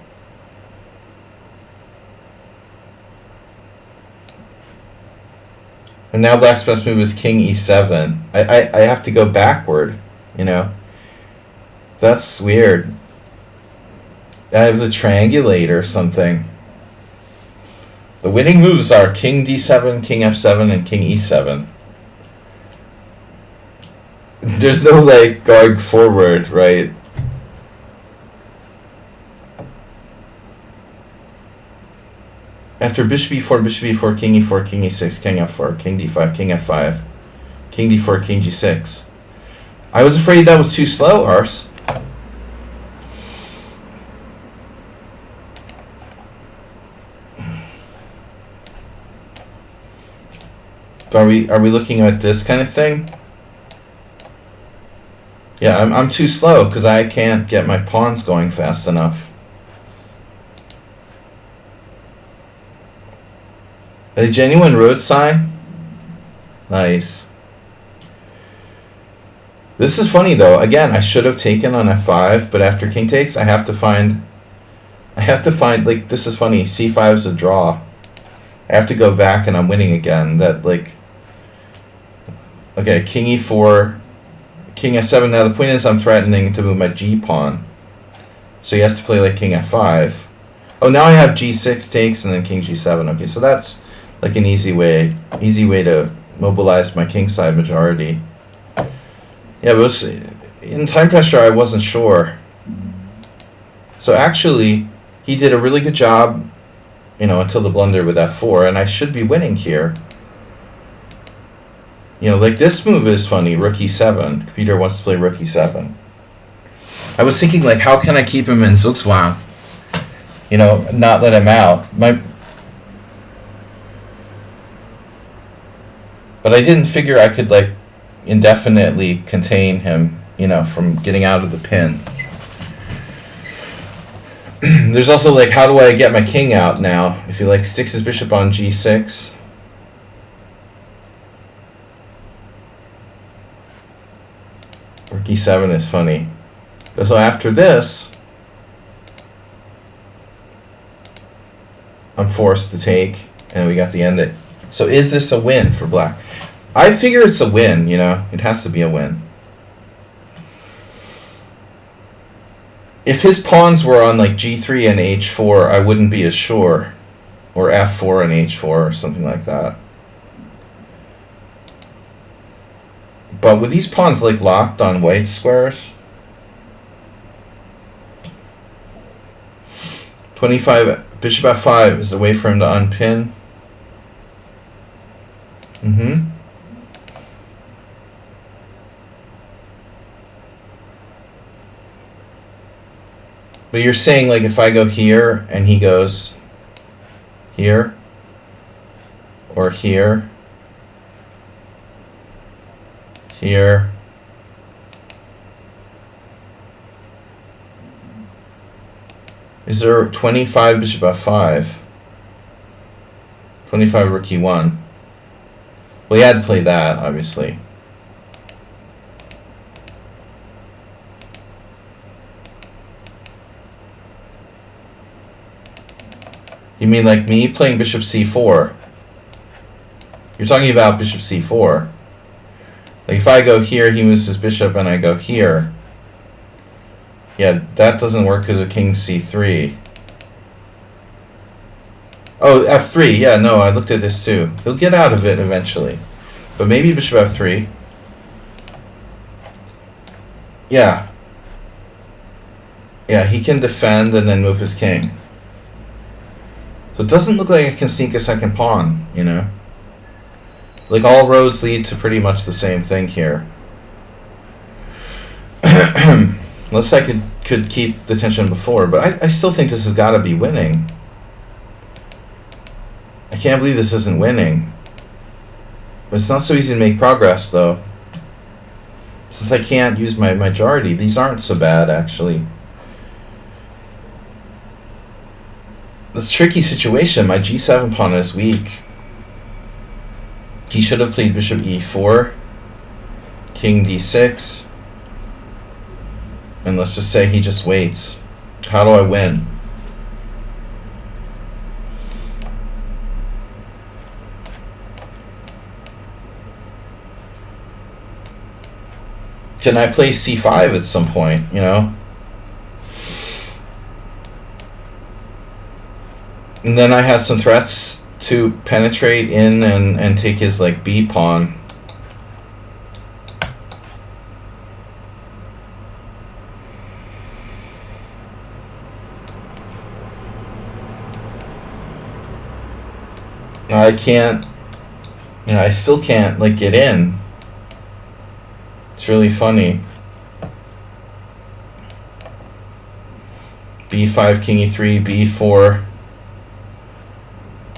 And now black's best move is king e7. I have to go backward, you know? That's weird. I have the triangulate or something. The winning moves are king d7, king f7, and king e7. There's no, like, going forward, right? After bishop e4, king e4, king e6, king f4, king d5, king f5, king d4, king g6. I was afraid that was too slow, Ars. Are we looking at this kind of thing? Yeah, I'm too slow because I can't get my pawns going fast enough. A genuine road sign? Nice. This is funny though. Again, I should have taken on f5, but after king takes, I have to find, like, this is funny. c5 is a draw. I have to go back and I'm winning again. That, like, okay, king e4, king f7. Now the point is I'm threatening to move my g pawn. So he has to play like king f5. Oh, now I have g6 takes and then king g7. Okay, so that's like an easy way to mobilize my king side majority. Yeah, but it was, in time pressure I wasn't sure. So actually, he did a really good job, you know, until the blunder with f4, and I should be winning here. You know, like this move is funny, rook e7. Computer wants to play rook e7. I was thinking, like, how can I keep him in Zugzwang? You know, not let him out. But I didn't figure I could, like, indefinitely contain him, you know, from getting out of the pin. There's also, like, how do I get my king out now? If he, like, sticks his bishop on g6. Rook e7 is funny. So after this, I'm forced to take, and we got the ending. So is this a win for black? I figure it's a win, you know. It has to be a win. If his pawns were on like g3 and h4, I wouldn't be as sure. Or f4 and h4 or something like that. But with these pawns like locked on white squares, 25, bishop f5 is a way for him to unpin. But you're saying, like, if I go here and he goes here or here, here, is there 25 bishop f5, 25 rook e1? Well, he had to play that, obviously. You mean like me playing bishop c4? You're talking about bishop c4. Like if I go here, he moves his bishop, and I go here. Yeah, that doesn't work because of king c3. Oh, f3. Yeah, no, I looked at this too. He'll get out of it eventually. But maybe bishop f3. Yeah. Yeah, he can defend and then move his king. So it doesn't look like I can sneak a second pawn, you know? Like, all roads lead to pretty much the same thing here. Unless I could keep the tension before, but I still think this has got to be winning. I can't believe this isn't winning. It's not so easy to make progress, though. Since I can't use my majority, these aren't so bad, actually. This tricky situation. My g7 pawn is weak. He should have played bishop e4, king d6, and let's just say he just waits. How do I win? Can I play c5 at some point, you know? And then I have some threats to penetrate in and take his, like, b pawn. I can't, you know, I still can't, like, get in. It's really funny. b5, king e3, b4.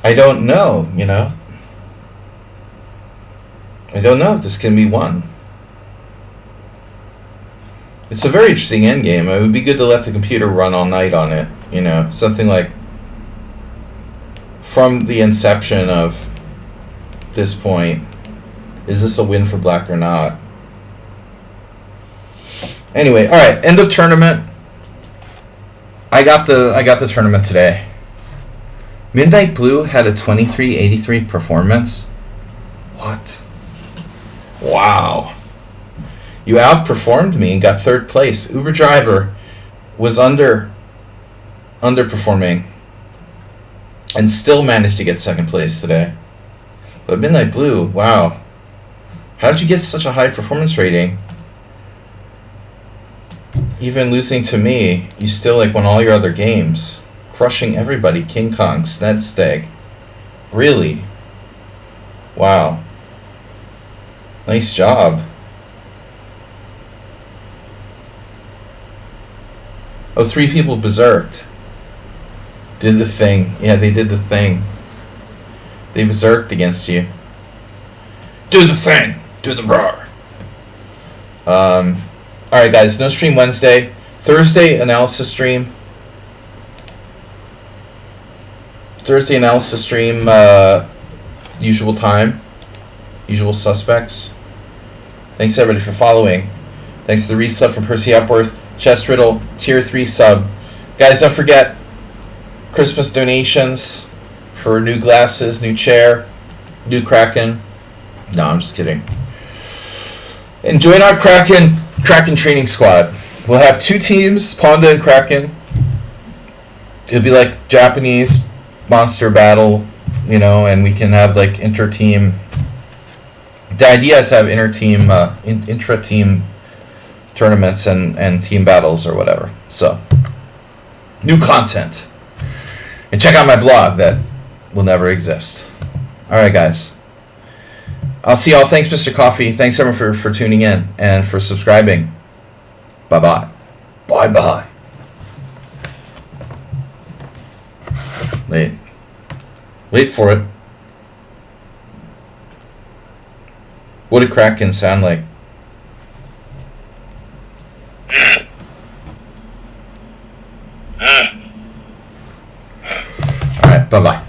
I don't know, you know. I don't know if this can be won. It's a very interesting endgame. It would be good to let the computer run all night on it, you know. Something like from the inception of this point, is this a win for black or not? Anyway, all right, end of tournament. I got the tournament today. Midnight Blue had a 23-83 performance. What? Wow. You outperformed me and got third place. Uber Driver was underperforming and still managed to get second place today. But Midnight Blue, wow. How did you get such a high performance rating? Even losing to me, you still, like, won all your other games. Crushing everybody. King Kong, Snedsteg. Really? Wow. Nice job. Oh, 3 people berserked. Did the thing. Yeah, they did the thing. They berserked against you. Do the thing. Do the roar. Alright, guys. No stream Wednesday. Thursday, analysis stream. Usual time. Usual suspects. Thanks, everybody, for following. Thanks to the resub from Percy Upworth. Chess Riddle, tier 3 sub. Guys, don't forget Christmas donations for new glasses, new chair, new Kraken. No, I'm just kidding. And join our Kraken training squad. We'll have 2 teams, Ponda and Kraken. It'll be like Japanese monster battle, you know, and we can have, like, inter-team. The idea is to have intra-team tournaments and team battles or whatever. So, new content. And check out my blog that will never exist. Alright, guys. I'll see y'all. Thanks, Mr. Coffee. Thanks, everyone, for tuning in and for subscribing. Bye-bye. Bye-bye. Wait for it. What did Kraken sound like? Alright, bye-bye.